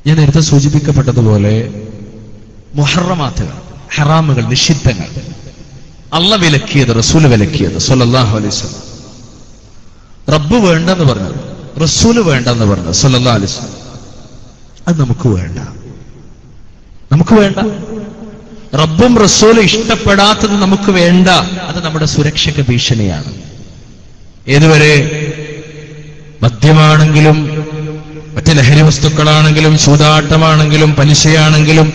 ഞാൻ നേരത്തെ സൂചിപ്പിക്കപ്പെട്ടതുപോലെ മുഹറമാത്തുകൾ, ഹറാമുകൾ, നിഷിദ്ധങ്ങൾ അള്ളാഹ് വിലക്കിയത്, റസൂല് വിലക്കിയത് സ്വല്ലല്ലാഹു അലൈഹി വസല്ലം. റബ്ബ് വേണ്ടെന്ന് പറഞ്ഞത്, റസൂല് വേണ്ടെന്ന് പറഞ്ഞത് സ്വല്ലല്ലാഹു അലൈഹി വസല്ലം, അത് നമുക്ക് വേണ്ട. റബ്ബും റസൂലും ഇഷ്ടപ്പെടാത്തത് നമുക്ക് വേണ്ട. അത് നമ്മുടെ സുരക്ഷയ്ക്ക് ഭീഷണിയാണ്. ഏതുവരെ? മദ്യമാണെങ്കിലും മറ്റ് ലഹരി വസ്തുക്കളാണെങ്കിലും ചൂതാട്ടമാണെങ്കിലും പലിശയാണെങ്കിലും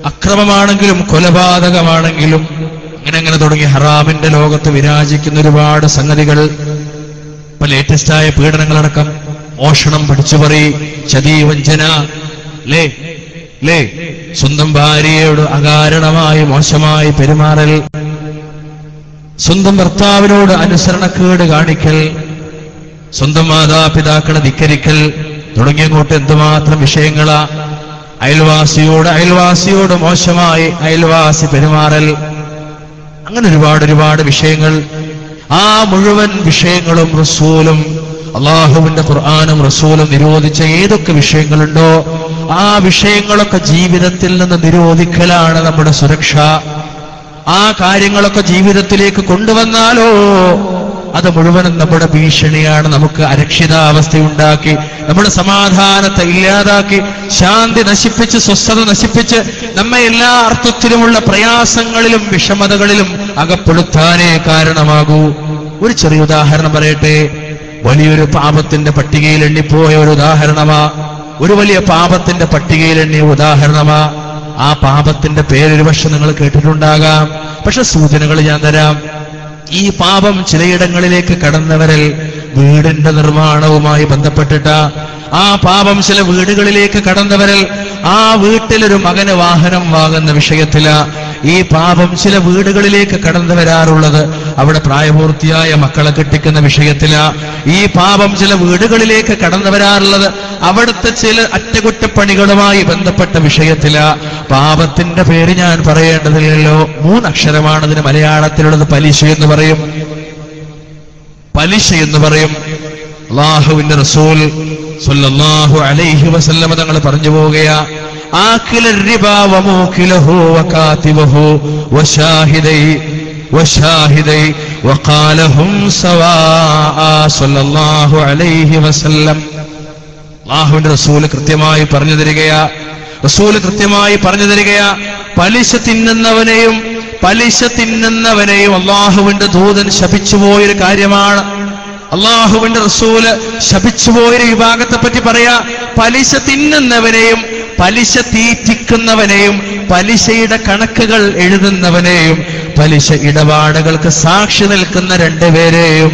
അക്രമമാണെങ്കിലും കൊലപാതകമാണെങ്കിലും അങ്ങനെ തുടങ്ങി ഹറാമിന്റെ ലോകത്ത് വിരാജിക്കുന്ന ഒരുപാട് സംഗതികൾ, ഇപ്പൊ ലേറ്റസ്റ്റായ പീഡനങ്ങളടക്കം, മോഷണം, പിടിച്ചുപറി, ചതി, വഞ്ചന, സ്വന്തം ഭാര്യയോട് അകാരണമായി മോശമായി പെരുമാറൽ, സ്വന്തം ഭർത്താവിനോട് അനുസരണക്കേട് കാണിക്കൽ, സ്വന്തം മാതാപിതാക്കളെ ധിക്കരിക്കൽ തുടങ്ങിയങ്ങോട്ട് എന്തുമാത്രം വിഷയങ്ങളാ. അയൽവാസിയോട് മോശമായി അയൽവാസി പെരുമാറൽ, അങ്ങനെ ഒരുപാട് വിഷയങ്ങൾ. ആ മുഴുവൻ വിഷയങ്ങളും റസൂലും അള്ളാഹുവിന്റെ ഖുർആനും റസൂലും നിരോധിച്ച ഏതൊക്കെ വിഷയങ്ങളുണ്ടോ ആ വിഷയങ്ങളൊക്കെ ജീവിതത്തിൽ നിന്ന് നിരോധിക്കലാണ് നമ്മുടെ സുരക്ഷ. ആ കാര്യങ്ങളൊക്കെ ജീവിതത്തിലേക്ക് കൊണ്ടുവന്നാലോ അത് മുഴുവനും നമ്മുടെ ഭീഷണിയാണ്. നമുക്ക് അരക്ഷിതാവസ്ഥയുണ്ടാക്കി, നമ്മുടെ സമാധാനത്തെ ഇല്ലാതാക്കി, ശാന്തി നശിപ്പിച്ച്, സ്വസ്ഥത നശിപ്പിച്ച്, നമ്മെ എല്ലാ അർത്ഥത്തിലുമുള്ള പ്രയാസങ്ങളിലും വിഷമതകളിലും അകപ്പെടുത്താനേ കാരണമാകൂ. ഒരു ചെറിയ ഉദാഹരണം പറയട്ടെ. വലിയൊരു പാപത്തിന്റെ പട്ടികയിൽ എണ്ണിപ്പോയ ഒരു ഉദാഹരണമാ. ഒരു വലിയ പാപത്തിന്റെ പട്ടികയിൽ എണ്ണിയ ഉദാഹരണമാ. ആ പാപത്തിന്റെ പേരൊരു പക്ഷെ നിങ്ങൾ കേട്ടിട്ടുണ്ടാകാം. പക്ഷെ സൂചനകൾ ഞാൻ തരാം. ഈ പാപം ചിലയിടങ്ങളിലേക്ക് കടന്നവരിൽ വീടിന്റെ നിർമ്മാണവുമായി ബന്ധപ്പെട്ടിട്ട ആ പാപം ചില വീടുകളിലേക്ക് കടന്നവരിൽ ആ വീട്ടിലൊരു മകന് വാഹനം വാങ്ങുന്ന വിഷയത്തില ഈ പാപം ചില വീടുകളിലേക്ക് കടന്നു വരാറുള്ളത്. അവിടെ പ്രായപൂർത്തിയായ മക്കളെ കെട്ടിക്കുന്ന വിഷയത്തില ഈ പാപം ചില വീടുകളിലേക്ക് കടന്നു വരാറുള്ളത്. അവിടുത്തെ ചില അറ്റകുറ്റപ്പണികളുമായി ബന്ധപ്പെട്ട വിഷയത്തില പാപത്തിന്റെ പേര് ഞാൻ പറയേണ്ടതില്ലല്ലോ. 3 അക്ഷരമാണതിന് മലയാളത്തിലുള്ളത്. പലിശ എന്ന് പറയും. അല്ലാഹുവിന്റെ റസൂൽ സ്വല്ലല്ലാഹു അലൈഹി വസല്ലം തങ്ങൾ പറഞ്ഞു പോവുകയാ, ആകില റിബ വമൂകിലഹു വകാതിബഹു വശാഹിദൈ വഖാലഹും സവാഅ സ്വല്ലല്ലാഹു അലൈഹി വസല്ലം. അല്ലാഹുവിന്റെ റസൂൽ കൃത്യമായി പറഞ്ഞു തരികയാ, പലിശ തിന്നുന്നവനെയും അല്ലാഹുവിന്റെ ദൂതൻ ശപിച്ചുപോയൊരു കാര്യമാണ്. അല്ലാഹുവിന്റെ റസൂല് ശപിച്ചുപോയൊരു വിഭാഗത്തെ പറ്റി പറയാ, പലിശ തിന്നുന്നവനെയും പലിശ തീറ്റിക്കുന്നവനെയും പലിശയുടെ കണക്കുകൾ എഴുതുന്നവനെയും പലിശ ഇടപാടുകൾക്ക് സാക്ഷി നിൽക്കുന്ന 2 പേരെയും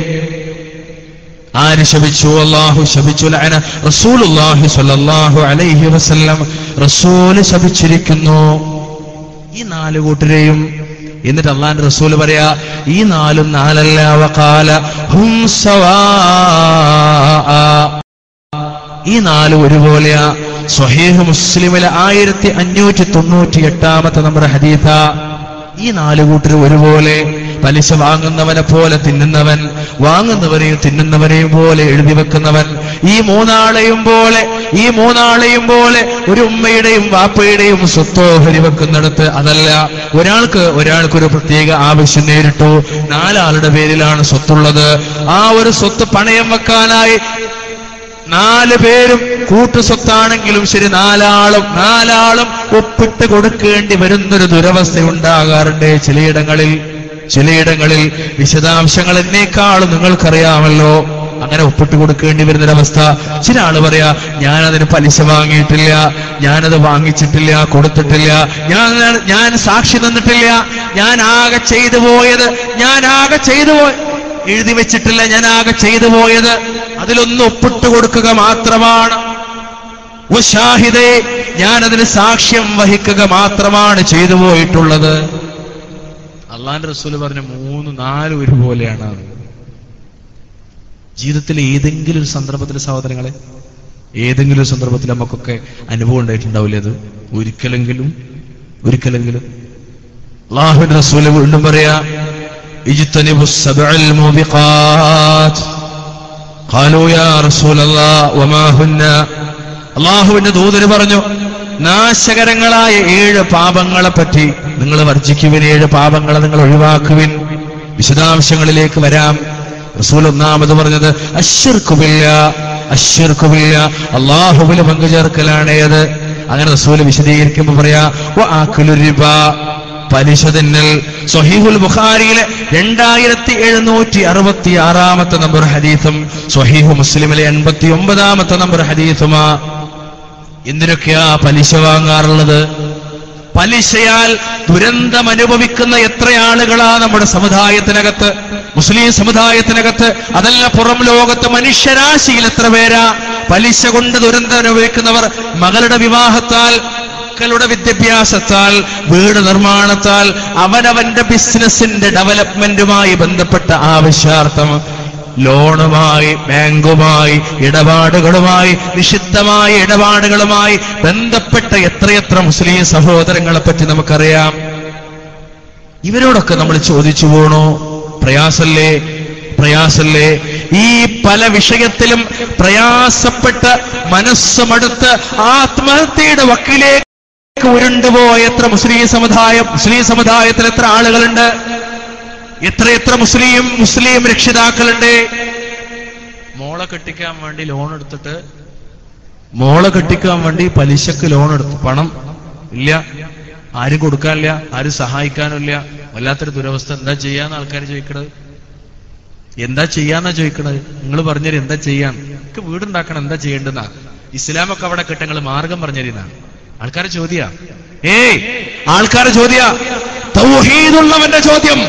ആര് ശപിച്ചു? അല്ലാഹു ശപിച്ചു. ലഅന റസൂലുള്ളാഹി സ്വല്ലല്ലാഹു അലൈഹി വസല്ലം, റസൂല് ശപിച്ചിരിക്കുന്നു ഈ 4 കൂട്ടരെയും. എന്നിട്ട് അല്ലാഹുവിന്റെ റസൂൽ പറയാ, ഈ 4 നാലല്ല, വഖാല ഹും സവാഅ, ഈ 4 ഒരുപോലെയാ. സ്വഹീഹ് മുസ്ലിമിലെ 1598 നമ്മുടെ ഹദീസാ. ഈ 4 കൂട്ടർ ഒരുപോലെ. പലിശ വാങ്ങുന്നവനെ പോലെ തിന്നുന്നവൻ, വാങ്ങുന്നവരെയും തിന്നുന്നവരെയും പോലെ എഴുതി വെക്കുന്നവൻ. ഈ മൂന്നാളെയും പോലെ ഒരു ഉമ്മയുടെയും വാപ്പയുടെയും സ്വത്തോ ഹരിവെക്കുന്നിടത്ത് അതല്ല. ഒരാൾക്കൊരു പ്രത്യേക ആവശ്യം നേരിട്ടു, 4 ആളുടെ പേരിലാണ് സ്വത്തുള്ളത്. ആ ഒരു സ്വത്ത് പണയം വെക്കാനായി 4 പേരും കൂട്ടുസ്വത്താണെങ്കിലും ശരി 4 ആളും ഒപ്പിട്ട് കൊടുക്കേണ്ടി വരുന്നൊരു ദുരവസ്ഥ ഉണ്ടാകാറുണ്ട് ചിലയിടങ്ങളിൽ. വിശദാംശങ്ങൾ എന്നേക്കാളും നിങ്ങൾക്കറിയാമല്ലോ. അങ്ങനെ ഒപ്പിട്ട് കൊടുക്കേണ്ടി വരുന്നൊരവസ്ഥ. ചില ആള് പറയാ, ഞാനതിന് പലിശ വാങ്ങിയിട്ടില്ല, ഞാനത് വാങ്ങിച്ചിട്ടില്ല, കൊടുത്തിട്ടില്ല, ഞാൻ സാക്ഷി തന്നിട്ടില്ല, ഞാൻ ആകെ ചെയ്തു പോയത് എഴുതി വെച്ചിട്ടില്ല, ഞാൻ ആകെ ചെയ്തു പോയത് അതിലൊന്ന് ഒപ്പിട്ട് കൊടുക്കുക മാത്രമാണ്. വശാഹിദേ, ഞാനതിന് സാക്ഷ്യം വഹിക്കുക മാത്രമാണ് ചെയ്തു പോയിട്ടുള്ളത്. അല്ലാഹുവിന്റെ റസൂൽ പറഞ്ഞു 3, 4 ഒരുപോലെയാണ്. ജീവിതത്തിൽ ഏതെങ്കിലും ഒരു സന്ദർഭത്തിൽ സഹോദരങ്ങളെ, ഏതെങ്കിലും ഒരു സന്ദർഭത്തിൽ നമുക്കൊക്കെ അനുഭവം ഉണ്ടായിട്ടുണ്ടാവില്ലേ? അത് ഒരിക്കലെങ്കിലും അല്ലാഹുവിന്റെ റസൂൽ വീണ്ടും പറയാ, ഇജ്തനിബുസ് സബ്അൽ മൂബിഖാത്ത്. ഖാലൂ യാ റസൂലല്ലാഹ് വമാ ഹുന്ന. അള്ളാഹുവിന്റെ ദൂതന് പറഞ്ഞു, നാശകരങ്ങളായ 7 പാപങ്ങളെ പറ്റി നിങ്ങൾ വർജിക്കുവിൻ, 7 പാപങ്ങളെ നിങ്ങൾ ഒഴിവാക്കുവിൻ. വിശദാംശങ്ങളിലേക്ക് വരാം. റസൂൽ ഒന്നാമത് പറഞ്ഞത് അശ്ശിർക്കു ബില്ലാഹ്, അള്ളാഹുവിൽ പങ്കുചേർക്കലാണ് ഏത്. അങ്ങനെ റസൂൽ വിശദീകരിക്കുമ്പോൾ പറയാ വഅഖുലു റിബാ, പലിശ തിന്നൽ. സ്വഹീഹുൽ ബുഖാരിയിലെ 2766 നമ്പർ ഹദീസും സ്വഹീഹു മുസ്ലിമിലെ 89 നമ്പർ ഹദീസുമാ. എന്തിനൊക്കെയാ പലിശ വാങ്ങാറുള്ളത്? പലിശയാൽ ദുരന്തം അനുഭവിക്കുന്ന എത്ര ആളുകളാ നമ്മുടെ സമുദായത്തിനകത്ത്, മുസ്ലിം സമുദായത്തിനകത്ത്, അതല്ല പുറം ലോകത്ത് മനുഷ്യരാശിയിൽ എത്ര പേരാ പലിശ കൊണ്ട് ദുരന്തം അനുഭവിക്കുന്നവർ? മകളുടെ വിവാഹത്താൽ, മക്കളുടെ വിദ്യാഭ്യാസത്താൽ, വീട് നിർമ്മാണത്താൽ, അവനവന്റെ ബിസിനസിന്റെ ഡെവലപ്മെന്റുമായി ബന്ധപ്പെട്ട ആവശ്യാർത്ഥം ലോണുമായി, ബാങ്കുമായി, ഇടപാടുകളുമായി, നിഷിദ്ധമായ ഇടപാടുകളുമായി ബന്ധപ്പെട്ട എത്രയെത്ര മുസ്ലിം സഹോദരങ്ങളെ പറ്റി നമുക്കറിയാം. ഇവരോടൊക്കെ നമ്മൾ ചോദിച്ചു പോണോ? പ്രയാസല്ലേ? ഈ പല വിഷയത്തിലും പ്രയാസപ്പെട്ട് മനസ്സുമടുത്ത് ആത്മഹത്യയുടെ വക്കിലേക്ക് ഉരുണ്ടുപോയ എത്ര മുസ്ലിം സമുദായത്തിൽ എത്ര ആളുകളുണ്ട്? എത്ര മുസ്ലിം രക്ഷിതാക്കളുണ്ട്? മോളെ കെട്ടിക്കാൻ വേണ്ടി ലോൺ എടുത്തിട്ട്, മോളെ കെട്ടിക്കാൻ വേണ്ടി പലിശക്ക് ലോൺ എടുത്തു, പണം ഇല്ല, ആരും കൊടുക്കാനില്ല, ആരും സഹായിക്കാനില്ല. വല്ലാത്തൊരു ദുരവസ്ഥ. എന്താ ചെയ്യാന്ന് ആൾക്കാർ ചോദിക്കണത്? എന്താ ചെയ്യാന്നാ ചോദിക്കണത്? നിങ്ങൾ പറഞ്ഞുതരും എന്താ ചെയ്യാൻ. എനിക്ക് വീടുണ്ടാക്കണം, എന്താ ചെയ്യേണ്ടെന്നാ? ഇസ്ലാമൊക്കെ അവിടെ കിട്ടങ്ങൾ മാർഗം പറഞ്ഞുതരുന്നാണ് ആൾക്കാരെ ചോദ്യ. ആൾക്കാരെ ചോദ്യ, തൗഹീദുള്ളവന്റെ ചോദ്യം,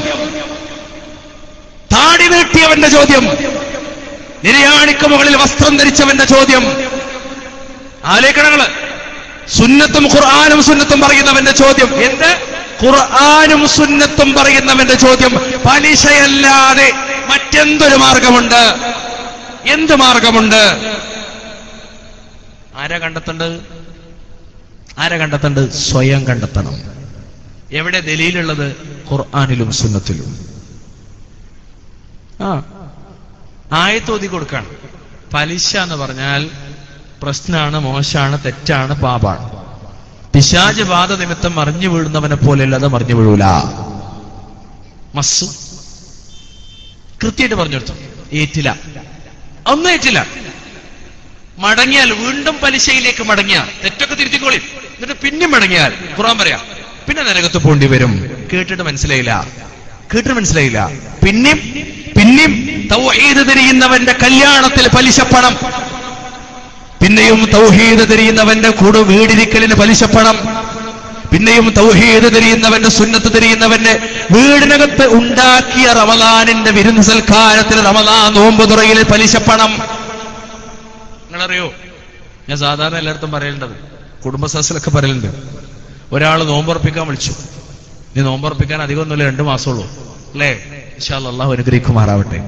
താടി നീട്ടിയവന്റെ ചോദ്യം, നിര്യാണിക്ക് മുകളിൽ വസ്ത്രം ധരിച്ചവന്റെ ചോദ്യം, ആലേഖനങ്ങള് സുന്നത്തും ഖുർആനും സുന്നത്തും പറയുന്നവന്റെ ചോദ്യം. എന്ത്? ഖുർആനും സുന്നത്തും പറയുന്നവന്റെ ചോദ്യം. പലിശയല്ലാതെ മറ്റെന്തൊരു മാർഗമുണ്ട്? എന്ത് മാർഗമുണ്ട്? ആരാ കണ്ടെത്തേണ്ടത്? സ്വയം കണ്ടെത്തണം. എവിടെ ദലീലുള്ളത്? ഖുർആനിലും സുന്നത്തിലും. ആയത്തോതി കൊടുക്കാണ്. പലിശ എന്ന് പറഞ്ഞാൽ പ്രശ്നമാണ്, മോശമാണ്, തെറ്റാണ്, പാപാണ്. പിശാച് ബാധ നിമിത്തം മറിഞ്ഞു വീഴുന്നവനെ പോലെയല്ല, അത് മറിഞ്ഞു വീഴൂല. മസ് കൃത്യമായിട്ട് പറഞ്ഞെടുത്തു. ഒന്നും ഏറ്റില്ല. മടങ്ങിയാൽ, വീണ്ടും പലിശയിലേക്ക് മടങ്ങിയാൽ, തെറ്റൊക്കെ തിരുത്തിക്കോളി, എന്നിട്ട് പിന്നെ മടങ്ങിയാൽ ഖുർആൻ പറയാ പിന്നെ നരകത്ത് പോണ്ടി വരും. കേട്ടിട്ട് മനസ്സിലായില്ല. പിന്നെയും തൗഹീദ് തിരിയുന്നവന്റെ കല്യാണത്തിൽ പലിശപ്പണം, പിന്നെയും തൗഹീദ് തിരിയുന്നവന്റെ കൂടെ വീടിരിക്കലിന് പലിശപ്പണം, പിന്നെയും തൗഹീദ് തിരിയുന്നവന്റെ, സുന്നത്ത് തിരിയുന്നവന്റെ വീടിനകത്ത് ഉണ്ടാക്കിയ റമദാനിന്റെ വിരുന്ന് സൽക്കാരത്തിൽ, റമദാൻ നോമ്പ് തുറയിൽ പലിശപ്പണം. നിങ്ങളറിയോ, ഞാൻ സാധാരണ എല്ലായിടത്തും പറയേണ്ടത്, കുടുംബസദസ്സിലൊക്കെ പറയലുണ്ട്. ഒരാൾ നോമ്പുറപ്പിക്കാൻ വിളിച്ചു. നീ നോമ്പുറപ്പിക്കാൻ അധികമൊന്നുമില്ല, 2 മാസമുള്ളൂ അല്ലേ? ഇൻഷാ അല്ലാഹ് അല്ലാഹു അനുഗ്രഹിക്കുമാറാവട്ടെ.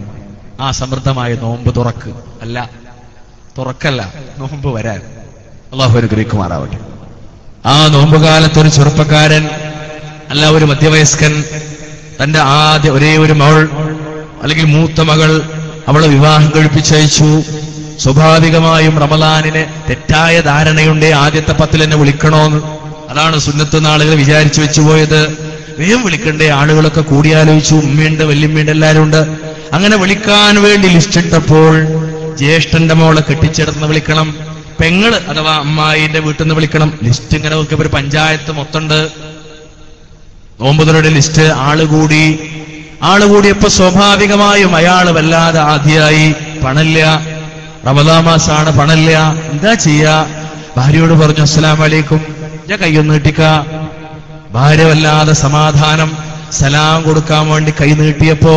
ആ സമൃദ്ധമായ നോമ്പ് തുറക്കല്ല, നോമ്പ് വരാൻ അല്ലാഹു അനുഗ്രഹിക്കുമാറാവട്ടെ. ആ നോമ്പുകാലത്തൊരു ചെറുപ്പക്കാരൻ, അല്ല ഒരു മധ്യവയസ്കൻ, തന്റെ ഒരേ ഒരു മകൾ അല്ലെങ്കിൽ മൂത്ത മകൾ, അവളെ വിവാഹം കഴിപ്പിച്ചയച്ചു. സ്വാഭാവികമായും റമദാനിന് തെറ്റായ ധാരണയുണ്ട്, ആദ്യത്തെ 10 എന്നെ വിളിക്കണോന്ന്. അതാണ് സുന്നത്ത് നാളുകൾ വിചാരിച്ചു വെച്ചുപോയത്. വേഗം വിളിക്കണ്ടേ? ആളുകളൊക്കെ കൂടിയാലോചിച്ചു. ഉമ്മയുണ്ട്, വല്യമ്മയുണ്ട്, എല്ലാവരും ഉണ്ട്. അങ്ങനെ വിളിക്കാൻ വേണ്ടി ലിസ്റ്റ് ഇട്ടപ്പോൾ ജ്യേഷ്ഠന്റെ മോളെ കെട്ടിച്ചെടുത്ത് വിളിക്കണം, പെങ്ങള് അഥവാ അമ്മായിന്റെ വീട്ടിൽ നിന്ന് വിളിക്കണം. ലിസ്റ്റ് ഇങ്ങനെ നോക്കിയപ്പോ ഒരു പഞ്ചായത്ത് മൊത്തമുണ്ട്. നോമ്പുതുറയുടെ ലിസ്റ്റ്. ആള് കൂടിയപ്പോ സ്വാഭാവികമായും അയാള് വല്ലാതെ ആദ്യമായി. പണല്ല, റമദാൻ മാസാണ്, പണല്ല. എന്താ ചെയ്യാ? ഭാര്യയോട് പറഞ്ഞു, അസ്സലാമു അലൈക്കും, ഞാൻ കൈയൊന്ന് നീട്ടിക്ക. ഭാര്യ വല്ലാതെ സമാധാനം. സലാം കൊടുക്കാൻ വേണ്ടി കൈ നീട്ടിയപ്പോ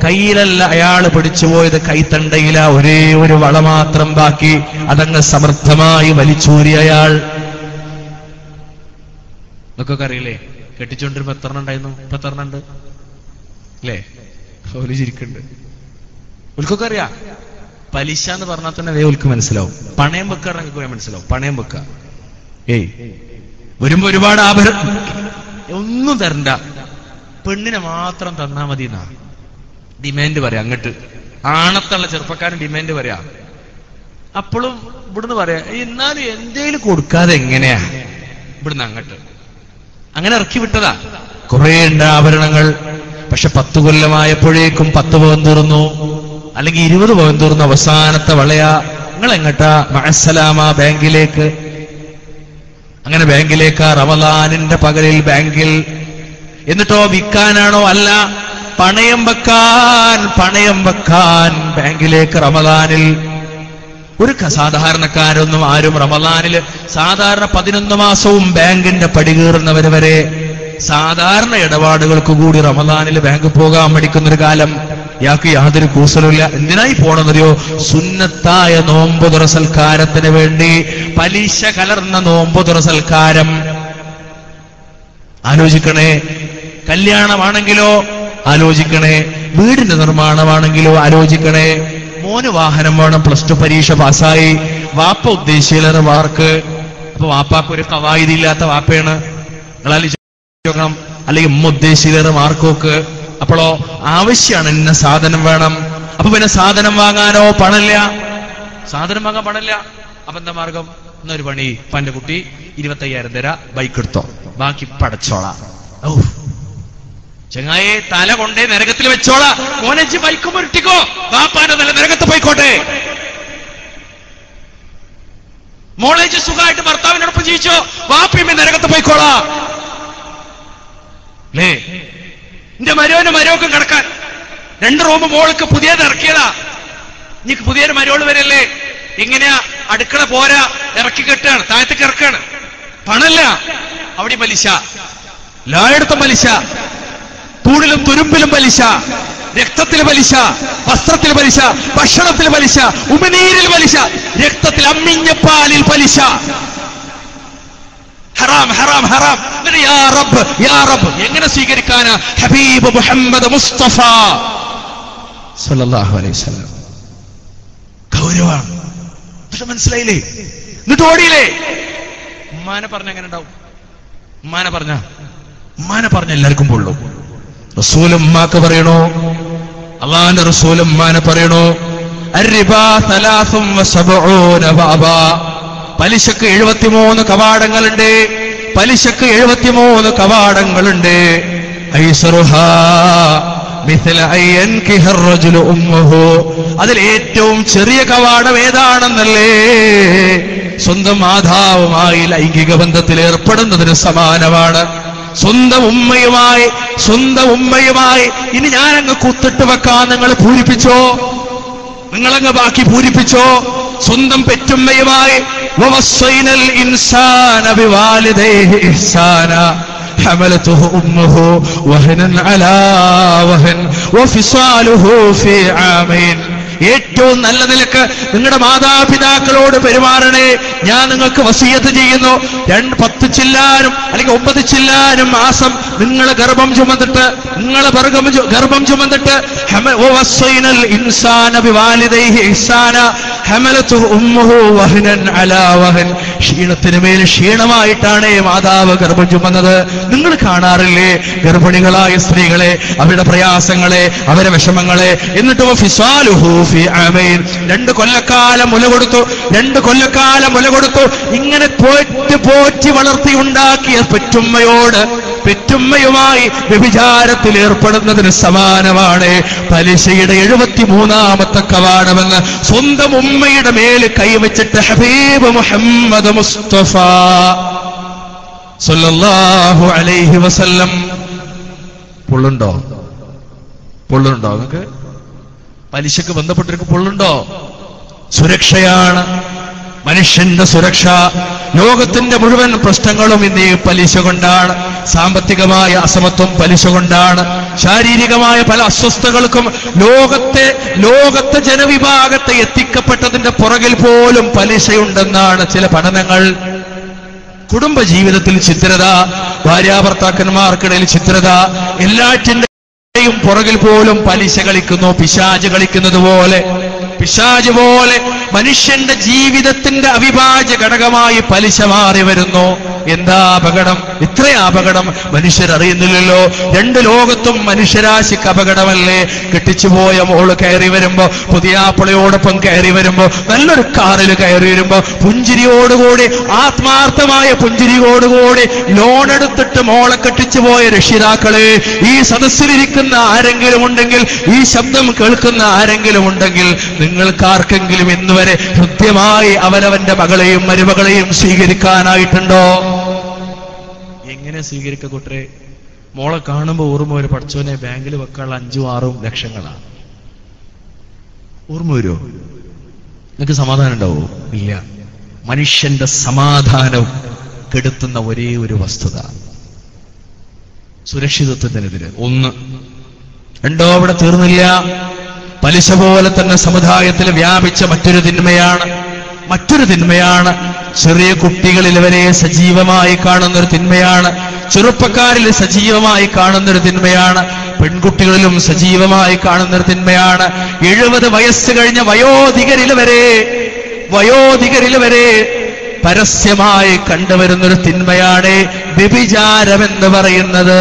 കയ്യിലല്ല അയാള് പിടിച്ചുപോയത്, കൈത്തണ്ടയില ഒരേ ഒരു വള മാത്രം ബാക്കി. അതങ്ങ് സമർത്ഥമായി വലിച്ചൂരി അയാൾ. ഇതൊക്കെ അറിയില്ലേ? കെട്ടിച്ചോണ്ടിരുമ്പോ 3 ഉണ്ടായിരുന്നു, 3 ഉണ്ട് അല്ലേ? ഓല് ചിരിക്കുന്നുണ്ട്. ഉൽക്കൊക്കെ അറിയാം. പലിശ എന്ന് പറഞ്ഞാൽ തന്നെ ഉൽക്ക് മനസ്സിലാവും. പണയം വെക്കാണെങ്കിൽ മനസ്സിലാവും. പണയം വെക്ക, വരുമ്പോ ഒരുപാട് ആഭരണം ഒന്നും തരണ്ട, പെണ്ണിനെ മാത്രം തന്നാ മതി എന്നാ ഡിമാൻഡ് പറയാം. അങ്ങോട്ട് ആണത്തുള്ള ചെറുപ്പക്കാരൻ ഡിമാൻഡ് പറയാം. അപ്പോഴും ഇവിടുന്ന് പറയാ എന്നാലും എന്തേലും കൊടുക്കാതെ എങ്ങനെയാ ഇവിടുന്ന് അങ്ങോട്ട് അങ്ങനെ ഇറക്കി വിട്ടതാ. കുറെ ഉണ്ട് ആഭരണങ്ങൾ. പക്ഷെ 10 കൊല്ലമായപ്പോഴേക്കും 10 പവൻ തീർന്നു, അല്ലെങ്കിൽ 20 പവൻ തീർന്നു. അവസാനത്തെ വളയാ. നിങ്ങൾ എങ്ങട്ടാ? മഅസ്സലാമ, ബാങ്കിലേക്ക്. അങ്ങനെ ബാങ്കിലേക്കാ. റമളാനിന്റെ പകലിൽ ബാങ്കിൽ. എന്നിട്ടോ വിൽക്കാനാണോ? അല്ല, പണയം വെക്കാൻ ബാങ്കിലേക്ക്. റമളാനിൽ ഒരു സാധാരണക്കാരൊന്നും ആരും റമളാനില് സാധാരണ 11 മാസവും ബാങ്കിന്റെ പടി കയറുന്നവര് വരെ സാധാരണ ഇടപാടുകൾക്ക് കൂടി റമളാനിൽ ബാങ്ക് പോകാൻ മടിക്കുന്നൊരു കാലം. ഇയാൾക്ക് യാതൊരു കൂസലുമില്ല. എന്തിനായി പോണെന്നറിയോ? സുന്നത്തായ നോമ്പ് തുറ സൽക്കാരത്തിന് വേണ്ടി. പലിശ കലർന്ന നോമ്പ് തുറ സൽക്കാരം. ആലോചിക്കണേ. കല്യാണമാണെങ്കിലോ ആലോചിക്കണേ. വീടിന്റെ നിർമ്മാണമാണെങ്കിലോ ആലോചിക്കണേ. മോന് വാഹനം വേണം, +2 പരീക്ഷ പാസ്സായി. വാപ്പ ഉദ്ദേശിച്ചിലേറെ മാർക്ക്. അപ്പൊ വാപ്പാക്ക് ഒരു കവായിദില്ലാത്ത വാപ്പയാണ്. നിങ്ങളാലോചിക്കണം. അല്ലെങ്കിൽ ഉമ്മ ഉദ്ദേശിച്ചിലേറെ മാർക്കൊക്കെ. അപ്പോഴോ ആവശ്യമാണ്, ഇന്ന സാധനം വേണം. അപ്പൊ പിന്നെ സാധനം വാങ്ങാനോ പണമില്ല. സാധനം വാങ്ങാൻ പണമില്ല. അപ്പൊ എന്താ മാർഗം? എന്നൊരു പണി, പന്റെ കുട്ടി 25,000 തരാ, ബൈക്ക് എടുത്തോ, ബാക്കി പടച്ചോളാം. ഓ ചെങ്ങായെ, തല കൊണ്ടേ നരകത്തിൽ വെച്ചോളാ. മോനജ് ബൈക്കും ഉരുട്ടിക്കോ, ബാപ്പാന്റെ തല നരകത്ത് പോയിക്കോട്ടെ. മോളേജ് സുഖമായിട്ട് ഭർത്താവിനോടൊപ്പം ജീവിച്ചോ, ബാപ്പിയമ്മ നരകത്ത് പോയിക്കോളാ. അല്ലേ? എന്റെ മരോക്കും കിടക്കാൻ 2 റൂം മോൾക്ക് പുതിയത് ഇറക്കിയതാ. ഇനി പുതിയൊരു മരോള് വരല്ലേ? ഇങ്ങനെയാ, അടുക്കള പോരാ, ഇറക്കി കെട്ടാണ്, താഴത്തേക്ക് ഇറക്കാണ്. പണല്ല, അവിടെ പലിശ, എല്ലായിടത്തും പലിശ. തൂണിലും തുരുമ്പിലും പലിശ, രക്തത്തിൽ പലിശ, വസ്ത്രത്തിൽ പലിശ, ഭക്ഷണത്തിൽ പലിശ, ഉമിനീരിൽ പലിശ, രക്തത്തിൽ അമ്മിഞ്ഞപ്പാലിൽ പലിശ. ഹറാം ഹറാം ഹറാം. യാ റബ്ബ് യാ റബ്ബ് എങ്ങനെ സ്വീകരിക്കാനാ? ഹബീബ് മുഹമ്മദ് മുസ്തഫ സല്ലല്ലാഹു അലൈഹി വസല്ലം. ഗൗരവമാണ്. പക്ഷെ മനസ്സിലായില്ലേ? എന്നിട്ട് ഓടിയില്ലേ? ഉമ്മാനെ പറഞ്ഞ എങ്ങനെ ഉണ്ടാവും? ഉമ്മാനെ പറഞ്ഞ എല്ലാവർക്കും പൊള്ളു. റസൂലും ഉമ്മാക്ക് പറയണോ? അള്ളാന്റെ റസൂലും ഉമ്മാനെ പറയണോ? അർരിബാ 73 ബാബാ. പലിശക്ക് 73 കവാടങ്ങളുണ്ട്. പലിശക്ക് 73 കവാടങ്ങളുണ്ട്. ഐസറുഹാ മിഥല അയ്യൻകിഹ റജുലു ഉമ്മുഹു. അതിൽ ഏറ്റവും ചെറിയ കവാടം ഏതാണെന്നല്ലേ? സ്വന്തം മാതാവുമായി ലൈംഗിക ബന്ധത്തിൽ ഏർപ്പെടുന്നതിന് സമാനമാണ്. സ്വന്തം ഉമ്മയുമായി ഇനി ഞാനങ്ങ് കുത്തിട്ട് വെക്കാൻ നിങ്ങൾ പൂരിപ്പിച്ചോ? നിങ്ങളങ്ങ് ബാക്കി പൂരിപ്പിച്ചോ? സ്വന്തം പെറ്റുമ്മയുമായി വവസ്സൈനൽ ഇൻസാന ബിവാലിദൈഹി ഇഹ്സാന ഹമലതുഹു ഉമ്മുഹു വഹനൻ അലാ വഹൻ വഫിസാലുഹു ഫീ ആമൈൻ. ഏറ്റവും നല്ല നിലക്ക് നിങ്ങളുടെ മാതാപിതാക്കളോട് പെരുമാറണേ. ഞാൻ നിങ്ങൾക്ക് വസിയത്ത് ചെയ്യുന്നു. 10 ചില്ലാനും അല്ലെങ്കിൽ 9 ചില്ലാനും മാസം നിങ്ങളെ ഗർഭം ചുമന്നിട്ട് ക്ഷീണത്തിന് മേൽ ക്ഷീണമായിട്ടാണ് മാതാവ് ഗർഭം ചുമന്നത്. നിങ്ങൾ കാണാറില്ലേ ഗർഭിണികളായ സ്ത്രീകളെ, അവരുടെ പ്രയാസങ്ങളെ, അവരുടെ വിഷമങ്ങളെ? എന്നിട്ട് 2 കൊല്ലക്കാലം മുല കൊടുത്തു. ഇങ്ങനെ പോറ്റി വളർത്തി ഉണ്ടാക്കിയ പെറ്റുമ്മയുമായി വ്യഭിചാരത്തിൽ ഏർപ്പെടുന്നതിന് സമാനമാണ് പലിശയുടെ 73ാമത്തെ കവാടമെന്ന് സ്വന്തം ഉമ്മയുടെ മേൽ കൈവച്ചിട്ട് ഹബീബ് മുഹമ്മദ് മുസ്തഫ സല്ലല്ലാഹു അലൈഹി വസല്ലം. പൊള്ളുണ്ടോ നിങ്ങൾക്ക്? പലിശക്ക് ബന്ധപ്പെട്ടിരിക്കും പൊള്ളുണ്ടോ? സുരക്ഷയാണ് മനുഷ്യന്റെ സുരക്ഷ. ലോകത്തിന്റെ മുഴുവൻ പ്രശ്നങ്ങളും ഇന്ന് പലിശ കൊണ്ടാണ്. സാമ്പത്തികമായ അസമത്വം പലിശ കൊണ്ടാണ്. ശാരീരികമായ പല അസ്വസ്ഥതകൾക്കും ലോകത്തെ ജനവിഭാഗത്തെ എത്തിക്കപ്പെട്ടതിന്റെ പുറകിൽ പോലും പലിശയുണ്ടെന്നാണ് ചില പഠനങ്ങൾ. കുടുംബ ജീവിതത്തിൽ ഛിദ്രത, ഭാര്യാഭർത്താക്കന്മാർക്കിടയിൽ ഛിദ്രത, എല്ലാറ്റിന്റെ പുറകിൽ പോലും പലിശ കളിക്കുന്നു. പിശാച് കളിക്കുന്നത് പോലെ, പിശാച് പോലെ മനുഷ്യന്റെ ജീവിതത്തിന്റെ അവിഭാജ്യ ഘടകമായി പലിശ മാറി വരുന്നു. എന്താ അപകടം? ഇത്ര അപകടം മനുഷ്യരറിയുന്നില്ലല്ലോ. രണ്ട് ലോകത്തും മനുഷ്യരാശിക്ക് അപകടമല്ലേ? കെട്ടിച്ചുപോയ മോള് കയറി വരുമ്പോ, പുതിയാപ്പിളയോടൊപ്പം കയറി വരുമ്പോ, നല്ലൊരു കാറിൽ കയറി വരുമ്പോ പുഞ്ചിരിയോടുകൂടി, ആത്മാർത്ഥമായ പുഞ്ചിരിയോടുകൂടി ലോൺ എടുത്തിട്ട് മോളെ കെട്ടിച്ചു പോയ രക്ഷിതാക്കളെ, ഈ സദസ്സിലിരിക്കുന്ന ആരെങ്കിലും ഉണ്ടെങ്കിൽ, ഈ ശബ്ദം കേൾക്കുന്ന ആരെങ്കിലും ഉണ്ടെങ്കിൽ, നിങ്ങൾക്കാർക്കെങ്കിലും ഇന്നുവരെ ഹൃദ്യമായി അവനവന്റെ മകളെയും മരുമകളെയും സ്വീകരിക്കാനായിട്ടുണ്ടോ? എങ്ങനെ സ്വീകരിക്ക കൂട്ടരെ? മോളെ കാണുമ്പോ ഓർമ്മ വരും, പഠിച്ചോനെ ബാങ്കിൽ വെക്കാനുള്ള 5-6 ലക്ഷങ്ങളാണ്. ഓർമ്മ വരുമോ? നിങ്ങൾക്ക് സമാധാനം ഉണ്ടാവോ? ഇല്ല. മനുഷ്യന്റെ സമാധാനം കെടുത്തുന്ന ഒരേ ഒരു വസ്തുത സുരക്ഷിതത്വത്തിനെതിരെ. ഒന്ന്. രണ്ടോ അവിടെ തീർന്നില്ല. പലിശ പോലെ തന്നെ സമുദായത്തിൽ വ്യാപിച്ച മറ്റൊരു തിന്മയാണ് ചെറിയ കുട്ടികളിൽ വരെ സജീവമായി കാണുന്നൊരു തിന്മയാണ്. ചെറുപ്പക്കാരിൽ സജീവമായി കാണുന്നൊരു തിന്മയാണ്. പെൺകുട്ടികളിലും സജീവമായി കാണുന്നൊരു തിന്മയാണ്. 70 വയസ്സ് കഴിഞ്ഞ വയോധികരിൽ വരെ പരസ്യമായി കണ്ടുവരുന്നൊരു തിന്മയാണ് വ്യഭിചാരമെന്ന് പറയുന്നത്.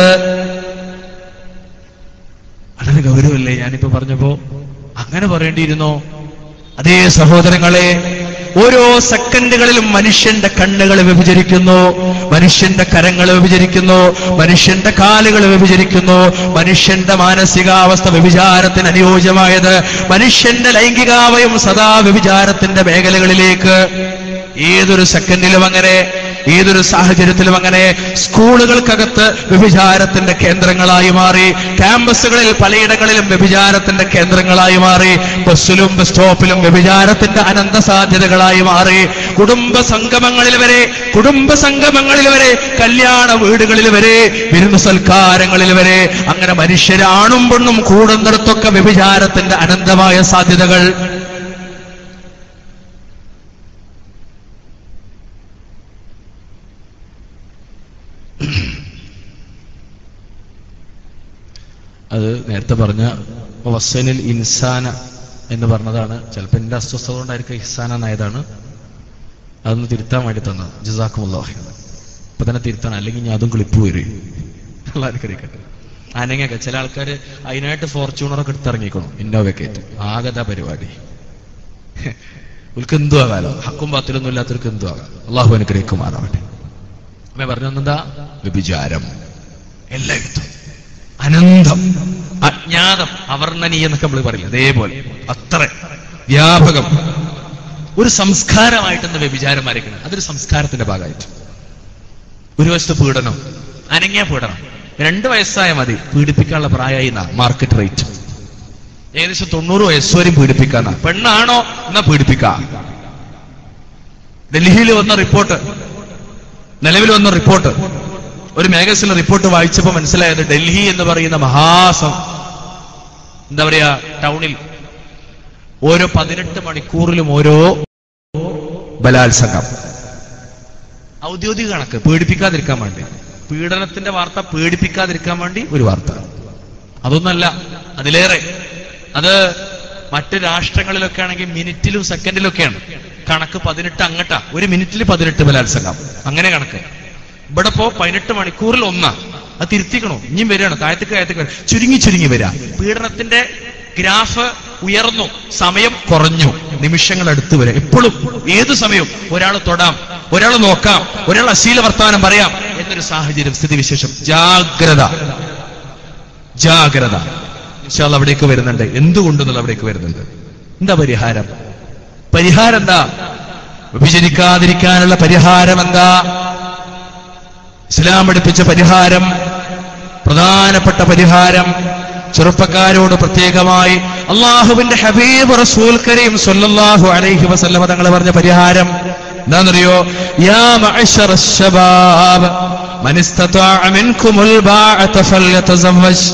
വളരെ ഗൗരവമല്ലേ ഞാനിപ്പോ പറഞ്ഞപ്പോ? അങ്ങനെ പറയേണ്ടിയിരുന്നോ? അതേ സഹോദരങ്ങളെ, ഓരോ സെക്കൻഡുകളിലും മനുഷ്യന്റെ കണ്ണുകൾ വ്യഭിചരിക്കുന്നു, മനുഷ്യന്റെ കരങ്ങൾ വ്യഭിചരിക്കുന്നു, മനുഷ്യന്റെ കാലുകൾ വ്യഭിചരിക്കുന്നു. മനുഷ്യന്റെ മാനസികാവസ്ഥ വ്യഭിചാരത്തിന് അനുയോജ്യമായത്, മനുഷ്യന്റെ ലൈംഗികാവയം സദാ വ്യഭിചാരത്തിന്റെ മേഖലകളിലേക്ക്. ഏതൊരു സെക്കൻഡിലും അങ്ങനെ, ഏതൊരു സാഹചര്യത്തിലും അങ്ങനെ. സ്കൂളുകൾക്കകത്ത് വ്യഭിചാരത്തിന്റെ കേന്ദ്രങ്ങളായി മാറി, ക്യാമ്പസുകളിൽ പലയിടങ്ങളിലും വ്യഭിചാരത്തിന്റെ കേന്ദ്രങ്ങളായി മാറി, ബസ്സിലും ബസ് സ്റ്റോപ്പിലും വ്യഭിചാരത്തിന്റെ അനന്ത സാധ്യതകളായി മാറി. കുടുംബ സംഗമങ്ങളിൽ വരെ, കല്യാണ വീടുകളിൽ വരെ, വിരുന്ന് സൽക്കാരങ്ങളിൽ വരെ, അങ്ങനെ മനുഷ്യരാണും പെണ്ണും കൂടുന്നിടത്തൊക്കെ വ്യഭിചാരത്തിന്റെ അനന്തമായ സാധ്യതകൾ. അത് നേരത്തെ പറഞ്ഞ വസ്സനിൽ ഇൻസാന എന്ന് പറഞ്ഞതാണ്. ചിലപ്പോൾ എന്റെ അസ്വസ്ഥത കൊണ്ടായിരിക്കും ഇഹ്സാന എന്നായതാണ്. അതൊന്ന് തിരുത്താൻ വേണ്ടി തന്നത്. ജസാക്കുമുല്ലാഹ്. ഇപ്പൊ തന്നെ തിരുത്താണ്, അല്ലെങ്കിൽ ഞാൻ അതും ക്ലിപ്പ് വരും. എല്ലാവർക്കും അനങ്ങൊക്കെ ചില ആൾക്കാർ അതിനായിട്ട് ഫോർച്യൂണറൊക്കെ എടുത്തിറങ്ങിക്കണം, ഇന്നോവക്കേറ്റ്. ആകത പരിപാടി. ഉൽക്ക് എന്തു ആകാലോ, ഹക്കും ബാത്തിലൊന്നും ഇല്ലാത്തവർക്ക് എന്തു ആകാം. അള്ളാഹു അനുഗ്രഹിക്കുമാറാവട്ടെ. അമ്മ പറഞ്ഞെന്താ? വ്യഭിചാരം എല്ലായിടത്തും അനന്തം, അജ്ഞാതം, അവർണ്ണനീയം എന്നൊക്കെ നമ്മൾ പറയില്ല, അതേപോലെ അത്ര വ്യാപകം. ഒരു സംസ്കാരമായിട്ടെന്ന് വ്യഭിചാരം വരയ്ക്കണം. അതൊരു സംസ്കാരത്തിന്റെ ഭാഗമായിട്ട്. ഒരു വശത്ത് പീഡനം, അനങ്ങിയ പീഡനം. 2 വയസ്സായ മതി പീഡിപ്പിക്കാനുള്ള പ്രായമായി മാർക്കറ്റ് റേറ്റ്. ഏകദേശം 90 വയസ്സ് വരെയും പീഡിപ്പിക്കാന്ന. പെണ്ണാണോ എന്നാ പീഡിപ്പിക്കാം. ഡൽഹിയിൽ വന്ന റിപ്പോർട്ട്, നിലവിൽ വന്ന റിപ്പോർട്ട്, ഒരു മാഗസിൻ റിപ്പോർട്ട് വായിച്ചപ്പോ മനസ്സിലായത്, ഡൽഹി എന്ന് പറയുന്ന എന്താ പറയാ ടൗണിൽ ഓരോ 18 മണിക്കൂറിലും ഓരോ ബലാത്സംഗം. ഔദ്യോഗിക കണക്ക്, പീഡിപ്പിക്കാതിരിക്കാൻ വേണ്ടി. പീഡനത്തിന്റെ വാർത്ത പീഡിപ്പിക്കാതിരിക്കാൻ വേണ്ടി ഒരു വാർത്ത. അതൊന്നല്ല, അതിലേറെ. അത് മറ്റ് രാഷ്ട്രങ്ങളിലൊക്കെ ആണെങ്കിൽ മിനിറ്റിലും സെക്കൻഡിലൊക്കെയാണ് കണക്ക്. 18 അങ്ങട്ടാ, ഒരു മിനിറ്റിൽ 18 ബലാത്സംഗം, അങ്ങനെ കണക്ക്. ഇവിടെ ഇപ്പോ 18 മണിക്കൂറിൽ 1. അത് തിരുത്തിക്കണോ? ഇനിയും വരികയാണ്, താഴത്തേക്ക് ചുരുങ്ങി വരിക. പീഡനത്തിന്റെ ഗ്രാഫ് ഉയർന്നു, സമയം കുറഞ്ഞു, നിമിഷങ്ങൾ അടുത്ത് വരെ. എപ്പോഴും ഏതു സമയവും ഒരാൾ തൊടാം, ഒരാൾ നോക്കാം, ഒരാൾ അശ്ലീല വർത്തമാനം പറയാം എന്നൊരു സാഹചര്യം, സ്ഥിതിവിശേഷം. ജാഗ്രത. ഇൻഷാ അല്ലാഹ് അവിടേക്ക് വരുന്നുണ്ട്. എന്തുകൊണ്ടെന്നുള്ള അവിടേക്ക് വരുന്നുണ്ട്. എന്താ പരിഹാരം? എന്താ? വ്യഭിചരിക്കാതിരിക്കാനുള്ള പരിഹാരം എന്താ? ഇസ്ലാം പഠിപ്പിച്ച പരിഹാരം, പ്രധാനപ്പെട്ട പരിഹാരം, ചെറുപ്പക്കാരോട് പ്രത്യേകമായി അള്ളാഹുവിന്റെ ഹബീബ് റസൂൽ കരീം സ്വല്ലല്ലാഹു അലൈഹി വസല്ലം തങ്ങൾ പറഞ്ഞ പരിഹാരം എന്താണെന്നറിയോ? യാ മഅശറശ് ശബാബ് മൻ ഇസ്തതാഅ മിൻകുമുൽ ബാഅത ഫൽയതസവ്വജ്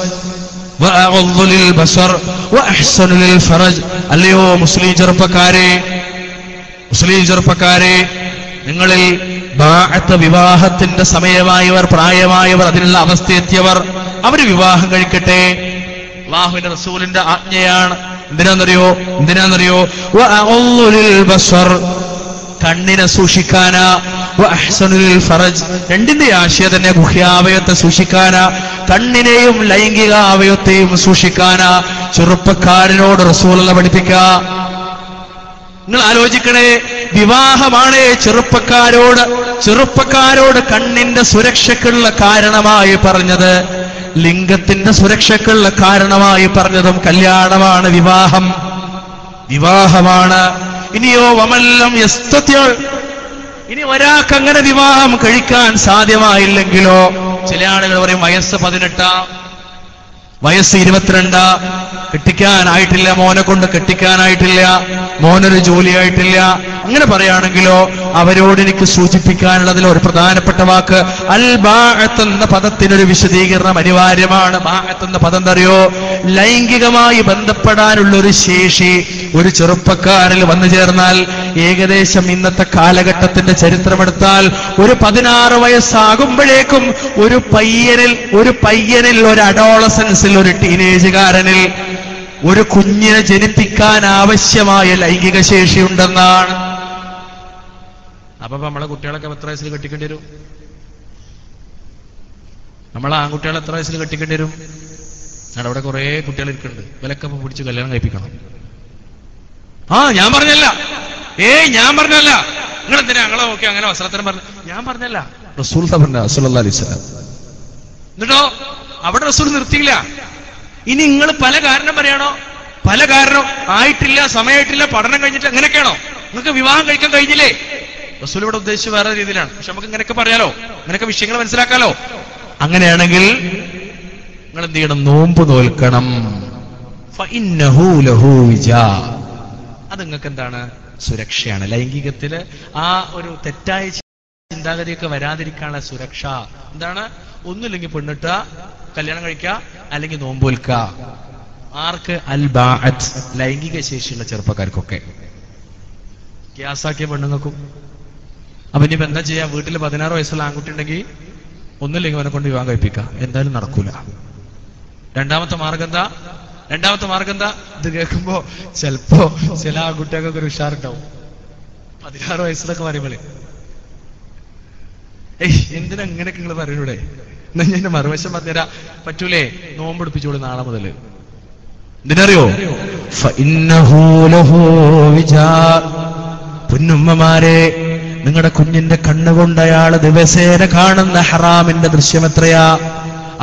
വഅഗ്ദു ലിൽ ബസർ വഅഹ്സനു ലിൽ ഫറജ്. അല്ലയോ മുസ്ലിം ചെറുപ്പക്കാരെ, നിങ്ങളിൽ ബാഅത്ത് വിവാഹത്തിന്റെ സമയമായവർ, പ്രായമായവർ, അതിനുള്ള അവസ്ഥയെത്തിയവർ, അവര് വിവാഹം കഴിക്കട്ടെ. അല്ലാഹുവിന്റെ റസൂലിന്റെ ആജ്ഞയാണ്. എന്തിനാന്നറിയോ? വഅഗ്ദു ലിൽ ബസർ, കണ്ണിനെ സൂക്ഷിക്കാനാ. വഅഹ്സനുൽ ഫറജ്. രണ്ടിന്റെ ആശയം തന്നെ ഗുഹ്യാവയവത്തെ സൂക്ഷിക്കാനാ, കണ്ണിനെയും ലൈംഗിക അവയവത്തെയും സൂക്ഷിക്കാനാ ചെറുപ്പക്കാരനോട് റസൂലുള്ള പഠിപ്പിക്കുക. നിങ്ങൾ ആലോചിക്കണേ, വിവാഹമാണ് ചെറുപ്പക്കാരോട് കണ്ണിന്റെ സുരക്ഷയ്ക്കുള്ള കാരണമായി പറഞ്ഞത്, ലിംഗത്തിന്റെ സുരക്ഷയ്ക്കുള്ള കാരണമായി പറഞ്ഞതും കല്യാണമാണ്, വിവാഹമാണ്. ഇനിയോ വമല്ലം യസ്തത്യ, ഇനി ഒരാൾക്ക് അങ്ങനെ വിവാഹം കഴിക്കാൻ സാധ്യമായില്ലെങ്കിലോ, ചില ആളുകൾ പറയും വയസ്സ് 18, വയസ്സ് 22, കെട്ടിക്കാനായിട്ടില്ല, മോനെ കൊണ്ട് കെട്ടിക്കാനായിട്ടില്ല, മോനൊരു ജോലിയായിട്ടില്ല, അങ്ങനെ പറയുകയാണെങ്കിലോ അവരോട് എനിക്ക് സൂചിപ്പിക്കാനുള്ളതിൽ ഒരു പ്രധാനപ്പെട്ട വാക്ക് അൽ ബാഅത്ത് എന്ന പദത്തിനൊരു വിശദീകരണം അനിവാര്യമാണ്. ബാഅത്ത് എന്ന പദം എന്തറിയോ? ലൈംഗികമായി ബന്ധപ്പെടാനുള്ള ഒരു ശേഷി ഒരു ചെറുപ്പക്കാരിൽ വന്നു ചേർന്നാൽ, ഏകദേശം ഇന്നത്തെ കാലഘട്ടത്തിന്റെ ചരിത്രമെടുത്താൽ ഒരു 16 വയസ്സാകുമ്പോഴേക്കും ഒരു പയ്യനിൽ ഒരു അഡോളസൻസിൽ, ഒരു ടീനേജുകാരനിൽ ഒരു കുഞ്ഞിനെ ജനിപ്പിക്കാൻ ആവശ്യമായ ലൈംഗിക ശേഷി ഉണ്ടെന്നാണ്. അപ്പൊ നമ്മളെ കുട്ടികളൊക്കെ എത്ര വയസ്സിൽ കെട്ടിക്കേണ്ടി വരും? നമ്മളെ ആൺകുട്ടികളെ എത്ര വയസ്സിൽ കെട്ടിക്കേണ്ടി വരും? അവിടെ കുറെ കുട്ടികൾ ഇരിക്കുന്നുണ്ട്, ഇവരൊക്കെ പിടിച്ച് കല്യാണം കഴിപ്പിക്കണം. ഞാൻ പറഞ്ഞല്ല, ഞാൻ പറഞ്ഞല്ല, നിങ്ങൾ എന്തിനാ ഞങ്ങളെ നോക്കി അങ്ങനെ വസ്ത്രത്തിനും പറഞ്ഞു? ഞാൻ പറഞ്ഞല്ല, റസൂൽ സല്ലല്ലാഹു അലൈഹി വസല്ലം. എന്നിട്ടോ അവിടെ റസൂൽ നിർത്തിയില്ല. ഇനി നിങ്ങൾ പല കാരണം പറയണോ? പല കാരണം ആയിട്ടില്ല, സമയമായിട്ടില്ല, പഠനം കഴിഞ്ഞിട്ട്, അങ്ങനെയൊക്കെയാണോ? നിങ്ങൾക്ക് വിവാഹം കഴിക്കാൻ കഴിഞ്ഞില്ലേ? റസൂൽ ഇവിടെ ഉദ്ദേശിച്ച് വേറെ രീതിയിലാണ്. പക്ഷെ നമുക്ക് ഇങ്ങനെയൊക്കെ പറയാലോ, ഇങ്ങനെയൊക്കെ വിഷയങ്ങൾ മനസ്സിലാക്കാലോ. അങ്ങനെയാണെങ്കിൽ നിങ്ങൾ എന്ത് ചെയ്യണം? നോമ്പ് നോൽക്കണം. ഫഇന്നഹു ലഹു വിജാ, അത് നിങ്ങൾക്ക് എന്താണ്? സുരക്ഷയാണ്. ലൈംഗികത്തില് ആ ഒരു തെറ്റായ ചിന്താഗതിയൊക്കെ വരാതിരിക്കാനുള്ള സുരക്ഷ എന്താണ്? ഒന്നുമില്ലെങ്കിൽ പെണ്ണിട്ട, കല്യാണം കഴിക്കുക, അല്ലെങ്കിൽ നോമ്പൊൽക്ക. ആർക്ക്? അൽ ബാഅത്ത്, ലൈംഗിക ശേഷിയുള്ള ചെറുപ്പക്കാർക്കൊക്കെ. ഗ്യാസാക്കിയ പെണ്ണുങ്ങൾക്കും. അപ്പൊ ഇനിയിപ്പോ എന്താ ചെയ്യാ? വീട്ടിൽ 16 വയസ്സുള്ള ആൺകുട്ടി ഉണ്ടെങ്കിൽ ഒന്നുമില്ലെങ്കിൽ അവനെ കൊണ്ട് വിവാഹം കഴിപ്പിക്കാം. എന്തായാലും നടക്കൂല. രണ്ടാമത്തെ മാർഗം എന്താ? ഇത് കേൾക്കുമ്പോ ചിലപ്പോ ചില ആൺകുട്ടികൾക്കൊക്കെ ഒരു ഉഷാറുണ്ടാവും. 16 വയസ്സിലൊക്കെ പറയുമ്പോളേ, എന്തിനാ ഇങ്ങനെയൊക്കെ നിങ്ങൾ പറയൂടെ? എന്നാ ഞാൻ മറുവശം പറഞ്ഞുതരാ. പറ്റൂലേ? നോമ്പെടുപ്പിച്ചോളൂ നാളെ മുതൽ. എന്തിനറിയോ? പൊന്നുമ്മമാരെ, നിങ്ങളുടെ കുഞ്ഞിന്റെ കണ്ണുകൊണ്ട് അയാൾ ദിവസേന കാണുന്ന ഹറാമിന്റെ ദൃശ്യം എത്രയാ?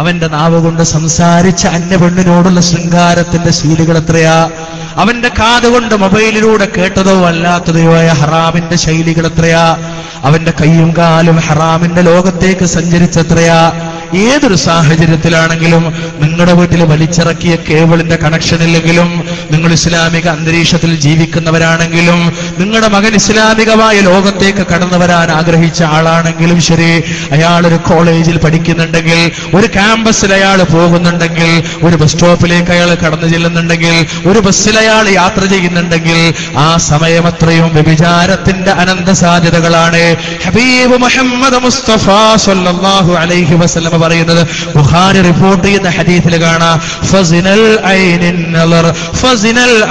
അവന്റെ നാവ് കൊണ്ട് സംസാരിച്ച അന്യ പെണ്ണിനോടുള്ള ശൃംഗാരത്തിന്റെ ശീലുകൾ എത്രയാ? അവന്റെ കാതുകൊണ്ട് മൊബൈലിലൂടെ കേട്ടതോ അല്ലാത്തതോ ആയ ഹറാമിന്റെ ശൈലികൾ എത്രയാ? അവന്റെ കൈയും കാലും ഹറാമിന്റെ ലോകത്തേക്ക് സഞ്ചരിച്ചെത്രയാ? ഏതൊരു സാഹചര്യത്തിലാണെങ്കിലും നിങ്ങളുടെ വീട്ടിൽ വലിച്ചിറക്കിയ കേബിളിന്റെ കണക്ഷൻ ഇല്ലെങ്കിലും, നിങ്ങൾ ഇസ്ലാമിക അന്തരീക്ഷത്തിൽ ജീവിക്കുന്നവരാണെങ്കിലും, നിങ്ങളുടെ മകൻ ഇസ്ലാമികമായ ലോകത്തേക്ക് കടന്നു വരാൻ ആഗ്രഹിച്ച ആളാണെങ്കിലും ശരി, അയാളൊരു കോളേജിൽ പഠിക്കുന്നുണ്ടെങ്കിൽ, ഒരു ക്യാമ്പസിൽ അയാൾ പോകുന്നുണ്ടെങ്കിൽ, ഒരു ബസ് സ്റ്റോപ്പിലേക്ക് അയാൾ കടന്നു ചെല്ലുന്നുണ്ടെങ്കിൽ, ഒരു ബസ്സിൽ അയാൾ യാത്ര ചെയ്യുന്നുണ്ടെങ്കിൽ, ആ സമയം അത്രയും വ്യഭിചാരത്തിന്റെ അനന്ത സാധ്യതകളാണ്. ഹബീബ് മുഹമ്മദ് മുസ്തഫ സല്ലല്ലാഹു അലൈഹി വസല്ലം പറയുന്നത്, ബുഖാരി റിപ്പോർട്ട് ചെയ്യുന്ന ഹദീസിൽ കാണാം, ഫസിനൽ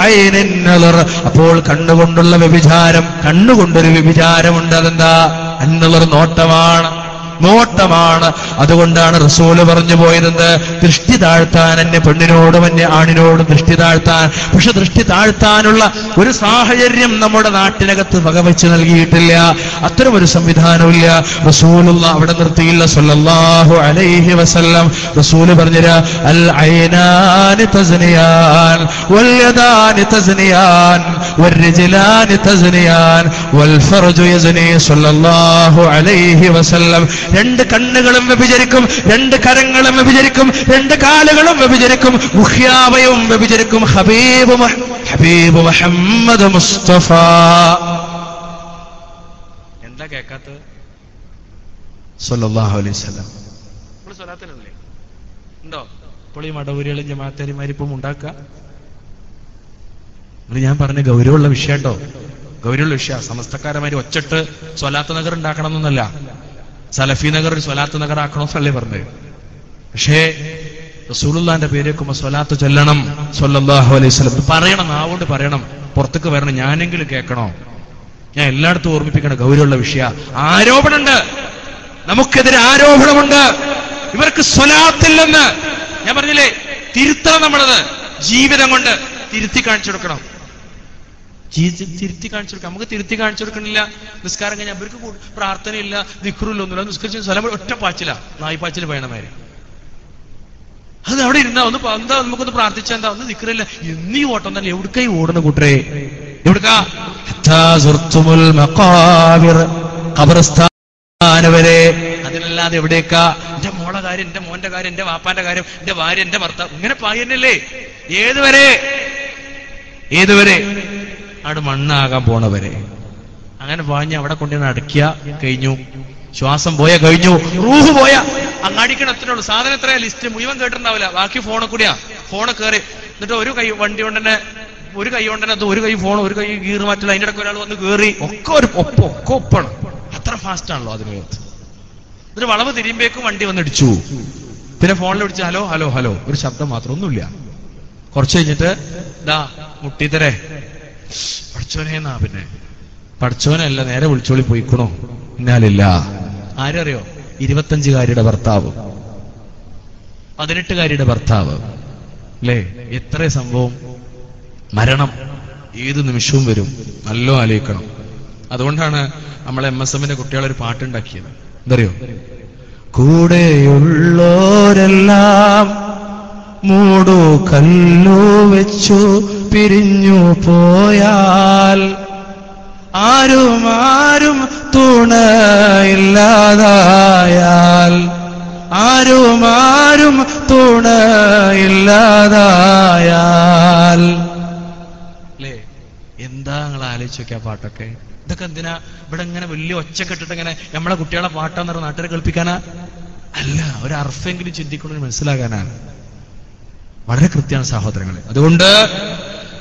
ഐനിൻ നളർ. അപ്പോൾ കണ്ണുകൊണ്ടുള്ള വ്യഭിചാരം, കണ്ണുകൊണ്ടൊരു വ്യഭിചാരമുണ്ട്. അതെന്താ? അന്നളർ, നോട്ടമാണ്. അതുകൊണ്ടാണ് റസൂല് പറഞ്ഞു പോയത്, ദൃഷ്ടി താഴ്ത്താൻ, എന്നെ പെണ്ണിനോടും എന്നെ ആണിനോടും ദൃഷ്ടി താഴ്ത്താൻ. പക്ഷെ ദൃഷ്ടി താഴ്ത്താനുള്ള ഒരു സാഹചര്യം നമ്മുടെ നാട്ടിനകത്ത് വകവെച്ച് നൽകിയിട്ടില്ല. അത്തരം ഒരു സംവിധാനമില്ല. റസൂലുള്ള അവിടെ നിർത്തിയില്ല സല്ലല്ലാഹു അലൈഹി വസല്ലം. റസൂല് പറഞ്ഞുതരാ, അൽ ഐനാനി തസ്നിയാൻ വൽ യദാനി തസ്നിയാൻ വൽ റിജ്ലാനി തസ്നിയാൻ വൽ ഫർജു യസ്നി സല്ലല്ലാഹു അലൈഹി വസല്ലം. രണ്ട് കണ്ണുകളും വ്യഭിചരിക്കും, രണ്ട് കരങ്ങളും വ്യഭിചരിക്കും, രണ്ട് കാലുകളും വ്യഭിചരിക്കും, ഗുഹ്യാവയവും വ്യഭിചരിക്കും. ഹബീബ് മുഹമ്മദ് മുസ്തഫ. എന്താ കേൾക്കാത്തത്? സല്ലല്ലാഹു അലൈഹി വസല്ലം. നമ്മൾ സ്വലാത്തിലല്ലേ ഉണ്ടോ? ഇപ്പോൾ ഈ മടവൂരികളും ജമാഅത്താരിമാരിപ്പം ഉണ്ടാക്കുക. ഞാൻ പറഞ്ഞ ഗൗരവമുള്ള വിഷയം കേട്ടോ, ഗൗരവമുള്ള വിഷയം. സമസ്തക്കാരന്മാര് ഒച്ചിട്ട് സ്വലാത്ത് നഗർ ഉണ്ടാക്കണം എന്നല്ല, സലഫി നഗർ ഒരു സ്വലാത്ത് നഗർ ആക്കണമെന്നല്ലേ പറഞ്ഞത്. പക്ഷേ റസൂലുള്ളാന്റെ പേര് വെക്കുമ്പോ സ്വലാത്ത് ചൊല്ലണം സല്ലല്ലാഹു അലൈഹി വസല്ലം. പറയണം, നാവുകൊണ്ട് പറയണം, പുറത്തേക്ക് വരണം, ഞാനെങ്കിലും കേൾക്കണോ? ഞാൻ എല്ലായിടത്തും ഓർമ്മിപ്പിക്കണ ഗൗരവമുള്ള വിഷയ. ആരോപണമുണ്ട്, നമുക്കെതിരെ ആരോപണമുണ്ട്. ഇവർക്ക് സ്വലാത്തില്ലെന്ന് ഞാൻ പറഞ്ഞില്ലേ, തിരുത്തണം. നമ്മളത് ജീവിതം കൊണ്ട് തിരുത്തി കാണിച്ചു കൊടുക്കണം. തിരുത്തി കാണിച്ചു കൊടുക്കാം. നമുക്ക് തിരുത്തി കാണിച്ചു കൊടുക്കണില്ല. നിസ്കാരം കഴിഞ്ഞാൽ അവർക്ക് പ്രാർത്ഥനയില്ല, ദിക്റുല്ല, ഒന്നുമില്ല. നിസ്കരിച്ച സ്ഥലം ഒറ്റ പാച്ചില, നായ്പാച്ചിൽ വേണമാര്. അത് അവിടെ ഇരുന്നാ ഒന്ന് എന്താ നമുക്കൊന്ന് പ്രാർത്ഥിച്ചാ എന്താ, ഒന്ന് ദിക്റില്ല, എന്നീ ഓട്ടം തന്നെ. എവിടുക്കായി ഓടുന്ന കൂട്ടരെ, എവിടുക്കാ? ഖബർസ്ഥാന വരെ. അതിനല്ലാതെ എവിടേക്കാ? എന്റെ മോളെ കാര്യം, എന്റെ മോന്റെ കാര്യം, എന്റെ വാപ്പാന്റെ കാര്യം, എന്റെ ഭാര്യ, എന്റെ ഭർത്താവ്, ഇങ്ങനെ പായന്നല്ലേ. ഏതുവരെ? അവിടെ മണ്ണാകാൻ പോണവരെ. അങ്ങനെ പാഞ്ഞ് അവിടെ കൊണ്ടുവന്ന് അടക്കിയ കഴിഞ്ഞു. ശ്വാസം പോയ കഴിഞ്ഞു, റൂഹ് പോയ അങ്ങാടിക്കണം. എത്രയുള്ളൂ സാധനം, എത്രയാ ലിസ്റ്റ് മുഴുവൻ കേട്ടിട്ടുണ്ടാവില്ല. ബാക്കി ഫോണിൽ കൂടിയാ. ഫോണ് കയറി എന്നിട്ട് ഒരു കൈ വണ്ടി കൊണ്ട് തന്നെ, ഒരു കൈ കൊണ്ട് തന്നെ, ഒരു കൈ ഫോൺ, ഒരു കൈ ഗീർ മാറ്റില്ല. അതിൻ്റെ ഇടയ്ക്ക് ഒരാൾ വന്ന് കയറി. ഒക്കെ ഒപ്പാണ്. അത്ര ഫാസ്റ്റ് ആണല്ലോ അതിനകത്ത്. എന്നിട്ട് വളവ് തിരിയുമ്പോഴേക്കും വണ്ടി വന്നിടിച്ചു. പിന്നെ ഫോണിൽ വിളിച്ച് ഹലോ ഹലോ ഹലോ, ഒരു ശബ്ദം മാത്രം, ഒന്നുമില്ല. കുറച്ച് കഴിഞ്ഞിട്ട് ദാ മുട്ടിത്തരേ പഠിച്ചോനേന്നാ. പിന്നെ പഠിച്ചോനല്ല, നേരെ വിളിച്ചോളി പോയിക്കണോ. എന്നാലില്ല. ആരറിയോ? 25-കാരിയുടെ ഭർത്താവ്, 18-കാരിയുടെ ഭർത്താവ്. അല്ലേ? എത്ര സംഭവം. മരണം ഏത് നിമിഷവും വരും. നല്ല ആലോചിക്കണം. അതുകൊണ്ടാണ് നമ്മളെ MSMന്റെ കുട്ടികളൊരു പാട്ടുണ്ടാക്കിയത്. എന്തറിയോ? കൂടെയുള്ളോരെല്ലാം മൂടു കല്ലു വെച്ചു പിരിഞ്ഞു പോയാൽ ആരും തുണയില്ലാതായാൽ, ആരും തുണയില്ലാതായാൽ. അല്ലേ? എന്താ നിങ്ങൾ ആലോചിച്ച് നോക്കിയ പാട്ടൊക്കെ. ഇതൊക്കെ എന്തിനാ ഇവിടെ ഇങ്ങനെ വലിയ ഒച്ചക്കെട്ടിട്ട് ഇങ്ങനെ നമ്മളെ കുട്ടികളെ പാട്ടാന്ന് പറഞ്ഞ നാട്ടുകാരെ കേൾപ്പിക്കാനാ? അല്ല, ഒരു അർഫെങ്കിലും ചിന്തിക്കണമെന്ന് മനസ്സിലാകാനാണ്. വളരെ കൃത്യമാണ് സഹോദരങ്ങളെ. അതുകൊണ്ട്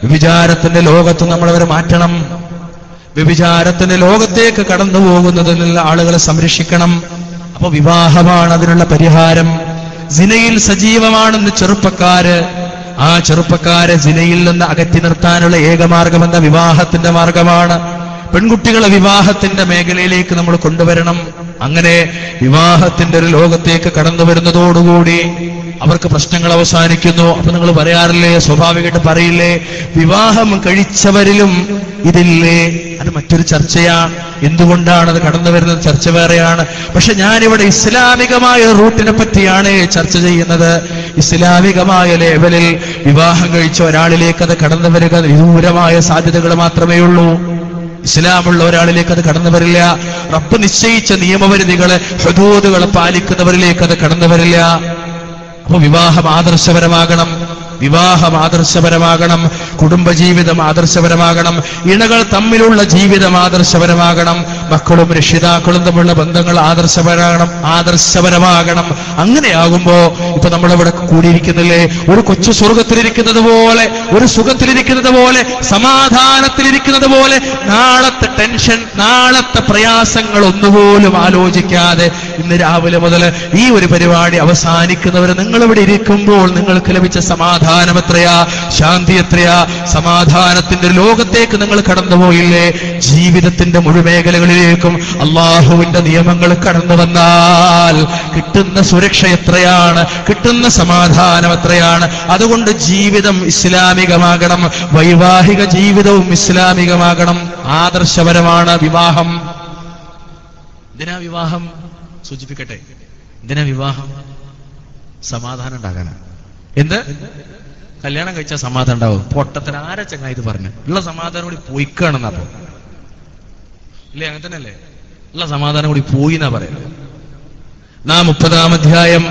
വ്യഭിചാരത്തിന്റെ ലോകത്ത് നമ്മളവരെ മാറ്റണം. വ്യഭിചാരത്തിന്റെ ലോകത്തേക്ക് കടന്നു പോകുന്നതിനുള്ള ആളുകളെ സംരക്ഷിക്കണം. അപ്പൊ വിവാഹമാണ് അതിനുള്ള പരിഹാരം. സിനയിൽ സജീവമാണെന്ന് ചെറുപ്പക്കാര്, ആ ചെറുപ്പക്കാരെ സിനയിൽ നിന്ന് അകറ്റി നിർത്താനുള്ള ഏകമാർഗം എന്ന വിവാഹത്തിന്റെ മാർഗമാണ്. പെൺകുട്ടികളെ വിവാഹത്തിന്റെ മേഖലയിലേക്ക് നമ്മൾ കൊണ്ടുവരണം. അങ്ങനെ വിവാഹത്തിന്റെ ഒരു ലോകത്തേക്ക് കടന്നു വരുന്നതോടുകൂടി അവർക്ക് പ്രശ്നങ്ങൾ അവസാനിക്കുന്നു. അപ്പൊ നിങ്ങൾ പറയാറില്ലേ, സ്വാഭാവികമായിട്ട് പറയില്ലേ, വിവാഹം കഴിച്ചവരിലും ഇതില്ലേ? അത് മറ്റൊരു ചർച്ചയാണ്. എന്തുകൊണ്ടാണ് അത് കടന്നു വരുന്നത്? ചർച്ച വേറെയാണ്. പക്ഷെ ഞാനിവിടെ ഇസ്ലാമികമായ റൂട്ടിനെ പറ്റിയാണ് ചർച്ച ചെയ്യുന്നത്. ഇസ്ലാമികമായ ലേവലിൽ വിവാഹം കഴിച്ച ഒരാളിലേക്ക് അത് കടന്നു വരിക വിദൂരമായ സാധ്യതകൾ മാത്രമേ ഉള്ളൂ. ഇസ്ലാമുള്ള ഒരാളിലേക്ക് അത് കടന്നു വരില്ല. റബ്ബ് നിശ്ചയിച്ച നിയമപരിധികളെ, ഹുദൂദുകളെ പാലിക്കുന്നവരിലേക്ക് അത് കടന്നു വരില്ല. അപ്പൊ വിവാഹം ആദർശപരമാകണം, വിവാഹം ആദർശപരമാകണം, കുടുംബജീവിതം ആദർശപരമാകണം, ഇണകൾ തമ്മിലുള്ള ജീവിതം ആദർശപരമാകണം, മക്കളും രക്ഷിതാക്കളും തമ്മിലുള്ള ബന്ധങ്ങൾ ആദർശപരമാകണം. അങ്ങനെയാകുമ്പോ ഇപ്പൊ നമ്മളിവിടെ കൂടിയിരിക്കുന്നില്ലേ, ഒരു കൊച്ചു സ്വർഗത്തിലിരിക്കുന്നത് പോലെ, ഒരു സുഖത്തിലിരിക്കുന്നത് പോലെ, സമാധാനത്തിലിരിക്കുന്നത് പോലെ, നാളത്തെ ടെൻഷൻ, നാളത്തെ പ്രയാസങ്ങൾ ഒന്നുപോലും ആലോചിക്കാതെ ഇന്ന് രാവിലെ മുതൽ ഈ ഒരു പരിപാടി അവസാനിക്കുന്നവരെ നിങ്ങളിവിടെ ഇരിക്കുമ്പോൾ നിങ്ങൾക്ക് ലഭിച്ച സമാധാനം എത്രയാ, ശാന്തി എത്രയാ. സമാധാനത്തിന്റെ ലോകത്തേക്ക് നിങ്ങൾ കടന്നുപോയില്ലേ? ജീവിതത്തിന്റെ മുഴുമേഖലകളിലേക്കും അള്ളാഹുവിന്റെ നിയമങ്ങൾ കടന്നു വന്നാൽ കിട്ടുന്ന സുരക്ഷ എത്രയാണ്, കിട്ടുന്ന സമാധാനം എത്രയാണ്. അതുകൊണ്ട് ജീവിതം ഇസ്ലാമികമാകണം, വൈവാഹിക ജീവിതവും ഇസ്ലാമികമാകണം. ആദർശപരമാണ് വിവാഹം. എന്തിനാ വിവാഹം? സൂചിപ്പിക്കട്ടെ, എന്തിനാ വിവാഹം? സമാധാനം ഉണ്ടാകാനാണ്. എന്ത്? കല്യാണം കഴിച്ചാൽ സമാധാനം ഉണ്ടാവും. പൊട്ടത്തിന് ആരാ ചങ്ങായി ഇത് പറഞ്ഞു? ഉള്ള സമാധാനം കൂടി പോയിക്കാണെന്നാ. അപ്പൊ ഇല്ലേ? അങ്ങനെ തന്നെയല്ലേ? ഉള്ള സമാധാനം കൂടി പോയി എന്നാ പറയുന്നത്. 30-ാം അധ്യായം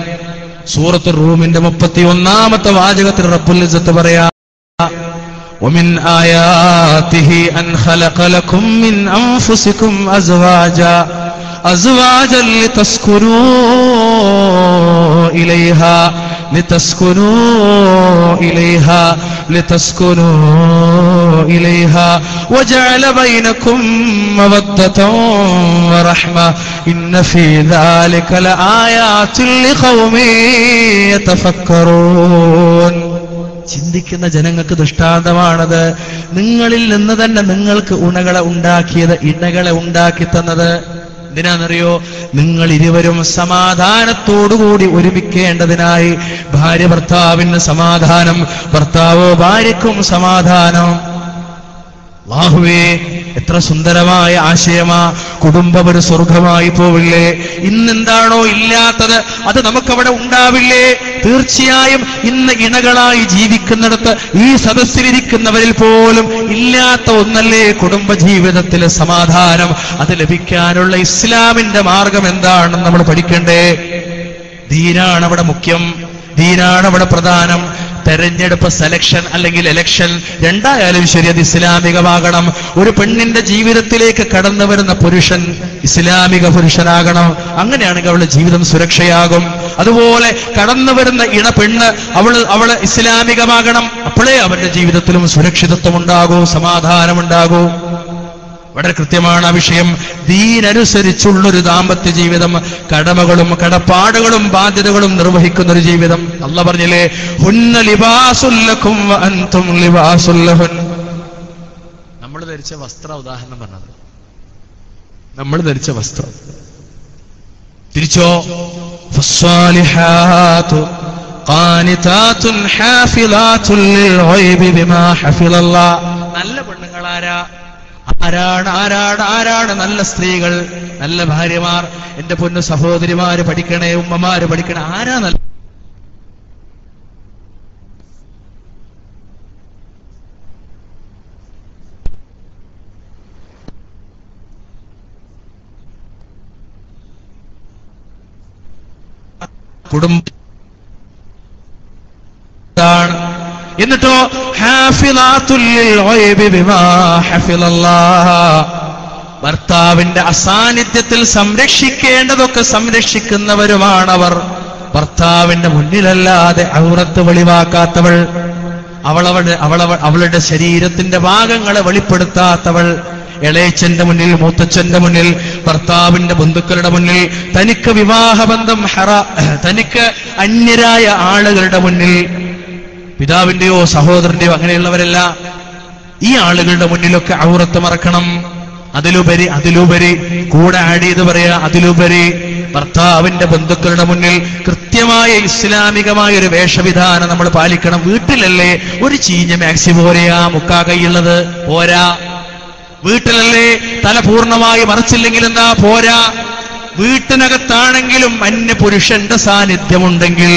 സൂറത്തുർ റൂമിന്റെ 31-ാമത്തെ വാചകത്തിൽ റബ്ബുൽ ഇസ്സത്ത് പറയാ, ومن آياته أن خلق لكم من أنفسكم أزواجا لتسكنوا إليها وجعل بينكم مودة ورحمة إن في ذلك لآيات لقوم يتفكرون. ചിന്തിക്കുന്ന ജനങ്ങൾക്ക് ദൃഷ്ടാന്തമാണത്. നിങ്ങളിൽ നിന്ന് തന്നെ നിങ്ങൾക്ക് ഇണകളെ ഉണ്ടാക്കി തന്നത് എന്തിനാണെന്നറിയോ? നിങ്ങൾ ഇരുവരും സമാധാനത്തോടുകൂടി ഒരുമിക്കേണ്ടതിനായി. ഭാര്യ ഭർത്താവിന് സമാധാനം, ഭർത്താവോ ഭാര്യയ്ക്കും സമാധാനം. അല്ലാഹുവേ, എത്ര സുന്ദരമായ ആശയമാ! കുടുംബം ഒരു സ്വർഗമായി പോവില്ലേ? ഇന്നെന്താണോ ഇല്ലാത്തത് അത് നമുക്കവിടെ ഉണ്ടാവില്ലേ? തീർച്ചയായും ഇന്ന് ഇണകളായി ജീവിക്കുന്നിടത്ത് ഈ സദസ്സിലിരിക്കുന്നവരിൽ പോലും ഇല്ലാത്ത ഒന്നല്ലേ കുടുംബജീവിതത്തിലെ സമാധാനം. അത് ലഭിക്കാനുള്ള ഇസ്ലാമിന്റെ മാർഗം എന്താണെന്ന് നമ്മൾ പഠിക്കണ്ടേ? ദീനാണ് അവിടെ മുഖ്യം, ദീനാണ് അവിടെ പ്രധാനം. തെരഞ്ഞെടുപ്പ്, സെലക്ഷൻ അല്ലെങ്കിൽ എലക്ഷൻ രണ്ടായാലും ശരി, അത് ഇസ്ലാമികമാകണം. ഒരു പെണ്ണിന്റെ ജീവിതത്തിലേക്ക് കടന്നു വരുന്ന പുരുഷൻ ഇസ്ലാമിക പുരുഷനാകണം. അങ്ങനെയാണെങ്കിൽ അവളുടെ ജീവിതം സുരക്ഷയാകും. അതുപോലെ കടന്നു വരുന്ന പെണ്ണ് അവള് ഇസ്ലാമികമാകണം. അപ്പോഴേ അവരുടെ ജീവിതത്തിലും സുരക്ഷിതത്വം ഉണ്ടാകൂ, സമാധാനമുണ്ടാകൂ. വളരെ കൃത്യമാണ് ആ വിഷയം. ദീനനുസരിച്ചുള്ളൊരു ദാമ്പത്യ ജീവിതം, കടമകളും കടപ്പാടുകളും ബാധ്യതകളും നിർവഹിക്കുന്ന ഒരു ജീവിതം. അല്ലാഹു പറഞ്ഞില്ലേ, ഹുന്ന ലിബാസുൽ ലക്കും വ അൻതും ലിബാസുൽ ലഹുൻ. നമ്മൾ ധരിച്ച വസ്ത്ര ഉദാഹരണം പറഞ്ഞത്, നമ്മൾ ധരിച്ച വസ്ത്രം. തിരിച്ചോ, ഫസ്സാലിഹാതു ഖാനിതാതുൻ ഹാഫിളാതുൻ ലിൽ ഗൈബി ബിമാ ഹഫിളല്ലാഹ്. നല്ല പെണ്ണുങ്ങളാരാ? ആരാണ് നല്ല സ്ത്രീകൾ, നല്ല ഭാര്യമാർ? എന്റെ പൊന്നു സഹോദരിമാര് പഠിക്കണേ, ഉമ്മമാര് പഠിക്കണേ. ആരാ നല്ല കുടുംബ? എന്നിട്ടോ ഹാഫിളാത്തുൽ ലിൽ ഗൈബി ബിമാ ഹഫിളല്ലാഹ്. ഭർത്താവിന്റെ അസാന്നിധ്യത്തിൽ സംരക്ഷിക്കേണ്ടതൊക്കെ സംരക്ഷിക്കുന്നവരുമാണവർ. ഭർത്താവിന്റെ മുന്നിലല്ലാതെ ഔറത്ത് വെളിവാക്കാത്തവൾ, അവളുടെ ശരീരത്തിന്റെ ഭാഗങ്ങളെ വെളിപ്പെടുത്താത്തവൾ, ഇളയച്ചന്റെ മുന്നിൽ, മൂത്തച്ഛന്റെ മുന്നിൽ, ഭർത്താവിന്റെ ബന്ധുക്കളുടെ മുന്നിൽ, തനിക്ക് വിവാഹബന്ധം തനിക്ക് അന്യരായ ആളുകളുടെ മുന്നിൽ, പിതാവിന്റെയോ സഹോദരന്റെയോ അങ്ങനെയുള്ളവരല്ല, ഈ ആളുകളുടെ മുന്നിലൊക്കെ ഔറത്ത് മറക്കണം. അതിലുപരി കൂടെ ആഡ് ചെയ്ത് പറയാ, അതിലുപരി ഭർത്താവിന്റെ ബന്ധുക്കളുടെ മുന്നിൽ കൃത്യമായ ഇസ്ലാമികമായ ഒരു വേഷവിധാനം നമ്മൾ പാലിക്കണം. വീട്ടിലല്ലേ ഒരു ചീഞ്ഞ മാക്സി പോലെയാ മുക്കാ കൈയുള്ളത്? പോരാ. വീട്ടിലല്ലേ തല പൂർണ്ണമായി മറച്ചില്ലെങ്കിൽ എന്താ? പോരാ. വീട്ടിനകത്താണെങ്കിലും അന്യ പുരുഷന്റെ സാന്നിധ്യമുണ്ടെങ്കിൽ,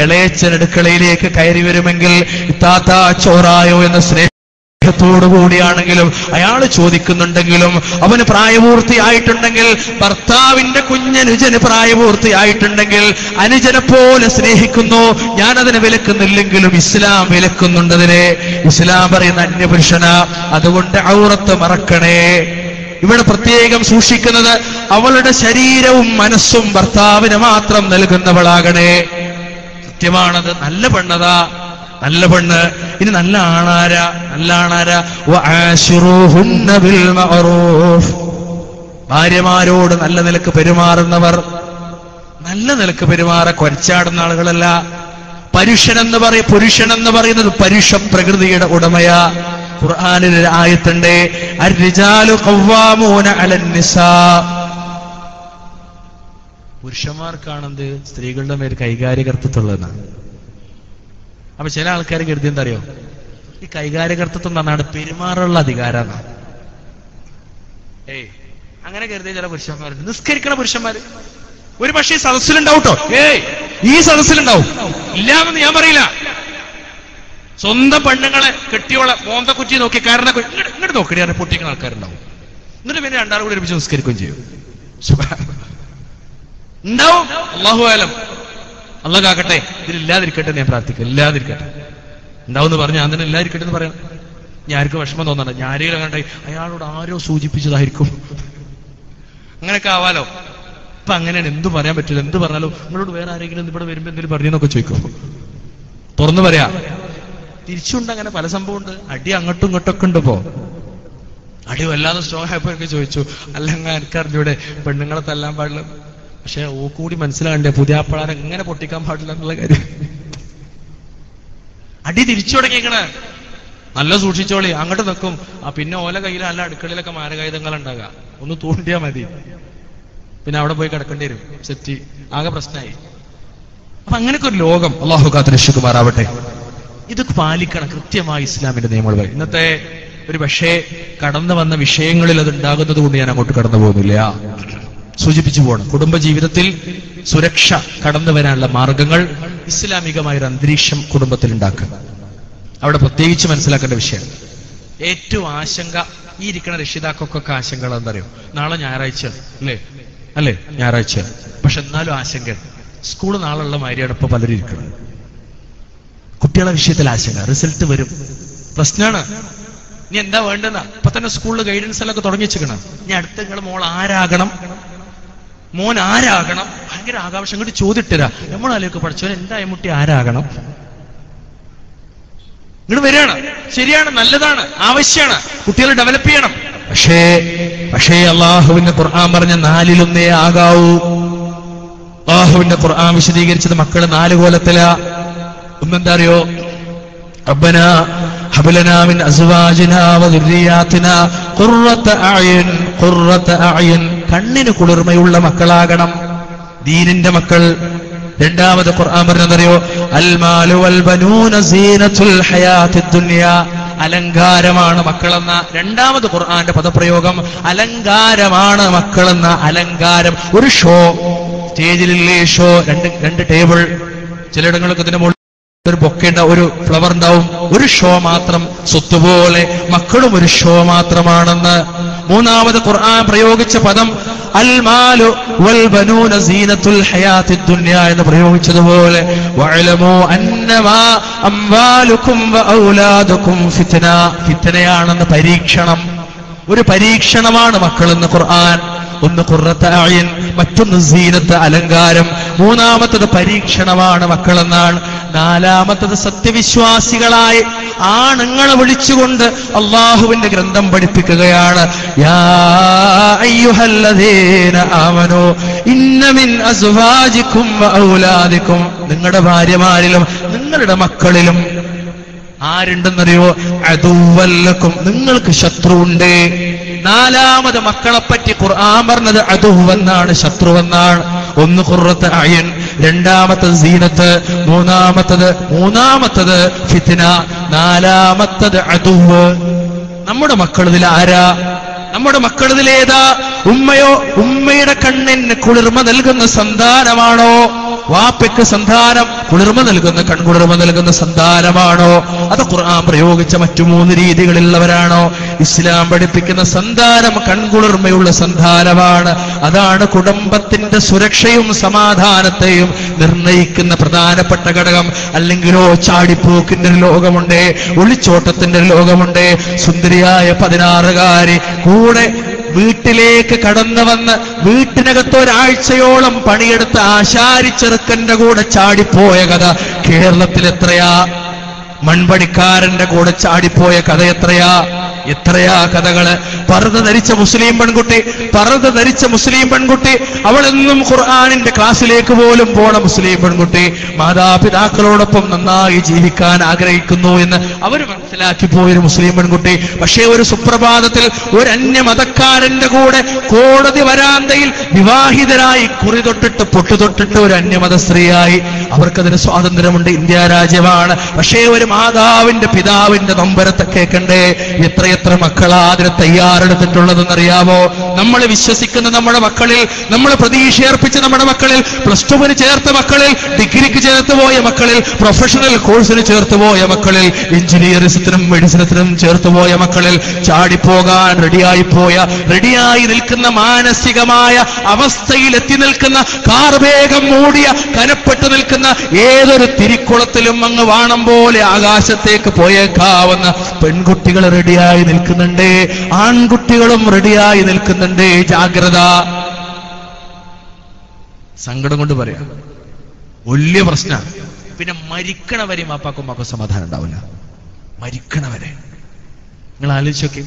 ഇളയച്ചൻ അടുക്കളയിലേക്ക് കയറി വരുമെങ്കിൽ ഇത്താത്ത ചോറായോ എന്ന സ്നേഹത്തോടുകൂടിയാണെങ്കിലും അയാൾ ചോദിക്കുന്നുണ്ടെങ്കിലും, അവന് പ്രായപൂർത്തിയായിട്ടുണ്ടെങ്കിൽ, ഭർത്താവിന്റെ കുഞ്ഞനുജന് പ്രായപൂർത്തിയായിട്ടുണ്ടെങ്കിൽ അനുജനെ പോലെ സ്നേഹിക്കുന്നു. ഞാനതിനെ വിലക്കുന്നില്ലെങ്കിലും ഇസ്ലാം വിലക്കുന്നുണ്ടതിനെ. ഇസ്ലാം പറയുന്ന അന്യപുരുഷന. അതുകൊണ്ട് ഔറത്ത് മറക്കണേ. ഇവിടെ പ്രത്യേകം സൂക്ഷിക്കുന്നത് അവളുടെ ശരീരവും മനസ്സും ഭർത്താവിന് മാത്രം നൽകുന്നവളാകണേ. കൃത്യമാണത്. നല്ല പെണ്ണതാ, നല്ല പെണ്ണ്. ഇനി നല്ല ആണാരാ? നല്ല ആണാരാ? വആശിറൂഹുന്ന ബിൽ മഅറൂഫ്. ഭാര്യമാരോട് നല്ല നിലക്ക് പെരുമാറുന്നവർ. നല്ല നിലക്ക് കൊരച്ചാടുന്ന ആളുകളല്ല. പുരുഷനെന്ന് പറയുന്നത് പരുഷ പ്രകൃതിയുടെ ഉടമയാ. ഖുർആനിൽ ഒരു ആയത്തുണ്ട്, അർരിജാലു ഖവ്വാമൂന അലൻ നിസാ. പുരുഷന്മാർക്കാണെന്ത് സ്ത്രീകളുടെ മേൽ കൈകാര്യകർത്തൃത്വമുള്ളതെന്നാണ്. അപ്പൊ ചില ആൾക്കാർ കരുതി എന്താ അറിയോ, ഈ കൈകാര്യകർത്തൃത്വം എന്നാണ് പെരുമാറുള്ള അധികാരമാണ്. അങ്ങനെ കരുതിയ ചില പുരുഷന്മാരുണ്ട്. നിസ്കരിക്കണ പുരുഷന്മാര് ഒരു പക്ഷേ ഈ സദസ്സിലുണ്ടാവട്ടോ. ഈ സദസ്സിലുണ്ടാവും, ഇല്ലാമെന്ന് ഞാൻ പറയില്ല. സ്വന്തം പെണ്ണുങ്ങളെ കെട്ടിയോളെ മോന്തക്കുറ്റി നോക്കി കാരണം ഇങ്ങോട്ട് നോക്കണേ പൊട്ടിക്കുന്ന ആൾക്കാരുണ്ടാവും. എന്നിട്ട് പിന്നെ രണ്ടാളും കൂടി ഒരുമിച്ച് നിസ്കരിക്കുകയും ചെയ്യും. ഉണ്ടാവും. അല്ലാഹു ആലം. അല്ലാഹു കാക്കട്ടെ. ഇതിലില്ലാതിരിക്കട്ടെ ഞാൻ പ്രാർത്ഥിക്കും. ഇല്ലാതിരിക്കട്ടെ. ഉണ്ടാവും എന്ന് പറഞ്ഞാൽ അതിന് ഇല്ലാതിരിക്കട്ടെ എന്ന് പറയാം. ഞാൻ ആർക്കും വിഷമം തോന്നണ്ട. ഞാൻ ആരെങ്കിലും കണ്ടേ അയാളോട് ആരോ സൂചിപ്പിച്ചതായിരിക്കും. അങ്ങനെയൊക്കെ ആവാലോ. ഇപ്പൊ അങ്ങനെയാണ്. എന്തു പറയാൻ പറ്റില്ല. എന്ത് പറഞ്ഞാലോ നിങ്ങളോട് വേറെ ആരെങ്കിലും ഇവിടെ വരുമ്പോ എന്തെങ്കിലും പറഞ്ഞെന്നൊക്കെ ചോദിക്കും. തുറന്നു പറയാ. തിരിച്ചുണ്ട്. അങ്ങനെ പല സംഭവമുണ്ട്. അടി അങ്ങോട്ടും ഇങ്ങോട്ടൊക്കെ ഉണ്ട്. ഇപ്പോ അടി വല്ലാതെ സ്ട്രോങ് ആയപ്പോ എനിക്ക് ചോദിച്ചു, അല്ല എനിക്കറിഞ്ഞൂടെ പെണ്ണുങ്ങളെ തല്ലാൻ പാടില്ല. പക്ഷെ കൂടി മനസ്സിലാകണ്ടേ പുതിയാപ്പളാരെ എങ്ങനെ പൊട്ടിക്കാൻ പാടില്ല എന്നുള്ള കാര്യം. അടി തിരിച്ചു തുടങ്ങിയേക്കണ. നല്ല സൂക്ഷിച്ചോളി, അങ്ങോട്ട് നിൽക്കും. പിന്നെ ഓല കയ്യിൽ നല്ല അടുക്കളയിലൊക്കെ മാരകായുധങ്ങൾ ഉണ്ടാകാം, ഒന്ന് തൂണ്ടിയാ മതി, പിന്നെ അവിടെ പോയി കിടക്കേണ്ടി വരും, സെറ്റ് ആകെ പ്രശ്നമായി. അപ്പൊ അങ്ങനെയൊക്കെ ഒരു ലോകം അള്ളാഹു കാത്ത് രക്ഷിക്കുമാറാവട്ടെ. ഇതൊക്കെ പാലിക്കണം കൃത്യമായി ഇസ്ലാമിന്റെ നിയമങ്ങൾ. ഇന്നത്തെ ഒരു പക്ഷേ കടന്നു വന്ന വിഷയങ്ങളിൽ അത് ഉണ്ടാകുന്നത് കൊണ്ട് ഞാൻ അങ്ങോട്ട് കടന്നു പോകുന്നില്ല, സൂചിപ്പിച്ചു പോകണം. കുടുംബജീവിതത്തിൽ സുരക്ഷ കടന്നു വരാനുള്ള മാർഗങ്ങൾ, ഇസ്ലാമികമായൊരു അന്തരീക്ഷം കുടുംബത്തിൽ ഉണ്ടാക്കുക. അവിടെ പ്രത്യേകിച്ച് മനസ്സിലാക്കേണ്ട വിഷയം, ഏറ്റവും ആശങ്ക ഈ ഇരിക്കുന്ന രക്ഷിതാക്കൾക്കൊക്കെ ആശങ്കകൾ എന്തറിയോ? നാളെ ഞായറാഴ്ച അല്ലേ ഞായറാഴ്ച, പക്ഷെ എന്നാലും ആശങ്ക. സ്കൂള് നാളെയുള്ള മാതിരിയാണ് ഇപ്പൊ പലരും ഇരിക്കുന്നത്. കുട്ടികളെ വിഷയത്തിൽ ആശങ്ക, റിസൾട്ട് വരും, പ്രശ്നമാണ്. ഇനി എന്താ വേണ്ടെന്നാ ഇപ്പൊ തന്നെ സ്കൂളിൽ ഗൈഡൻസ് എല്ലാം തുടങ്ങി വെച്ചിരിക്കണം. ഇനി അടുത്ത നിങ്ങൾ മോൾ ആരാകണം, മോൻ ആരാകണം, ഭയങ്കര ആകാംക്ഷ. ഇങ്ങോട്ട് ചോദിട്ടരാ നമ്മളാലേക്ക് പഠിച്ചവൻ എന്താ മുട്ടി ആരാകണം ഇങ്ങോട്ട് വരികയാണ്. ശരിയാണ്, നല്ലതാണ്, ആവശ്യമാണ്, കുട്ടികളെ ഡെവലപ്പ് ചെയ്യണം. പക്ഷേ അള്ളാഹുവിന്റെ ഖുർആൻ പറഞ്ഞ 4-1 ആകാവൂ. അള്ളാഹുവിന്റെ ഖുർആൻ വിശദീകരിച്ചത് മക്കള് 4 കോലത്തിലാ. ഒന്നെന്താ അറിയോ? റബ്ബനാ ഹബ് ലനാ മിൻ അസ്വാജിനാ വദുർരിയാതിനാ ഖുർറത അഅ്യുൻ, കണ്ണിന് കുളിർമയുള്ള മക്കളാകണം, ദീനിന്റെ മക്കൾ. രണ്ടാമത് ഖുർആൻ പറഞ്ഞതറിയോ? അൽ മാലു വൽ ബനൂന സീനത്തുൽ ഹയാത്തിദ് ദുനിയ, അലങ്കാരമാണ് മക്കളെന്ന രണ്ടാമത് ഖുർആന്റെ പദപ്രയോഗം. അലങ്കാരമാണ് മക്കളെന്ന അലങ്കാരം. ഒരു ഷോ, സ്റ്റേജിലെ ഷോ, രണ്ട് ടേബിൾ, ചിലയിടങ്ങളൊക്കെ ഇതിന്റെ മുകളിൽ ഒരു ബൊക്കെ ഉണ്ടാവും, ഒരു ഫ്ലവർ ഉണ്ടാവും. ഒരു ഷോ മാത്രം, സ്വത്തുപോലെ മക്കളും ഒരു ഷോ മാത്രമാണെന്ന്. മൂന്നാമത് ഖുർആൻ പ്രയോഗിച്ച പദം അൽ മാലു വൽ ബനൂന സീനത്തുൽ ഹയാത്തിദ് ദുനിയ എന്ന് പ്രയോഗിച്ചതുപോലെ വഅലമു അന്നമാ അംവാലുകും വഔലാദുകും ഫിത്ന, ഫിത്നയാണെന്ന് പരീക്ഷണം. ഒരു പരീക്ഷണമാണ് മക്കളെന്ന് ഖുർആൻ. ഒന്ന് ഖുർറത അഅ്യുൻ, മറ്റൊന്ന് സീനത്ത്, അലങ്കാരം. മൂന്നാമത്തത് പരീക്ഷണമാണ് മക്കളെന്നാണ്. നാലാമത്തത് സത്യവിശ്വാസികളായി ആണുങ്ങളെ വിളിച്ചുകൊണ്ട് അള്ളാഹുവിന്റെ ഗ്രന്ഥം പഠിപ്പിക്കുകയാണ്. യാ അയ്യുഹല്ലദീന ആമനൂ ഇന്ന മിൻ അസ്വാജികും വഔലാദികും, നിങ്ങളുടെ ഭാര്യമാരിലും നിങ്ങളുടെ മക്കളിലും ആരുണ്ടെന്നറിയോ? അദുവ്വല്ലക്കും, നിങ്ങൾക്ക് ശത്രുവുണ്ട്. നാലാമത് മക്കളെപ്പറ്റി ഖുർആൻ പറഞ്ഞത് അദുവെന്നാണ്, ശത്രുവെന്നാണ്. ഒന്ന് ഖുർറത അഅ്യുൻ, രണ്ടാമത്തത് സീനത്ത്, മൂന്നാമത്തത് ഫിത്ന, നാലാമത്തത് അദുവ്. നമ്മുടെ മക്കളിൽ ആരാ? നമ്മുടെ മക്കളിലേതാ? ഉമ്മയോ? ഉമ്മയുടെ കണ്ണിന് കുളിർമ നൽകുന്ന സന്താനമാണോ? വാപ്പയ്ക്ക് സന്താനം കുളിർമ നൽകുന്ന, കൺകുളിർമ നൽകുന്ന സന്താനമാണോ? അത് ഖുർആൻ പ്രയോഗിച്ച മറ്റു 3 രീതികളുള്ളവരാണോ? ഇസ്ലാം പഠിപ്പിക്കുന്ന സന്താനം കൺകുളിർമയുള്ള സന്താനമാണ്. അതാണ് കുടുംബത്തിന്റെ സുരക്ഷയും സമാധാനത്തെയും നിർണയിക്കുന്ന പ്രധാനപ്പെട്ട ഘടകം. അല്ലെങ്കിലോ ചാടിപ്പോക്കിന്റെ ഒരു ലോകമുണ്ട്, ഒളിച്ചോട്ടത്തിന്റെ ഒരു ലോകമുണ്ട്. സുന്ദരിയായ 16കാരി കൂടെ വീട്ടിലേക്ക് കടന്നു വന്ന് വീട്ടിനകത്ത് ഒരാഴ്ചയോളം പണിയെടുത്ത ആശാരിച്ചെറുക്കന്റെ കൂടെ ചാടിപ്പോയ കഥ കേരളത്തിൽ എത്രയാ? മൺപണിക്കാരന്റെ കൂടെ ചാടിപ്പോയ കഥ എത്രയാ കഥകള്. പർദ്ദ ധരിച്ച മുസ്ലിം പെൺകുട്ടി, അവളെന്നും ഖുർആനിന്റെ ക്ലാസ്സിലേക്ക് പോലും പോണ മുസ്ലിം പെൺകുട്ടി, മാതാപിതാക്കളോടൊപ്പം നന്നായി ജീവിക്കാൻ ആഗ്രഹിക്കുന്നു എന്ന് അവർ മനസ്സിലാക്കി പോയൊരു മുസ്ലിം പെൺകുട്ടി. പക്ഷേ ഒരു സുപ്രഭാതത്തിൽ ഒരു അന്യമതക്കാരന്റെ കൂടെ കോടതി വരാന്തയിൽ വിവാഹിതരായി കുറി തൊട്ടിട്ട് പൊട്ടുതൊട്ടിട്ട് ഒരു അന്യമത സ്ത്രീയായി. അവർക്കതിന് സ്വാതന്ത്ര്യമുണ്ട്, ഇന്ത്യ രാജ്യമാണ്. പക്ഷേ ഒരു മാതാവിന്റെ പിതാവിന്റെ നൊമ്പരത്തെ കേൾക്കണ്ടേ? എത്ര മക്കളാ അതിന് തയ്യാറെടുത്തിട്ടുള്ളതെന്നറിയാമോ? നമ്മൾ വിശ്വസിക്കുന്ന നമ്മുടെ മക്കളിൽ, നമ്മൾ പ്രതീക്ഷയർപ്പിച്ച നമ്മുടെ മക്കളിൽ, +2 ചേർത്ത മക്കളിൽ, ഡിഗ്രിക്ക് ചേർത്ത് പോയ മക്കളിൽ, പ്രൊഫഷണൽ കോഴ്സിന് ചേർത്ത് പോയ മക്കളിൽ, എഞ്ചിനീയറിസത്തിനും മെഡിസിനത്തിനും ചേർത്ത് പോയ മക്കളിൽ, ചാടിപ്പോകാൻ റെഡിയായി നിൽക്കുന്ന, മാനസികമായ അവസ്ഥയിൽ എത്തി നിൽക്കുന്ന, കാർവേഗം മൂടിയ, കനപ്പെട്ടു നിൽക്കുന്ന ഏതൊരു തിരിക്കുളത്തിലും അങ്ങ് വാണം പോലെ ആകാശത്തേക്ക് പോയേക്കാവുന്ന പെൺകുട്ടികൾ റെഡിയായി നിൽക്കുന്നുണ്ട്, ആൺകുട്ടികളും റെഡിയായി നിൽക്കുന്നുണ്ട്. ജാഗ്രത. സങ്കടം കൊണ്ട് പറയാം, വലിയ പ്രശ്നമാണ്. പിന്നെ മരിക്കണവരെയും അപ്പാക്കും സമാധാനം ഉണ്ടാവില്ല. മരിക്കണവരെ നിങ്ങൾ ആലോചിച്ചൊക്കെ.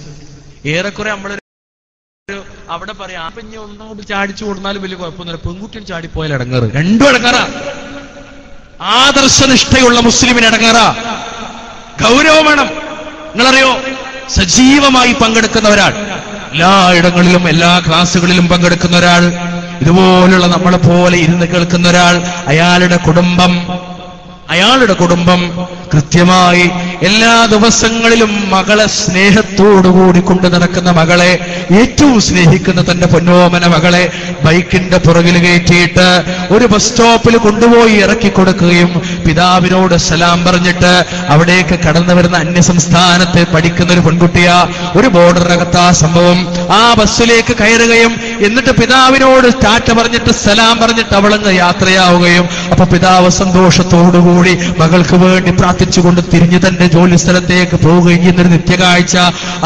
ഏറെക്കുറെ നമ്മളൊരു അവിടെ പറയാം, പിന്നെ ഒന്നുകൂടി ചാടിച്ചു കൊടുത്താലും വലിയ കുഴപ്പമൊന്നുമില്ല, പെൺകുട്ടികൾ ചാടിപ്പോയാൽ ഇടങ്ങേറ്, രണ്ടും ഇടങ്ങേറാ. ആദർശനിഷ്ഠയുള്ള മുസ്ലിമിന് ഇടങ്ങേറാ. ഗൗരവം വേണം. നിങ്ങളറിയോ, സജീവമായി പങ്കെടുക്കുന്ന ഒരാൾ, എല്ലായിടങ്ങളിലും എല്ലാ ക്ലാസ്സുകളിലും പങ്കെടുക്കുന്ന ഒരാൾ, ഇതുപോലുള്ള നമ്മളെ പോലെ ഇരുന്ന് കേൾക്കുന്ന ഒരാൾ, അയാളുടെ കുടുംബം കൃത്യമായി എല്ലാ ദിവസങ്ങളിലും മകളെ സ്നേഹത്തോടുകൂടി കൊണ്ടു നടക്കുന്ന മകളെ, ഏറ്റവും സ്നേഹിക്കുന്ന തന്റെ പൊന്നോമന മകളെ ബൈക്കിന്റെ പുറകിൽ കയറ്റിയിട്ട് ഒരു ബസ് സ്റ്റോപ്പിൽ കൊണ്ടുപോയി ഇറക്കി കൊടുക്കുകയും പിതാവിനോട് സലാം പറഞ്ഞിട്ട് അവിടേക്ക് കടന്നു വരുന്ന അന്യസംസ്ഥാനത്ത് പഠിക്കുന്ന ഒരു പെൺകുട്ടിയാ, ഒരു ബോർഡറിനകത്ത് ആ സംഭവം, ആ ബസ്സിലേക്ക് കയറുകയും എന്നിട്ട് പിതാവിനോട് ടാറ്റ പറഞ്ഞിട്ട് സലാം പറഞ്ഞിട്ട് അവളങ്ങ് യാത്രയാവുകയും, അപ്പൊ പിതാവ് സന്തോഷത്തോടുകൂടി മകൾക്ക് വേണ്ടി പ്രാർത്ഥിച്ചുകൊണ്ട് തിരിഞ്ഞ് തന്റെ ജോലി സ്ഥലത്തേക്ക് പോവുകയും ചെയ്യുന്നൊരു നിത്യകാഴ്ച.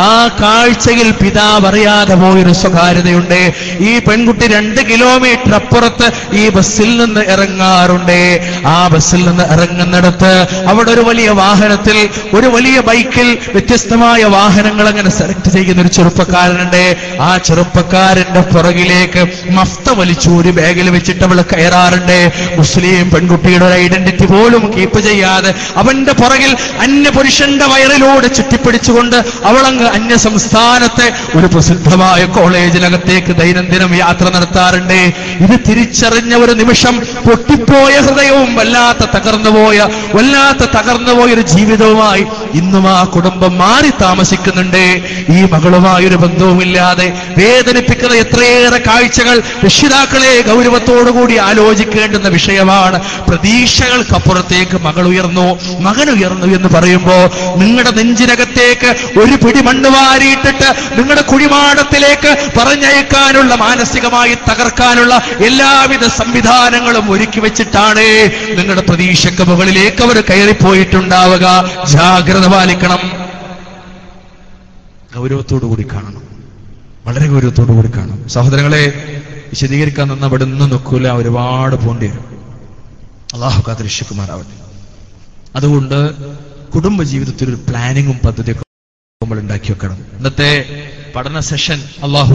ആ കാഴ്ചയിൽ പിതാവ് അറിയാതെ പോയൊരു സ്വകാര്യതയുണ്ട്. ഈ പെൺകുട്ടി 2 കിലോമീറ്റർ അപ്പുറത്ത് ഈ ബസ്സിൽ നിന്ന് ഇറങ്ങാറുണ്ട്. ആ ബസ്സിൽ നിന്ന് ഇറങ്ങുന്നിടത്ത് അവിടെ ഒരു വലിയ വാഹനത്തിൽ, ഒരു വലിയ ബൈക്കിൽ വ്യത്യസ്തമായ വാഹനങ്ങൾ അങ്ങനെ സെലക്ട് ചെയ്യുന്ന ഒരു ചെറുപ്പക്കാരനുണ്ട്. ആ ചെറുപ്പക്കാരന്റെ പുറകിലേക്ക് മഫ്ത വലിച്ചു ഒരു ബാഗിൽ വെച്ചിട്ട് അവൾ കയറാറുണ്ട്. മുസ്ലിം പെൺകുട്ടിയുടെ ഒരു ഐഡന്റിറ്റി പോലും കീപ്പ് ചെയ്യാതെ അവന്റെ പുറകിൽ അന്യപുരുഷന്റെ വയറിലൂടെ ചുറ്റിപ്പിടിച്ചുകൊണ്ട് അവളങ്ങ് അന്യ സംസ്ഥാനത്തെ ഒരു പ്രസിദ്ധമായ കോളേജിനകത്തേക്ക് ദൈനംദിനം യാത്ര നടത്താറുണ്ട്. ഇത് തിരിച്ചറിഞ്ഞ ഒരു നിമിഷം പൊട്ടിപ്പോയ ഹൃദയവും വല്ലാത്ത തകർന്നുപോയ ഒരു ജീവിതവുമായി ഇന്നും ആ കുടുംബം മാറി താമസിക്കുന്നുണ്ട്. ഈ മകളുമായൊരു ബന്ധവുമില്ലാതെ വേദനിപ്പിക്കുന്ന എത്രയേറെ കാഴ്ചകൾ രക്ഷിതാക്കളെ ഗൗരവത്തോടുകൂടി ആലോചിക്കേണ്ടുന്ന വിഷയമാണ്. പ്രതീക്ഷകൾക്കപ്പുറത്തേക്ക് മകൾ ഉയർന്നു, മകൻ ഉയർന്നു എന്ന് പറയുമ്പോ നിങ്ങളുടെ നെഞ്ചിനകത്തേക്ക് ഒരു പിടി മണ്ണ് വാരിയിട്ടിട്ട് നിങ്ങളുടെ കുഴിമാടത്തിലേക്ക് പറഞ്ഞയക്കാനുള്ള, മാനസികമായി തകർക്കാനുള്ള എല്ലാവിധ സംവിധാനങ്ങളും ഒരുക്കി വെച്ചിട്ടാണ് നിങ്ങളുടെ പ്രതീക്ഷയ്ക്ക് മുകളിലേക്ക് അവർ കയറിപ്പോയിട്ടുണ്ടാവുക. ജാഗ്രത പാലിക്കണം. ഗൗരവത്തോടുകൂടി കാണണം, വളരെ ഗൗരവത്തോടുകൂടി കാണണം. സഹോദരങ്ങളെ, വിശദീകരിക്കാൻ നിന്ന് അവിടെ ഒന്നും നോക്കൂല, ഒരുപാട് പോണ്ടി വരും. അള്ളാഹു കാത്തിരക്ഷിക്കുമാറാവട്ടെ. അതുകൊണ്ട് കുടുംബജീവിതത്തിൽ ഒരു പ്ലാനിങ്ങും പദ്ധതിയൊക്കെ നമ്മൾ ഉണ്ടാക്കി വെക്കണം. ഇന്നത്തെ പഠന സെഷൻ അള്ളാഹു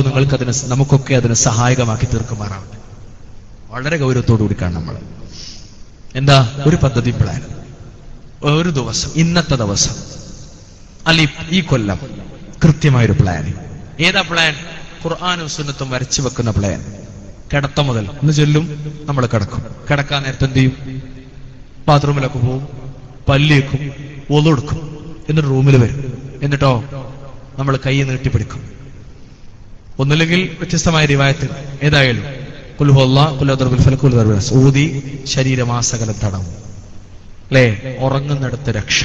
നമുക്കൊക്കെ അതിന് സഹായകമാക്കി തീർക്കുമാറാവട്ടെ. വളരെ ഗൗരവത്തോടുകൂടി കാണണം നമ്മൾ. എന്താ ഒരു പദ്ധതി, പ്ലാൻ, ഒരു ദിവസം, ഇന്നത്തെ ദിവസം അല്ല ഈ കൊല്ലം കൃത്യമായൊരു പ്ലാനിങ്. ഏതാ പ്ലാൻ? ഖുർആനും സുന്നത്തും വരച്ചു വെക്കുന്ന പ്ലാൻ. കിടത്ത മുതൽ ഇന്ന് ചൊല്ലും, നമ്മൾ കിടക്കും. കിടക്കാൻ നേരത്തെ എന്ത് ചെയ്യും? ബാത്റൂമിലൊക്കെ പോവും, പല്ലിയേക്കും, ഒതുടുക്കും, എന്നിട്ട് റൂമിൽ വരും. എന്നിട്ടോ നമ്മൾ കൈ നീട്ടിപ്പിടിക്കും. ഒന്നില്ലെങ്കിൽ വ്യത്യസ്തമായ റിവായത്തിൽ ഏതായാലും ഊതി ശരീരമാസകലം തടവും. അല്ലേ? ഉറങ്ങുന്നിടത്ത് രക്ഷ.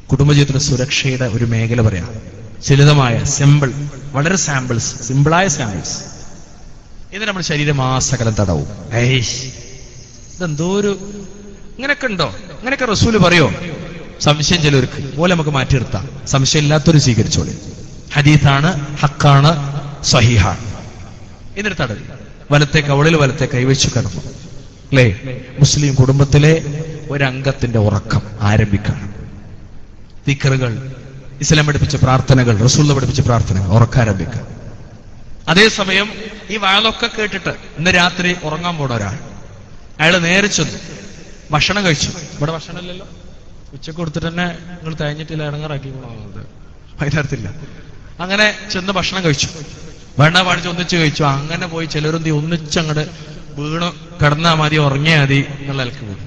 കുടുംബജീവിതത്തിന്റെ സുരക്ഷയുടെ ഒരു മേഖല പറയാം. ലളിതമായ സിമ്പിൾ, വളരെ സിമ്പിളായ സാമ്പിൾസ്. ഇത് നമ്മൾ ശരീരമാസകലം തടവും. ഇതെന്തോ ഒരു ഇങ്ങനെയൊക്കെ ഉണ്ടോ? ഇങ്ങനെയൊക്കെ റസൂല് പറയോ? സംശയം ചിലർക്ക് പോലെ നമുക്ക് മാറ്റി നിർത്താം. സംശയം ഇല്ലാത്തൊരു സ്വീകരിച്ചോളി. ഹദീസാണ്, ഹക്കാണ്, സ്വഹീഹാണ്. എന്നിട്ട് തടവി വലത്തെ കവളിൽ വലത്തെ കൈവച്ചു കിടന്നു. അല്ലേ? മുസ്ലിം കുടുംബത്തിലെ ഒരംഗത്തിന്റെ ഉറക്കം ആരംഭിക്കണം. ദിക്റുകൾ, ഇസ്ലാം പഠിപ്പിച്ച പ്രാർത്ഥനകൾ, റസൂൽ പഠിപ്പിച്ച പ്രാർത്ഥനകൾ ഉറക്കാരംഭിക്കുക. അതേസമയം ഈ വാളൊക്കെ കേട്ടിട്ട് ഇന്ന് രാത്രി ഉറങ്ങാൻ പോണ ഒരാൾ, അയാൾ നേരെ ചെന്നു ഭക്ഷണം കഴിച്ചു. ഇവിടെ ഭക്ഷണമില്ലല്ലോ, ഉച്ചക്ക് കൊടുത്തിട്ട് തന്നെ നിങ്ങൾ തേഞ്ഞിട്ടില്ല, ഇടങ്ങാറാക്കി പോകുന്നത് വൈകുന്നേരത്തില്ല. അങ്ങനെ ചെന്ന് ഭക്ഷണം കഴിച്ചു, വേണ്ട പാടിച്ച് ഒന്നിച്ച് കഴിച്ചു. അങ്ങനെ പോയി ചിലരെന്ത് ഒന്നിച്ചങ്ങട് വീണ് കിടന്നാ മതി, ഉറങ്ങിയാൽ മതി എന്നുള്ള നിലക്ക് പോകും.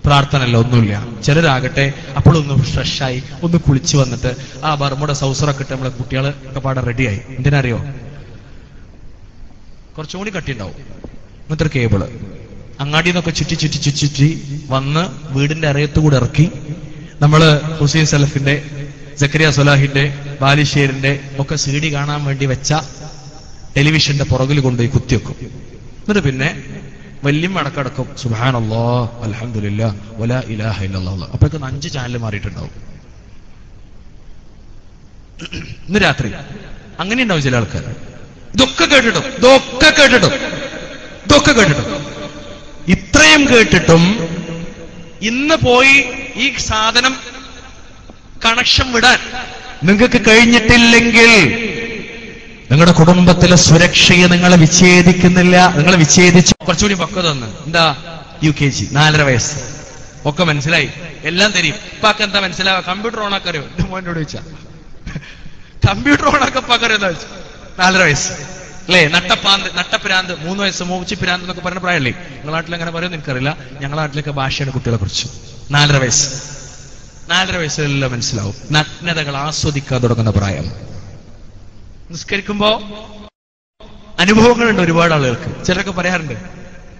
പ്രാർത്ഥന അല്ല, ഒന്നുമില്ല. ചിലരാകട്ടെ അപ്പോഴൊന്ന് ഫ്രഷായി ഒന്ന് കുളിച്ച് വന്നിട്ട് ആ ബർമുട സൗസറൊക്കെ ഇട്ട് നമ്മളെ കുട്ടികൾ ഒക്കെ പാടെ റെഡിയായി. എന്തിനറിയോ? കുറച്ചും കൂടി കട്ടിയുണ്ടാവും. ഇങ്ങനത്തെ ഒരു കേബിള് അങ്ങാടി നിന്നൊക്കെ ചുറ്റി വന്ന് വീടിന്റെ അറയത്തുകൂടെ ഇറക്കി നമ്മള് ഹുസൈൻ സലഫിന്റെ, സക്കരിയ സലാഹിന്റെ, ബാലിശ്ശേരിന്റെ ഒക്കെ CD കാണാൻ വേണ്ടി വെച്ച ടെലിവിഷന്റെ പുറകിൽ കൊണ്ടുപോയി കുത്തിവെക്കും. എന്നിട്ട് പിന്നെ വലിയ അടക്കടക്കും സുബ്ഹാനല്ലാഹ് അൽഹംദുലില്ലാഹ് വലാ ഇലാഹ ഇല്ലല്ലാഹ്. അപ്പോഴേക്ക് 5 ചാനൽ മാറിയിട്ടുണ്ടാവും. ഇന്ന് രാത്രി അങ്ങനെ ഉണ്ടാവും ചില ആൾക്കാർ. ഇതൊക്കെ കേട്ടിട്ടും ഇത്രയും കേട്ടിട്ടും ഇന്ന് പോയി ഈ സാധനം കണക്ഷൻ വിടാൻ നിങ്ങൾക്ക് കഴിഞ്ഞിട്ടില്ലെങ്കിൽ നിങ്ങളുടെ കുടുംബത്തിലെ സുരക്ഷയെ നിങ്ങളെ വിച്ഛേദിക്കുന്നില്ല. നിങ്ങളെ വിച്ഛേദിച്ച് കുറച്ചുകൂടി പക്വത തന്ന്. എന്താ? UKG 4.5 വയസ്സ്. ഒക്കെ മനസ്സിലായി, എല്ലാം തരും. ഇപ്പാക്ക് എന്താ മനസ്സിലാവുക? കമ്പ്യൂട്ടർ ഓണാക്കാൻ അറിയോ? എന്റെ മോനോട് ചോദിച്ചാ കമ്പ്യൂട്ടർ ഓണാക്കാൻ ഇപ്പാക്കറിയോ എന്താ വെച്ചാൽ 4.5 വയസ്സ് അല്ലേ? നട്ടപ്രാന്ത് 3 വയസ്സ് മൂച്ചിപ്പിരാന്ത് എന്നൊക്കെ പറയുന്ന പ്രായമല്ലേ? നിങ്ങളുടെ നാട്ടിൽ അങ്ങനെ പറയുമെന്ന് എനിക്കറിയില്ല. ഞങ്ങളുടെ നാട്ടിലൊക്കെ ഭാഷയാണ് കുട്ടികളെ കുറിച്ച്. 4.5 വയസ്സ് 4.5 വയസ്സിലെല്ലാം മനസ്സിലാവും. നഗ്നതകൾ ആസ്വദിക്കാൻ തുടങ്ങുന്ന പ്രായം. നിസ്കരിക്കുമ്പോ അനുഭവങ്ങളുണ്ട് ഒരുപാട് ആളുകൾക്ക്. ചിലരൊക്കെ പറയാറുണ്ട്,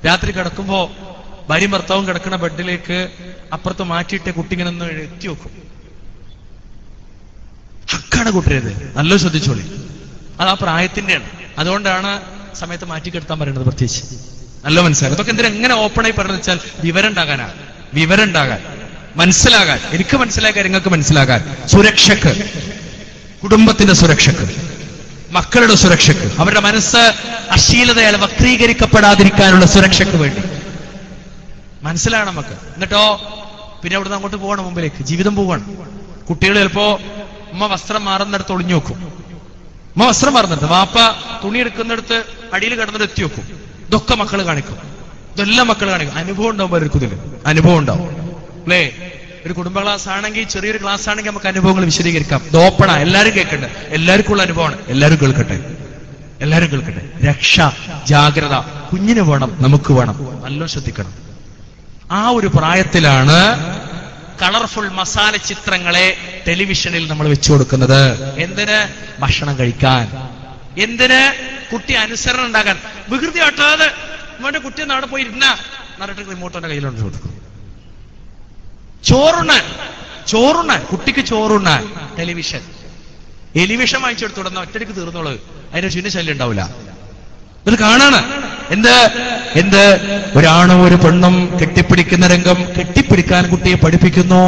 രാത്രി കിടക്കുമ്പോ ഭാര്യയും ഭർത്താവും കിടക്കുന്ന ബെഡിലേക്ക് അപ്പുറത്ത് മാറ്റിയിട്ട് കുട്ടി ഇങ്ങനെ ഒന്ന് എത്തി വെക്കും. ഹക്കാണ് കുട്ടിയത്, നല്ല ശ്രദ്ധിച്ചോളി. അത് ആ പ്രായത്തിന്റെയാണ്. അതുകൊണ്ടാണ് സമയത്ത് മാറ്റിക്കെടുത്താൻ പറയുന്നത്. പ്രത്യേകിച്ച് നല്ല മനസ്സിലാക്കുക. അതൊക്കെ എന്തിനാ എങ്ങനെ ഓപ്പണായി പറയുന്നത് വെച്ചാൽ വിവരം ഉണ്ടാകാൻ, മനസ്സിലാകാൻ. എനിക്ക് മനസ്സിലാക്കാൻ, നിങ്ങൾക്ക് മനസ്സിലാകാൻ, സുരക്ഷക്ക്, കുടുംബത്തിന്റെ സുരക്ഷക്ക്, മക്കളുടെ സുരക്ഷക്ക്, അവരുടെ മനസ്സ് അശ്ലീലതയാൽ വക്രീകരിക്കപ്പെടാതിരിക്കാനുള്ള സുരക്ഷയ്ക്ക് വേണ്ടി മനസ്സിലാണ് നമുക്ക്. എന്നിട്ടോ പിന്നെ അവിടുന്ന് അങ്ങോട്ട് പോകണം, മുമ്പിലേക്ക് ജീവിതം പോവാണ്. കുട്ടികൾ ചിലപ്പോ ഉമ്മ വസ്ത്രം മാറുന്നിടത്ത് ഒളിഞ്ഞു വെക്കും. ഉമ്മ വസ്ത്രം മാറുന്നിടത്ത്, വാപ്പ തുണി എടുക്കുന്നിടത്ത് അടിയിൽ കിടന്നിട്ട് എത്തി വെക്കും. ഇതൊക്കെ മക്കൾ കാണിക്കും, ഇതെല്ലാം മക്കൾ കാണിക്കും. അനുഭവം ഉണ്ടാവും പലർക്കും, ഇതിൽ അനുഭവം ഉണ്ടാവും അല്ലേ? ഒരു കുടുംബ ക്ലാസ് ആണെങ്കിൽ, ചെറിയൊരു ക്ലാസ് ആണെങ്കിൽ നമുക്ക് അനുഭവങ്ങൾ വിശദീകരിക്കാം. ഇത് ഓപ്പണ, എല്ലാവരും കേൾക്കട്ടെ, എല്ലാവർക്കും ഉള്ള അനുഭവമാണ്. എല്ലാവരും കേൾക്കട്ടെ. രക്ഷ, ജാഗ്രത കുഞ്ഞിന് വേണം, നമുക്ക് വേണം. നല്ല ശ്രദ്ധിക്കണം. ആ ഒരു പ്രായത്തിലാണ് കളർഫുൾ മസാല ചിത്രങ്ങളെ ടെലിവിഷനിൽ നമ്മൾ വെച്ചു കൊടുക്കുന്നത്. എന്തിന്? ഭക്ഷണം കഴിക്കാൻ. എന്തിന്? കുട്ടി അനുസരണം ഉണ്ടാകാൻ. വികൃതി ആട്ടാതെ മോന്റെ കുട്ടി അവിടെ പോയി ഇരുന്ന എന്നിട്ട് റിമോട്ടോന്റെ കയ്യിലുണ്ട് കൊടുക്കും. ചോറുണ്ണാൻ കുട്ടിക്ക് ചോറുണ്ണാൻ എലിവിഷൻ വാങ്ങിച്ചെടുത്തു തുടർന്ന് ഒറ്റയ്ക്ക് തീർന്നോളൂ. അതിന്റെ ചുന്ന ശല്യം ഉണ്ടാവില്ല. ഇത് കാണാണ്. എന്ത് ഒരാണും ഒരു പെണ്ണും കെട്ടിപ്പിടിക്കുന്ന രംഗം, കെട്ടിപ്പിടിക്കാൻ കുട്ടിയെ പഠിപ്പിക്കുന്നു.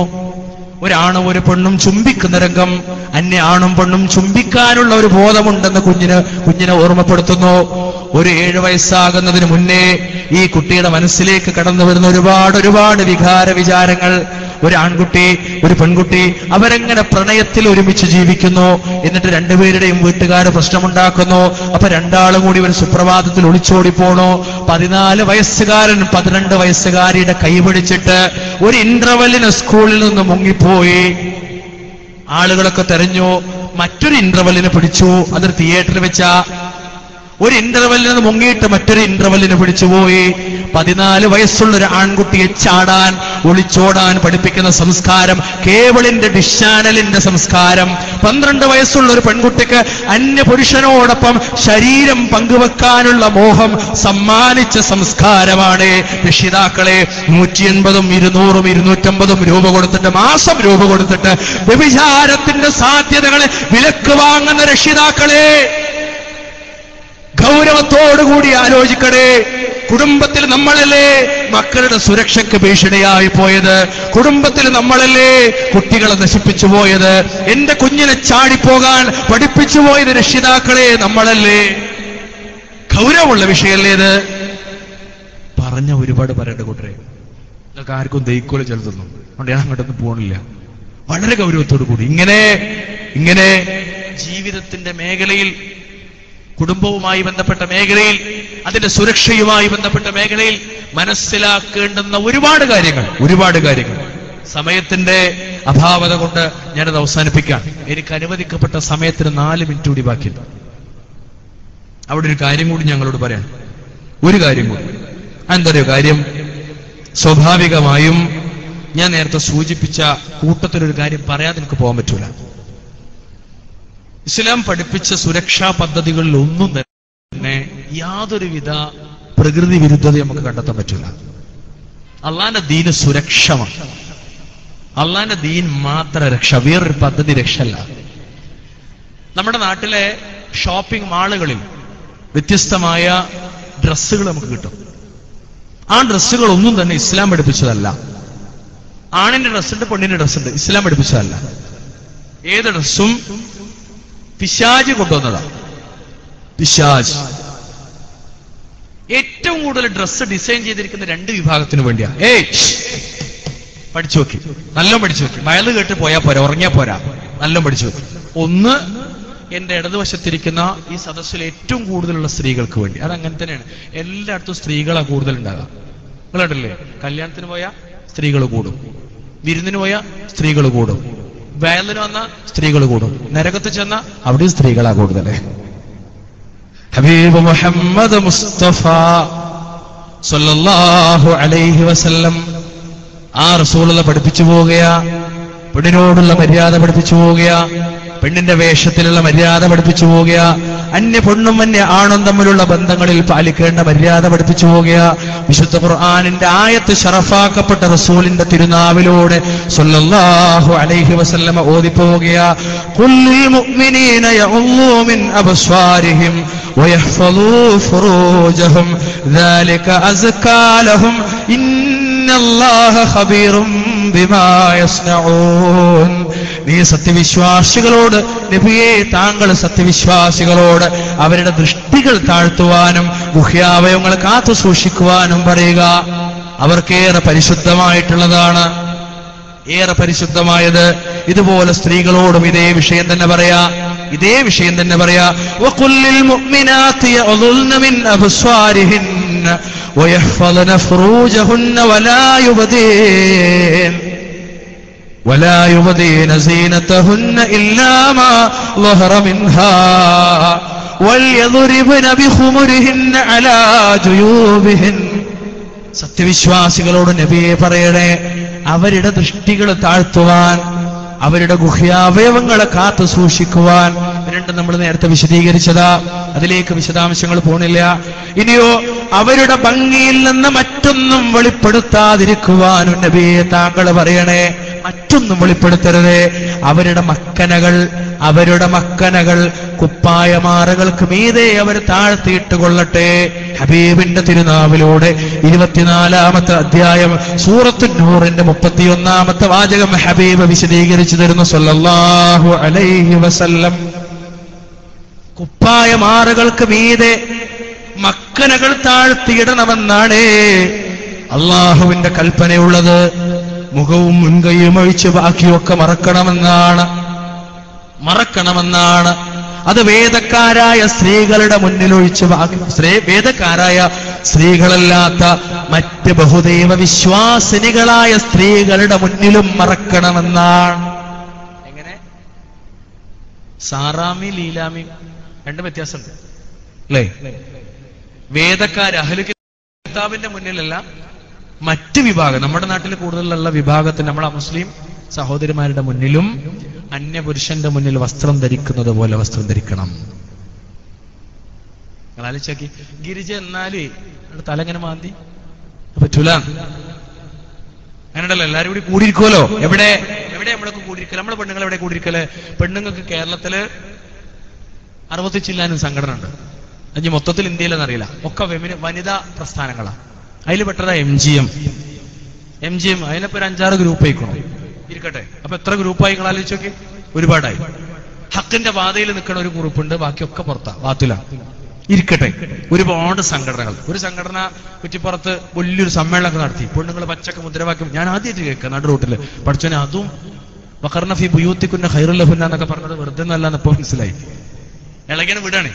ഒരാണും ഒരു പെണ്ണും ചുംബിക്കുന്ന രംഗം, അന്യ ആണും പെണ്ണും ചുംബിക്കാനുള്ള ഒരു ബോധമുണ്ടെന്ന് കുഞ്ഞിനെ ഓർമ്മപ്പെടുത്തുന്നു. ഒരു 7 വയസ്സാകുന്നതിന് മുന്നേ ഈ കുട്ടിയുടെ മനസ്സിലേക്ക് കടന്നു വരുന്ന ഒരുപാട് വിചാരങ്ങൾ. ഒരു ആൺകുട്ടി, ഒരു പെൺകുട്ടി, അവരെങ്ങനെ പ്രണയത്തിൽ ഒരുമിച്ച് ജീവിക്കുന്നു. എന്നിട്ട് രണ്ടുപേരുടെയും വീട്ടുകാർ പ്രശ്നമുണ്ടാക്കുന്നു. അപ്പൊ രണ്ടാളും കൂടി ഒരു സുപ്രഭാതത്തിൽ ഒളിച്ചോടി പോണു. 14 വയസ്സുകാരൻ 12 വയസ്സുകാരിയുടെ കൈപിടിച്ചിട്ട് ഒരു ഇന്റർവെല്ലിന് സ്കൂളിൽ നിന്ന് മുങ്ങിപ്പോയി. ആളുകളൊക്കെ തെരഞ്ഞു. മറ്റൊരു ഇന്റർവെല്ലിന് പിടിച്ചു. അതൊരു തിയേറ്ററിൽ വെച്ചാ. ഒരു ഇന്റർവെല്ലിൽ നിന്ന് മുങ്ങിയിട്ട് മറ്റൊരു ഇന്റർവെല്ലിന് പിടിച്ചുപോയി. 14 വയസ്സുള്ള ഒരു ആൺകുട്ടിയെ ചാടാൻ, ഒളിച്ചോടാൻ പഠിപ്പിക്കുന്ന സംസ്കാരം കേബിളിന്റെ ഡിഷ് ചാനലിന്റെ സംസ്കാരം. 12 വയസ്സുള്ള ഒരു പെൺകുട്ടിക്ക് അന്യ പുരുഷനോടൊപ്പം ശരീരം പങ്കുവെക്കാനുള്ള മോഹം സമ്മാനിച്ച സംസ്കാരമാണ്. രക്ഷിതാക്കളെ 180ഉം 200ഉം 250ഉം രൂപ കൊടുത്തിട്ട്, മാസം രൂപ കൊടുത്തിട്ട് വ്യഭിചാരത്തിന്റെ സാധ്യതകളെ വിലക്ക് വാങ്ങുന്ന രക്ഷിതാക്കളെ, ഗൗരവത്തോടുകൂടി ആലോചിക്കണേ. കുടുംബത്തിൽ നമ്മളല്ലേ മക്കളുടെ സുരക്ഷയ്ക്ക് ഭീഷണിയായി പോയത്? കുടുംബത്തിൽ നമ്മളല്ലേ കുട്ടികളെ നശിപ്പിച്ചു പോയത്? എന്റെ കുഞ്ഞിനെ ചാടിപ്പോകാൻ പഠിപ്പിച്ചു പോയത് രക്ഷിതാക്കളെ നമ്മളല്ലേ? ഗൗരവമുള്ള വിഷയമല്ലേ ഇത്? പറഞ്ഞ ഒരുപാട് പറയേണ്ട കൂട്ടരെ, നിങ്ങൾക്ക് ആർക്കും ദൈക്കോല് ചെലുത്തുന്നു. അതുകൊണ്ട് ഞാൻ അങ്ങോട്ടൊന്നും പോകണില്ല. വളരെ ഗൗരവത്തോടു കൂടി ഇങ്ങനെ ജീവിതത്തിന്റെ മേഖലയിൽ, കുടുംബവുമായി ബന്ധപ്പെട്ട മേഖലയിൽ, അതിന്റെ സുരക്ഷയുമായി ബന്ധപ്പെട്ട മേഖലയിൽ മനസ്സിലാക്കേണ്ടുന്ന ഒരുപാട് കാര്യങ്ങൾ. സമയത്തിന്റെ അഭാവത കൊണ്ട് ഞാനത് അവസാനിപ്പിക്കാം. എനിക്ക് അനുവദിക്കപ്പെട്ട സമയത്തിന് 4 മിനിറ്റ് കൂടി ബാക്കിയുണ്ട്. അവിടെ ഒരു കാര്യം കൂടി ഞങ്ങളോട് പറയാം. ഒരു കാര്യം കൂടി. എന്തൊരു കാര്യം? സ്വാഭാവികമായും ഞാൻ നേരത്തെ സൂചിപ്പിച്ച കൂട്ടത്തിലൊരു കാര്യം പറയാതെ എനിക്ക് പോകാൻ പറ്റൂല. ഇസ്ലാം പഠിപ്പിച്ച സുരക്ഷാ പദ്ധതികളിൽ ഒന്നും തന്നെ യാതൊരുവിധ പ്രകൃതി വിരുദ്ധത നമുക്ക് കണ്ടെത്താൻ പറ്റില്ല. അള്ളാന്റെ ദീന് സുരക്ഷമാണ്. അള്ളാന്റെ ദീൻ മാത്ര രക്ഷ, വേറൊരു പദ്ധതി രക്ഷല്ല. നമ്മുടെ നാട്ടിലെ ഷോപ്പിംഗ് മാളുകളിൽ വ്യത്യസ്തമായ ഡ്രസ്സുകൾ നമുക്ക് കിട്ടും. ആ ഡ്രസ്സുകളൊന്നും തന്നെ ഇസ്ലാം പഠിപ്പിച്ചതല്ല. ആണിന്റെ ഡ്രസ്സുണ്ട്, പെണ്ണിന്റെ ഡ്രസ്സുണ്ട്, ഇസ്ലാം പഠിപ്പിച്ചതല്ല. ഏത് ഡ്രസ്സും പിശാച് കൊണ്ടുവന്നതാണ്. പിശാച് ഏറ്റവും കൂടുതൽ ഡ്രസ്സ് ഡിസൈൻ ചെയ്തിരിക്കുന്ന 2 വിഭാഗത്തിന് വേണ്ടിയാ. പഠിച്ചു നോക്കി, നല്ല പഠിച്ചു നോക്കി. വയല് കേട്ട് പോയാ പോരാ, ഉറങ്ങിയാ പോരാ, നല്ല പഠിച്ചു നോക്കി. ഒന്ന്, എന്റെ ഇടതുവശത്തിരിക്കുന്ന ഈ സദസ്സിൽ ഏറ്റവും കൂടുതലുള്ള സ്ത്രീകൾക്ക് വേണ്ടി. അതങ്ങനെ തന്നെയാണ്. എല്ലായിടത്തും സ്ത്രീകളാ കൂടുതൽ ഉണ്ടാകാം. നിങ്ങൾ കണ്ടില്ലേ? കല്യാണത്തിന് പോയാ സ്ത്രീകൾ കൂടും. വിരുന്നിന് പോയ സ്ത്രീകൾ കൂടും. വയലിന് വന്ന സ്ത്രീകൾ കൂടും. നരകത്ത് ചെന്ന അവിടെയും സ്ത്രീകളാ കൂടുതൽ. ഹബീബ് മുഹമ്മദ് മുസ്തഫ സല്ലല്ലാഹു അലൈഹി വസല്ലം ആ റസൂലുള്ള പഠിപ്പിച്ചു പോവുകയാ. പെണ്ണിനോടുള്ള മര്യാദ പഠിപ്പിച്ചു പോവുകയാ. പെണ്ണിന്റെ വേഷത്തിലുള്ള മര്യാദ പഠിപ്പിച്ചു പോവുകയാ. അന്യ പെണ്ണും അന്യ ആണും തമ്മിലുള്ള ബന്ധങ്ങളിൽ പാലിക്കേണ്ട മര്യാദ പഠിപ്പിച്ചു പോവുകയാ. വിശുദ്ധ ഖുർആനിന്റെ ആയത്ത് ശറഫാക്കപ്പെട്ട റസൂലിന്റെ തിരുനാവിലൂടെ സല്ലല്ലാഹു അലൈഹി വസല്ലമ ഓതിപ്പോവുകയാ. ഖുല്ലിൽ മുഅ്മിനീന യഉള്ളൂ മിൻ അബ്സ്വാരിഹിം വയഹ്ഫളൂ ഫുറൂജഹും ദാലിക അസ്കാ ലഹും ഇന്നല്ലാഹ ഖബീറും ബിമാ യസ്നഊൻ. നീ സത്യവിശ്വാസികളോട് നബിയെ, താങ്കൾ സത്യവിശ്വാസികളോട് അവരുടെ ദൃഷ്ടികൾ താഴ്ത്തുവാനും ഗുഹ്യാവയവങ്ങൾ കാത്തു സൂക്ഷിക്കുവാനും പറയുക. അവർക്കേറെ പരിശുദ്ധമായിട്ടുള്ളതാണ്, ഏറെ പരിശുദ്ധമായത്. ഇതുപോലെ സ്ത്രീകളോടും ഇതേ വിഷയം തന്നെ പറയാ, ഇതേ വിഷയം തന്നെ പറയാ. വഖുല്ലിൽ മുഅ്മിനാതി യഗ്ളുൽന മിൻ അബ്സ്വാരിഹിന്ന വയഹ്ഫളന ഫുറൂജഹുന്ന ولا يبدين زينتهن إلا ما ظهر منها وليضربن بخمرهن على جيوبهن. സത്യവിശ്വാസികളോട് നബിയെ പറയണേ, അവരുടെ ദൃഷ്ടികൾ താഴ്ത്തുവാൻ, അവരുടെ ഗുഹ്യാവയവങ്ങളെ കാത്തു സൂക്ഷിക്കുവാൻ. രണ്ടും നമ്മൾ നേരത്തെ വിശദീകരിച്ചതാ, അതിലേക്ക് വിശദാംശങ്ങൾ പോണില്ല. ഇനിയോ അവരുടെ ഭംഗിയിൽ നിന്ന് മറ്റൊന്നും വെളിപ്പെടുത്താതിരിക്കുവാനും നബിയെ താങ്കൾ പറയണേ, മറ്റൊന്നും വെളിപ്പെടുത്തരുതേ. അവരുടെ മക്കനകൾ കുപ്പായമാറകൾക്ക് മീതെ അവർ താഴ്ത്തിയിട്ട് കൊള്ളട്ടെ. ഹബീബിന്റെ തിരുനാവിലൂടെ 24-ാമത്തെ അധ്യായം സൂറത്തുൻ നൂറിന്റെ 31-ാമത്തെ വാചകം ഹബീബ് വിശദീകരിച്ചു തരുന്നു സല്ലല്ലാഹു അലൈഹി വസല്ലം. കുപ്പായമാറകൾക്ക് മീതെ മക്കനകൾ താഴ്ത്തിയിടണമെന്നാണ് അള്ളാഹുവിന്റെ കൽപ്പനയുള്ളത്. മുഖവും മുൻകൈയും ഒഴിച്ച് ബാക്കിയൊക്കെ മറക്കണമെന്നാണ്. അത് വേദക്കാരായ സ്ത്രീകളുടെ മുന്നിലൊഴിച്ച് വേദക്കാരായ സ്ത്രീകളല്ലാത്ത മറ്റ് ബഹുദൈവ വിശ്വാസിനികളായ സ്ത്രീകളുടെ മുന്നിലും മറക്കണമെന്നാണ്. എങ്ങനെ? സാറാമി ലീലാമി രണ്ട് വ്യത്യാസമുണ്ട് അല്ലേ? വേദക്കാര് അഹ്ലു കിതാബിന്റെ മുന്നിലല്ല, മറ്റ് വിഭാഗം, നമ്മുടെ നാട്ടിൽ കൂടുതലുള്ള വിഭാഗത്തിന്, നമ്മളെ മുസ്ലിം സഹോദരിമാരുടെ മുന്നിലും അന്യപുരുഷന്റെ മുന്നിൽ വസ്ത്രം ധരിക്കുന്നത് പോലെ വസ്ത്രം ധരിക്കണം. ആലോചിച്ചാക്കി. ഗിരിജ എന്നാല് തലങ്ങനെ മാന്തി പറ്റൂല. അങ്ങനെയുണ്ടല്ലോ, എല്ലാരും കൂടി കൂടിയിരിക്കുമല്ലോ. എവിടെ നമ്മളൊക്കെ കൂടിയിരിക്കല്? നമ്മളെ പെണ്ണുങ്ങൾ എവിടെ കൂടിയിരിക്കല്? പെണ്ണുങ്ങൾക്ക് കേരളത്തില് 60 ചില്ലാനും സംഘടന ഉണ്ട്. അഞ്ച് മൊത്തത്തിൽ ഇന്ത്യയിലെന്നറിയില്ല, ഒക്കെ വനിതാ പ്രസ്ഥാനങ്ങളാണ്. അതിൽ പെട്ടതാ MGM. അതിനിപ്പോ 5-6 ഗ്രൂപ്പ് ആയിക്കോണം ഇരിക്കട്ടെ. അപ്പൊ എത്ര ഗ്രൂപ്പായി നിങ്ങൾ ആലോചിച്ച് നോക്കി? ഒരുപാടായി. ഹക്കിന്റെ പാതയിൽ നിൽക്കുന്ന ഒരു ഗ്രൂപ്പുണ്ട്, ബാക്കിയൊക്കെ പുറത്താ, ബാത്തിലാണ്. ഇരിക്കട്ടെ, ഒരുപാട് സംഘടനകൾ. ഒരു സംഘടന കുറ്റിപ്പുറത്ത് വലിയൊരു സമ്മേളനമൊക്കെ നടത്തി, പെണ്ണുങ്ങൾ പച്ചക്ക് മുദ്രാവാക്യം. ഞാൻ ആദ്യമായിട്ട് കേൾക്കുക നടു റൂട്ടില് പഠിച്ചോനെ, അതും വഖർന ഫീ ബുയൂത്തികുന്ന ഖൈറുൽ ലഹുന്ന എന്നൊക്കെ പറഞ്ഞത് വെറുതെ നല്ലതെന്ന് ഇപ്പൊ മനസ്സിലായി. ഇളകിയാണ് വിടാണ്.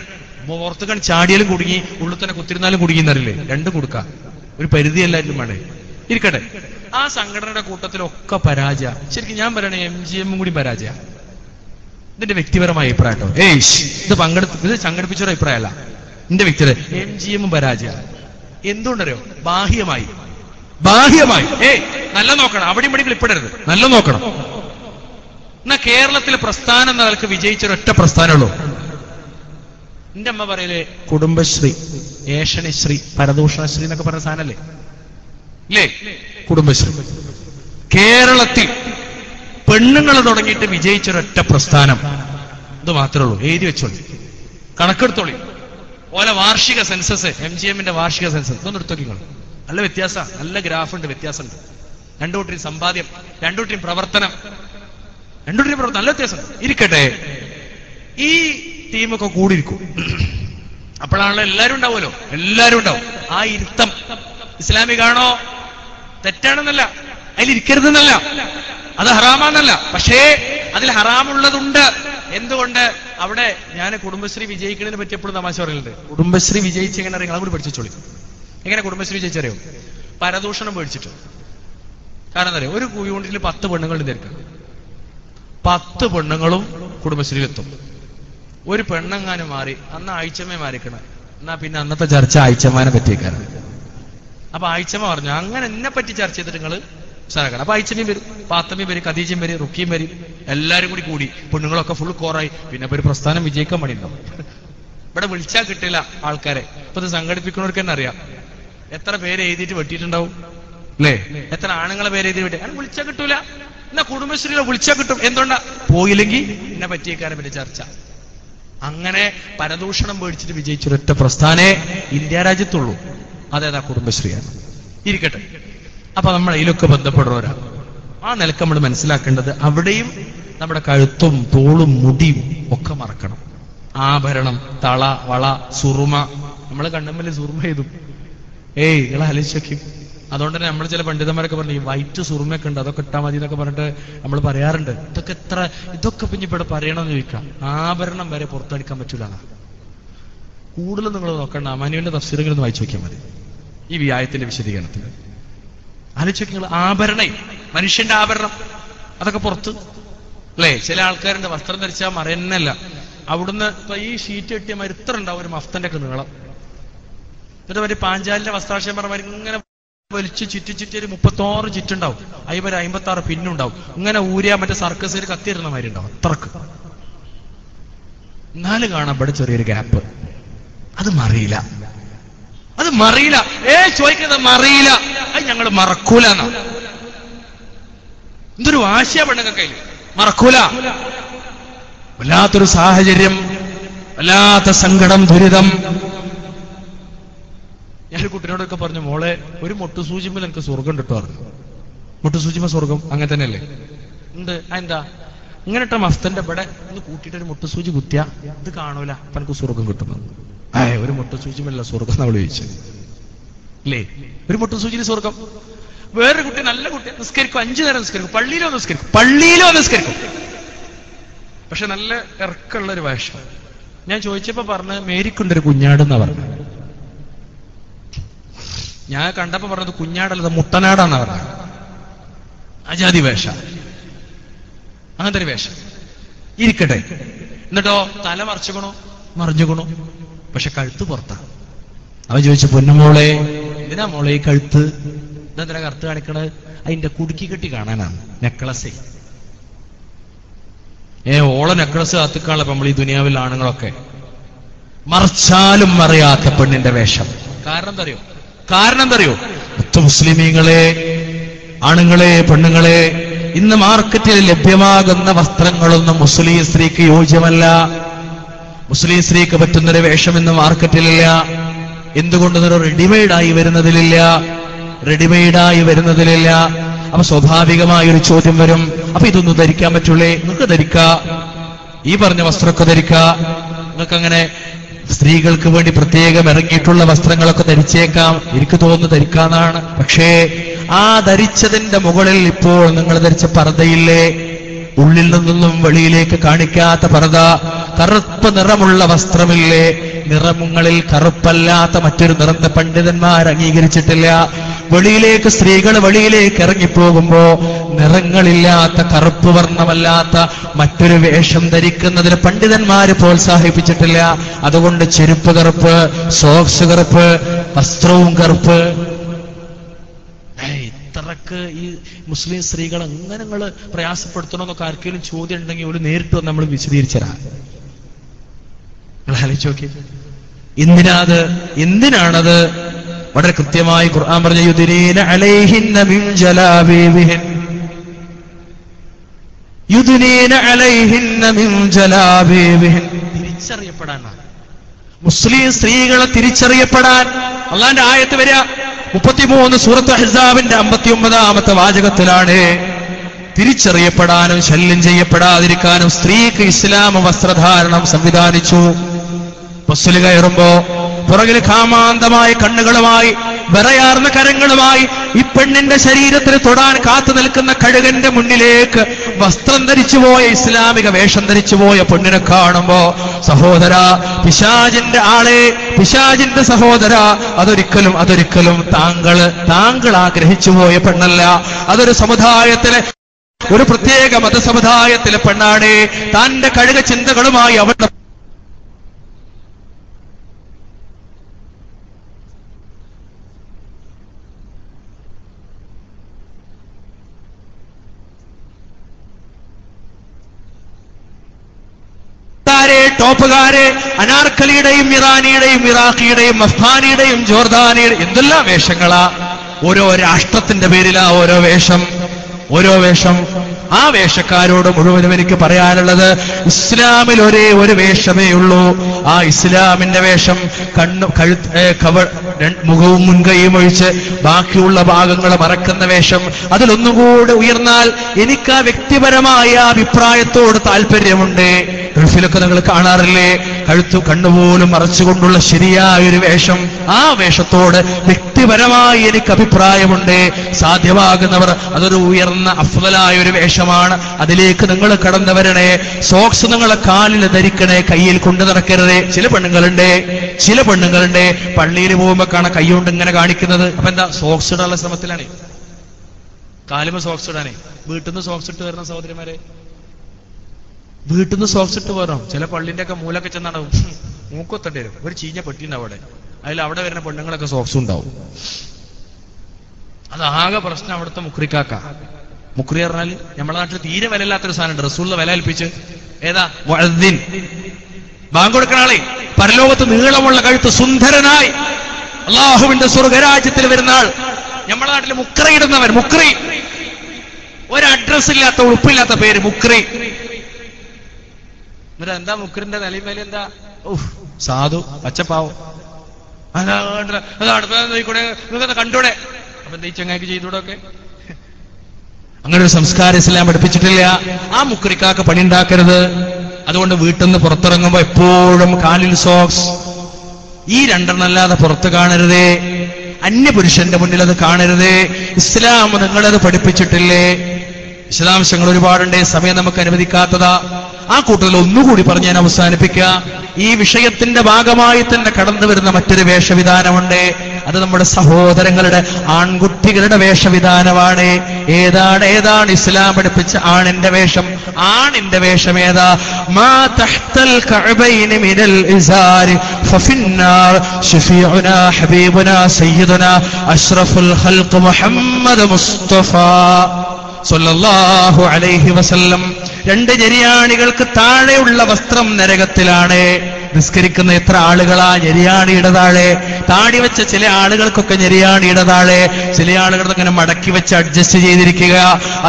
പുറത്തുകൾ ചാടിയാലും കുടുങ്ങി, ഉള്ളിൽ തന്നെ കുത്തിരുന്നാലും കുടുങ്ങിയെന്നറിയില്ലേ? രണ്ടും കൊടുക്കാം, ഒരു പരിധി എല്ലാവരും വേണേ. ഇരിക്കട്ടെ, ആ സംഘടനയുടെ കൂട്ടത്തിലൊക്കെ പരാജയ. ശരിക്കും ഞാൻ പറയണേ, MGM കൂടി പരാജയ. ഇതിന്റെ വ്യക്തിപരമായ അഭിപ്രായം കേട്ടോ. ഇത് സംഘടിപ്പിച്ചൊരു അഭിപ്രായമല്ല, എന്റെ വ്യക്തിയുടെ. MGM പരാജയ. എന്തുകൊണ്ടറിയോ? ബാഹ്യമായി നല്ല നോക്കണം, അവിടെയും ഇവിടെ ക്ലിപ്പിടരുത്, നല്ല നോക്കണം. എന്നാ കേരളത്തിലെ പ്രസ്ഥാനം എന്ന നിലക്ക് വിജയിച്ചൊരൊറ്റ പ്രസ്ഥാനമുള്ളൂ. എന്റെ അമ്മ പറയലേ, കുടുംബശ്രീ, ഏഷണിശ്രീ, പരദൂഷണശ്രീ എന്നൊക്കെ പറഞ്ഞ സാധനല്ലേ ഇല്ലേ? കുടുംബശ്രീ. കേരളത്തിൽ പെണ്ണുങ്ങൾ തുടങ്ങിയിട്ട് വിജയിച്ചൊരൊറ്റ പ്രസ്ഥാനം ഇത് മാത്രമേ ഉള്ളൂ. എഴുതി വെച്ചോളി, കണക്കെടുത്തോളി. ഓലെ വാർഷിക സെൻസസ്, MGMന്റെ വാർഷിക സെൻസസ് ഇതൊന്നും എടുത്തോക്കിങ്ങൾ. നല്ല വ്യത്യാസം, നല്ല ഗ്രാഫുണ്ട്, വ്യത്യാസമുണ്ട്. രണ്ടുകൂട്ടരും സമ്പാദ്യം, രണ്ടുകൂട്ടരും പ്രവർത്തനം, നല്ല വ്യത്യാസം. ഇരിക്കട്ടെ, ഈ ടീമൊക്കെ കൂടിയിരിക്കും. അപ്പോഴാണല്ലോ എല്ലാവരും ഉണ്ടാവുമല്ലോ, എല്ലാവരും ഉണ്ടാവും. ആ ഇരുത്തം ഇസ്ലാമികാണോ? തെറ്റാണെന്നല്ല, അതിലിരിക്കരുതെന്നല്ല, അത് ഹറാമാന്നല്ല. പക്ഷേ അതിൽ ഹറാമുള്ളതുണ്ട്. എന്തുകൊണ്ട്? അവിടെ ഞാൻ കുടുംബശ്രീ വിജയിക്കുന്നതിനെ പറ്റി എപ്പോഴും തമാശ പറയുന്നുണ്ട്. കുടുംബശ്രീ വിജയിച്ച് എങ്ങനെ അറിയാം? അതുകൂടി പഠിച്ചോളി. എങ്ങനെ കുടുംബശ്രീ വിജയിച്ചറിയോ? പരദൂഷണം പേടിച്ചിട്ട്. കാരണം എന്താ പറയുക, ഒരു യൂണിറ്റിൽ 10 പെണ്ണുങ്ങൾ തിരക്കാം, 10 പെണ്ണുങ്ങളും കുടുംബശ്രീയിലെത്തും. ഒരു പെണ്ണെങ്ങാനും മാറി, അന്ന് ആഴ്ചമേ മാറിക്കണ, എന്നാ പിന്നെ അന്നത്തെ ചർച്ച ആഴ്ചമാനെ പറ്റിയേക്കാണ്. അപ്പൊ ആഴ്ചമ പറഞ്ഞു അങ്ങനെ എന്നെ പറ്റി ചർച്ച ചെയ്തിട്ട് നിങ്ങൾ ഉത്സാഹക്കണം. അപ്പൊ ആഴ്ചമയും വരും, പാത്തമ്മയും വരും, ഖദീജയും വരും, റുക്കിയും വരും, എല്ലാരും കൂടി പെണ്ണുങ്ങളൊക്കെ ഫുൾ കോറായി. പിന്നെ ഒരു പ്രസ്ഥാനം വിജയിക്കാൻ പണിയുണ്ടാവും. ഇവിടെ വിളിച്ചാൽ കിട്ടില്ല ആൾക്കാരെ. ഇപ്പൊ ഇത് സംഘടിപ്പിക്കുന്നവർക്ക് തന്നെ അറിയാം എത്ര പേര് എഴുതിയിട്ട് വെട്ടിയിട്ടുണ്ടാവും അല്ലേ, എത്ര ആണുങ്ങളെ പേര് എഴുതി വെട്ടി. അങ്ങനെ വിളിച്ചാൽ കിട്ടൂല. എന്നാ കുടുംബശ്രീയിലെ വിളിച്ചാൽ കിട്ടും. എന്തുകൊണ്ടാ? പോയില്ലെങ്കിൽ എന്നെ പറ്റിയേക്കാരെ പറ്റി ചർച്ച. അങ്ങനെ പരദൂഷണം പേടിച്ചിട്ട് വിജയിച്ചൊരൊറ്റ പ്രസ്ഥാനേ ഇന്ത്യ രാജ്യത്തുള്ളൂ, അതേതാ കുടുംബശ്രീയാണ്. ഇരിക്കട്ടെ. അപ്പൊ നമ്മൾ അതിലൊക്കെ ബന്ധപ്പെടുന്നവരാ. ആ നിലക്ക് നമ്മൾ മനസ്സിലാക്കേണ്ടത് അവിടെയും നമ്മുടെ കഴുത്തും തോളും മുടിയും ഒക്കെ മറക്കണം. ആഭരണം, തള, വള, സുറുമ. നമ്മൾ കണ്ണമ്മല് സുറുമ ചെയ്തു, ഇള ആലോചിക്കും. അതുകൊണ്ട് തന്നെ നമ്മൾ ചില പണ്ഡിതന്മാരൊക്കെ പറഞ്ഞു ഈ വൈറ്റ് സുറുമയൊക്കെ ഉണ്ട്, അതൊക്കെ ഇട്ടാൽ മതി എന്നൊക്കെ പറഞ്ഞിട്ട് നമ്മൾ പറയാറുണ്ട്. ഇതൊക്കെ പിന്നെ ഇവിടെ പറയണമെന്ന് ചോദിക്കാം. ആഭരണം വരെ പുറത്തടിക്കാൻ പറ്റൂല. കൂടുതൽ നിങ്ങൾ നോക്കണ്ട, അമാനുവിന്റെ തഫ്സീറുകളൊന്ന് വായിച്ചു നോക്കിയാൽ മതി ഈ വ്യായത്തിന്റെ വിശദീകരണത്തിൽ. ആലോചിച്ച് നിങ്ങൾ ആഭരണേ, മനുഷ്യന്റെ ആഭരണം അതൊക്കെ പുറത്ത് അല്ലേ. ചില ആൾക്കാരുണ്ട് വസ്ത്രം ധരിച്ചാൽ മറയുന്നല്ല, അവിടുന്ന് ഇപ്പൊ ഈ ഷീറ്റ് കെട്ടിയ മരുത്തർ ഉണ്ടാവും ഒരു മഫ്തന്റെ ഒക്കെ നീളം. എന്നിട്ട് മറ്റേ പാഞ്ചാലിന്റെ വസ്ത്രാശയം പറഞ്ഞ ഇങ്ങനെ വലിച്ചു ചുറ്റി ഒരു 36 ചുറ്റുണ്ടാവും, 56 പിന്നുണ്ടാവും. ഇങ്ങനെ ഊരിയാ മറ്റേ സർക്കസിൽ കത്തിയിരുന്ന മാതിരി ഉണ്ടാവും, അത്രക്ക്. എന്നാലും കാണാം ഇവിടെ ചെറിയൊരു ഗ്യാപ്പ്. അത് മറിയില്ല. ചോദിക്കുന്നത് മറിയില്ല, അത് ഞങ്ങൾ മറക്കൂല എന്നാ. എന്തൊരു വാശിയാ പെണ്ണുങ്ങൾ കയ്യിൽ, മറക്കൂല. വല്ലാത്തൊരു സാഹചര്യം, വല്ലാത്ത സങ്കടം, ദുരിതം. ഞാനൊരു കുട്ടിനോടൊക്കെ പറഞ്ഞു, മോളെ ഒരു മുട്ടുസൂചിമ്മൽ എനിക്ക് സ്വർഗം കിട്ടും പറഞ്ഞു. മുട്ടുസൂചിമ സ്വർഗം അങ്ങനെ തന്നെയല്ലേ ഉണ്ട്. എന്താ ഇങ്ങനെട്ട മഫ്തന്റെ ഇവിടെ ഒന്ന് കൂട്ടിയിട്ട് ഒരു മുട്ടുസൂചി കുത്തിയാ ഇത് കാണൂല, അപ്പൊ എനിക്ക് സ്വർഗം കിട്ടുന്നു. ഒരു മുട്ടുസൂചിമല്ല സ്വർഗം നമ്മൾ ചോദിച്ചു അല്ലേ. ഒരു മുട്ടുസൂചിയിൽ സ്വർഗം. വേറൊരു കുട്ടി, നല്ല കുട്ടി, നിസ്കരിക്കും, 5 നേരം നിസ്കരിക്കും, പള്ളിയിലോ നിസ്കരിക്കും. പക്ഷെ നല്ല ഇറക്കമുള്ള ഒരു വേഷം. ഞാൻ ചോദിച്ചപ്പോ പറഞ്ഞ് മേരിക്കുണ്ടൊരു കുഞ്ഞാടെന്നാ പറഞ്ഞു. ഞാൻ കണ്ടപ്പോ പറഞ്ഞത് കുഞ്ഞാടല്ലത് മുട്ടനാടാന്നാ പറഞ്ഞത്. അജാതി വേഷ, അങ്ങനത്തെ ഒരു വേഷം. ഇരിക്കട്ടെ. എന്നിട്ടോ തല മറിഞ്ഞുകൊണു, പക്ഷെ കഴുത്ത് പുറത്താ. അവൻ ചോദിച്ചു, പൊന്നുമോളെ എന്തിനാ മോളെ ഈ കഴുത്ത്, ഇതെന്തിനാ കറുത്ത് കാണിക്കണത്? അതിന്റെ കുടുക്കി കെട്ടി കാണാനാണ്, നെക്ലസേ. ഓളെ നെക്ലസ് കാത്തിക്കാണല്ലോ നമ്മൾ ഈ ദുനിയാവിൽ ആണുങ്ങളൊക്കെ. മറിച്ചാലും മറിയാത്ത പെണ്ണിന്റെ വേഷം. കാരണം എന്തറിയോ? മുസ്ലിമീങ്ങളെ, ആണുങ്ങളെ, പെണ്ണുങ്ങളെ, ഇന്ന് മാർക്കറ്റിൽ ലഭ്യമാകുന്ന വസ്ത്രങ്ങളൊന്നും മുസ്ലിം സ്ത്രീക്ക് യോജ്യമല്ല. മുസ്ലിം സ്ത്രീക്ക് പറ്റുന്നൊരു വേഷം ഇന്ന് മാർക്കറ്റിലില്ല. എന്തുകൊണ്ട്? റെഡിമെയ്ഡായി വരുന്നതിലില്ല. അപ്പൊ സ്വാഭാവികമായ ഒരു ചോദ്യം വരും, അപ്പൊ ഇതൊന്നും ധരിക്കാൻ പറ്റൂലേ? നിങ്ങൾക്ക് ധരിക്കാം, ഈ പറഞ്ഞ വസ്ത്രമൊക്കെ ധരിക്കാം. നിങ്ങൾക്ക് അങ്ങനെ സ്ത്രീകൾക്ക് വേണ്ടി പ്രത്യേകം ഇറങ്ങിയിട്ടുള്ള വസ്ത്രങ്ങളൊക്കെ ധരിച്ചേക്കാം. എനിക്ക് തോന്നുന്നു ധരിക്കാന്നാണ്. പക്ഷേ ആ ധരിച്ചതിന്റെ മുകളിൽ ഇപ്പോൾ നിങ്ങൾ ധരിച്ച പർദ്ദയില്ലേ, ഉള്ളിൽ നിന്നൊന്നും വെളിയിലേക്ക് കാണിക്കാത്ത പർദ്ദ, കറുപ്പ് നിറമുള്ള വസ്ത്രമില്ലേ, നിറങ്ങളിൽ കറുപ്പല്ലാത്ത മറ്റൊരു നിറത്തെ പണ്ഡിതന്മാർ അംഗീകരിച്ചിട്ടില്ല. സ്ത്രീകൾ വെളിയിലേക്ക് ഇറങ്ങിപ്പോകുമ്പോ നിറങ്ങളില്ലാത്ത, കറുപ്പ് വർണ്ണമല്ലാത്ത മറ്റൊരു വേഷം ധരിക്കുന്നതിന് പണ്ഡിതന്മാര് പ്രോത്സാഹിപ്പിച്ചിട്ടില്ല. അതുകൊണ്ട് ചെരുപ്പ് കറുപ്പ്, സോക്സ് കറുപ്പ്, വസ്ത്രവും കറുപ്പ്. ഇത്രക്ക് ഈ മുസ്ലിം സ്ത്രീകൾ എങ്ങനെ നിങ്ങൾ പ്രയാസപ്പെടുത്തണമെന്നൊക്കെ ആർക്കെങ്കിലും ചോദ്യം ഉണ്ടെങ്കിൽ ഒരു നേരിട്ട് വന്ന് നമ്മൾ വിശദീകരിച്ചരാ. നിങ്ങൾ ആലോചിച്ച് നോക്കി, എന്തിനാണത്? വളരെ കൃത്യമായി ഖുർആൻ പറഞ്ഞ യുദ്നീന അലൈഹിന്ന മിൻ ജലാബീബിഹിൻ, തിരിച്ചറിയപ്പെടാനാണ്. മുസ്ലിം സ്ത്രീകളെ തിരിച്ചറിയപ്പെടാൻ അള്ളാന്റെ ആയത്ത് വരിക 33 സൂറത്ത് അഹ്സാബിന്റെ 59ാമത്തെ വാചകത്തിലാണ്. തിരിച്ചറിയപ്പെടാനും ശല്യം ചെയ്യപ്പെടാതിരിക്കാനും സ്ത്രീക്ക് ഇസ്ലാം വസ്ത്രധാരണം സംവിധാനിച്ചു. ബസ്സിൽ കയറുമ്പോ പുറകിൽ കാമാന്തമായ കണ്ണുകളുമായി, വിറയാർന്ന കരങ്ങളുമായി ഈ പെണ്ണിന്റെ ശരീരത്തിന് തൊടാൻ കാത്തു നിൽക്കുന്ന കഴുകന്റെ മുന്നിലേക്ക് വസ്ത്രം ധരിച്ചുപോയ ഇസ്ലാമിക വേഷം ധരിച്ചുപോയ പെണ്ണിനെ കാണുമ്പോ, സഹോദര, പിശാചിന്റെ ആളെ, പിശാചിന്റെ സഹോദര, അതൊരിക്കലും താങ്കൾ ആഗ്രഹിച്ചു പോയ പെണ്ണല്ല. അതൊരു സമുദായത്തിലെ, ഒരു പ്രത്യേക മതസമുദായത്തിലെ പെണ്ണാണ്. തന്റെ കഴുക ചിന്തകളുമായി അവരുടെ ടോപ്പുകാരെ, അനാർക്കലിയുടെയും ഇറാനിയുടെയും ഇറാഖിയുടെയും അഫ്ഗാനിയുടെയും ജോർദാനിയുടെയും എന്തെല്ലാം വേഷങ്ങളാ. ഓരോ രാഷ്ട്രത്തിന്റെ പേരിലാ ഓരോ വേഷം. ആ വേഷക്കാരോട് മുഴുവനും എനിക്ക് പറയാനുള്ളത്, ഇസ്ലാമിൽ ഒരേ ഒരു വേഷമേ ഉള്ളൂ. ആ ഇസ്ലാമിന്റെ വേഷം മുഖവും മുൻകൈയും ഒഴിച്ച് ബാക്കിയുള്ള ഭാഗങ്ങൾ മറക്കുന്ന വേഷം. അതിലൊന്നുകൂടെ ഉയർന്നാൽ എനിക്ക് ആ വ്യക്തിപരമായ അഭിപ്രായത്തോട് താല്പര്യമുണ്ട്. ഗൾഫിലൊക്കെ നിങ്ങൾ കാണാറില്ലേ, കണ്ണുപോലും മറച്ചുകൊണ്ടുള്ള ശരിയായൊരു വേഷം. ആ വേഷത്തോട് വ്യക്തിപരമായി എനിക്ക് അഭിപ്രായമുണ്ട്. സാധ്യമാകുന്നവർ അതൊരു ഉയർന്ന അഫ്ളലായ ഒരു വേഷമാണ്, അതിലേക്ക് നിങ്ങൾ കടന്നു വരണേ. സോക്സ് നിങ്ങളെ കാലിൽ ധരിക്കണേ, കയ്യിൽ കൊണ്ടു നടക്കരുതേ. ചില പെണ്ണുങ്ങളുണ്ട് പള്ളിയിൽ പോകുമ്പോ കാണാൻ കൈ കൊണ്ട് ഇങ്ങനെ കാണിക്കുന്നത്. അപ്പൊ എന്താ, സോക്സ് ഇടാനുള്ള ശ്രമത്തിലാണ്. കാലുമ സോക്സ് ഇടാനേ. വീട്ടിൽ നിന്ന് സോക്സ് ഇട്ട് വരുന്ന സഹോദരിമാരെ, വീട്ടിൽ നിന്ന് സോക്സ് ഇട്ട് വരണം. ചില പള്ളിന്റെ ഒക്കെ മൂലൊക്കെ ചെന്നാണ് മൂക്കൊത്തണ്ടി വരും. ഒരു ചീഞ്ഞ പെട്ടിയുണ്ടാവും അവിടെ വരുന്ന പെണ്ണുങ്ങളൊക്കെ സോക്സും ഉണ്ടാവും. അതാകെ പ്രശ്നം അവിടുത്തെ മുക്രിക്കാക്ക. മുക്രി പറഞ്ഞാൽ നമ്മുടെ നാട്ടിൽ തീരെ വിലയില്ലാത്തൊരു സാധനം, റസൂലിന്റെ വില ഏൽപ്പിച്ച്. ഏതാ? മുഅദ്ദിൻ. ബാങ്ക് കൊടുക്കണ ആളെ, പരലോകത്ത് നീളമുള്ള കഴുത്ത്, സുന്ദരനായി അള്ളാഹുവിന്റെ സ്വർഗരാജ്യത്തിൽ വരുന്ന ആൾ. നമ്മുടെ നാട്ടിൽ മുക്രയിടുന്നവൻ, മുക്രി. ഒരു അഡ്രസ് ഇല്ലാത്ത, ഉളുപ്പില്ലാത്ത പേര് മുക്രി. എന്നിട്ട് എന്താ മുക്രിന്റെ നിലയും വില എന്താ? സാധു, പച്ചപ്പാവും. നിങ്ങൾക്ക് കണ്ടൂടെ? അപ്പൊ എന്താ ഈ ചങ്ങായിക്ക് ചെയ്തൂടൊക്കെ? അങ്ങനെ ഒരു സംസ്കാരം ഇസ്ലാം പഠിപ്പിച്ചിട്ടില്ല. ആ മുക്രിക്കാക്ക് പണി ഉണ്ടാക്കരുത്. അതുകൊണ്ട് വീട്ടിൽ നിന്ന് പുറത്തിറങ്ങുമ്പോ എപ്പോഴും കാലിൽ സോക്സ്. ഈ രണ്ടെണ്ണല്ലാതെ പുറത്ത് കാണരുതേ. അന്യപുരുഷന്റെ മുന്നിൽ അത് കാണരുതേ. ഇസ്ലാം നിങ്ങളത് പഠിപ്പിച്ചിട്ടില്ലേ? വിശദാംശങ്ങൾ ഒരുപാടുണ്ട്, സമയം നമുക്ക് അനുവദിക്കാത്തതാ. ആ കൂട്ടത്തിൽ ഒന്നുകൂടി പറഞ്ഞ് ഞാൻ അവസാനിപ്പിക്കാം. ഈ വിഷയത്തിന്റെ ഭാഗമായി തന്നെ കടന്നു വരുന്ന മറ്റൊരു വേഷവിധാനമുണ്ട്. അത് നമ്മുടെ സഹോദരങ്ങളുടെ, ആൺകുട്ടികളുടെ വേഷവിധാനമാണ്. ഏതാണ് ഇസ്ലാം പഠിപ്പിച്ച ആണിന്റെ വേഷം? ആണിന്റെ വേഷം ഏതാ? മാ തഹ്തൽ കഅബൈനി മിനൽ ഇസാരി ഫഫിന്നാർ ശഫീഉനാ ഹബീബുനാ സയ്യിദുനാ അഷ്റഫുൽ ഖൽഖ് മുഹമ്മദ് മുസ്തഫ സല്ലല്ലാഹു അലൈഹി വസല്ലം. രണ്ട് ഞെരിയാണികൾക്ക് താഴെയുള്ള വസ്ത്രം നരകത്തിലാണ്. നിസ്കരിക്കുന്ന എത്ര ആളുകളാ ഞെരിയാണിയുടെ താഴെ? താടി വെച്ച ചില ആളുകൾക്കൊക്കെ ഞെരിയാണിയുടെ താഴെ, ചില ആളുകളൊക്കെ ഇങ്ങനെ മടക്കി വെച്ച് അഡ്ജസ്റ്റ് ചെയ്തിരിക്കുക.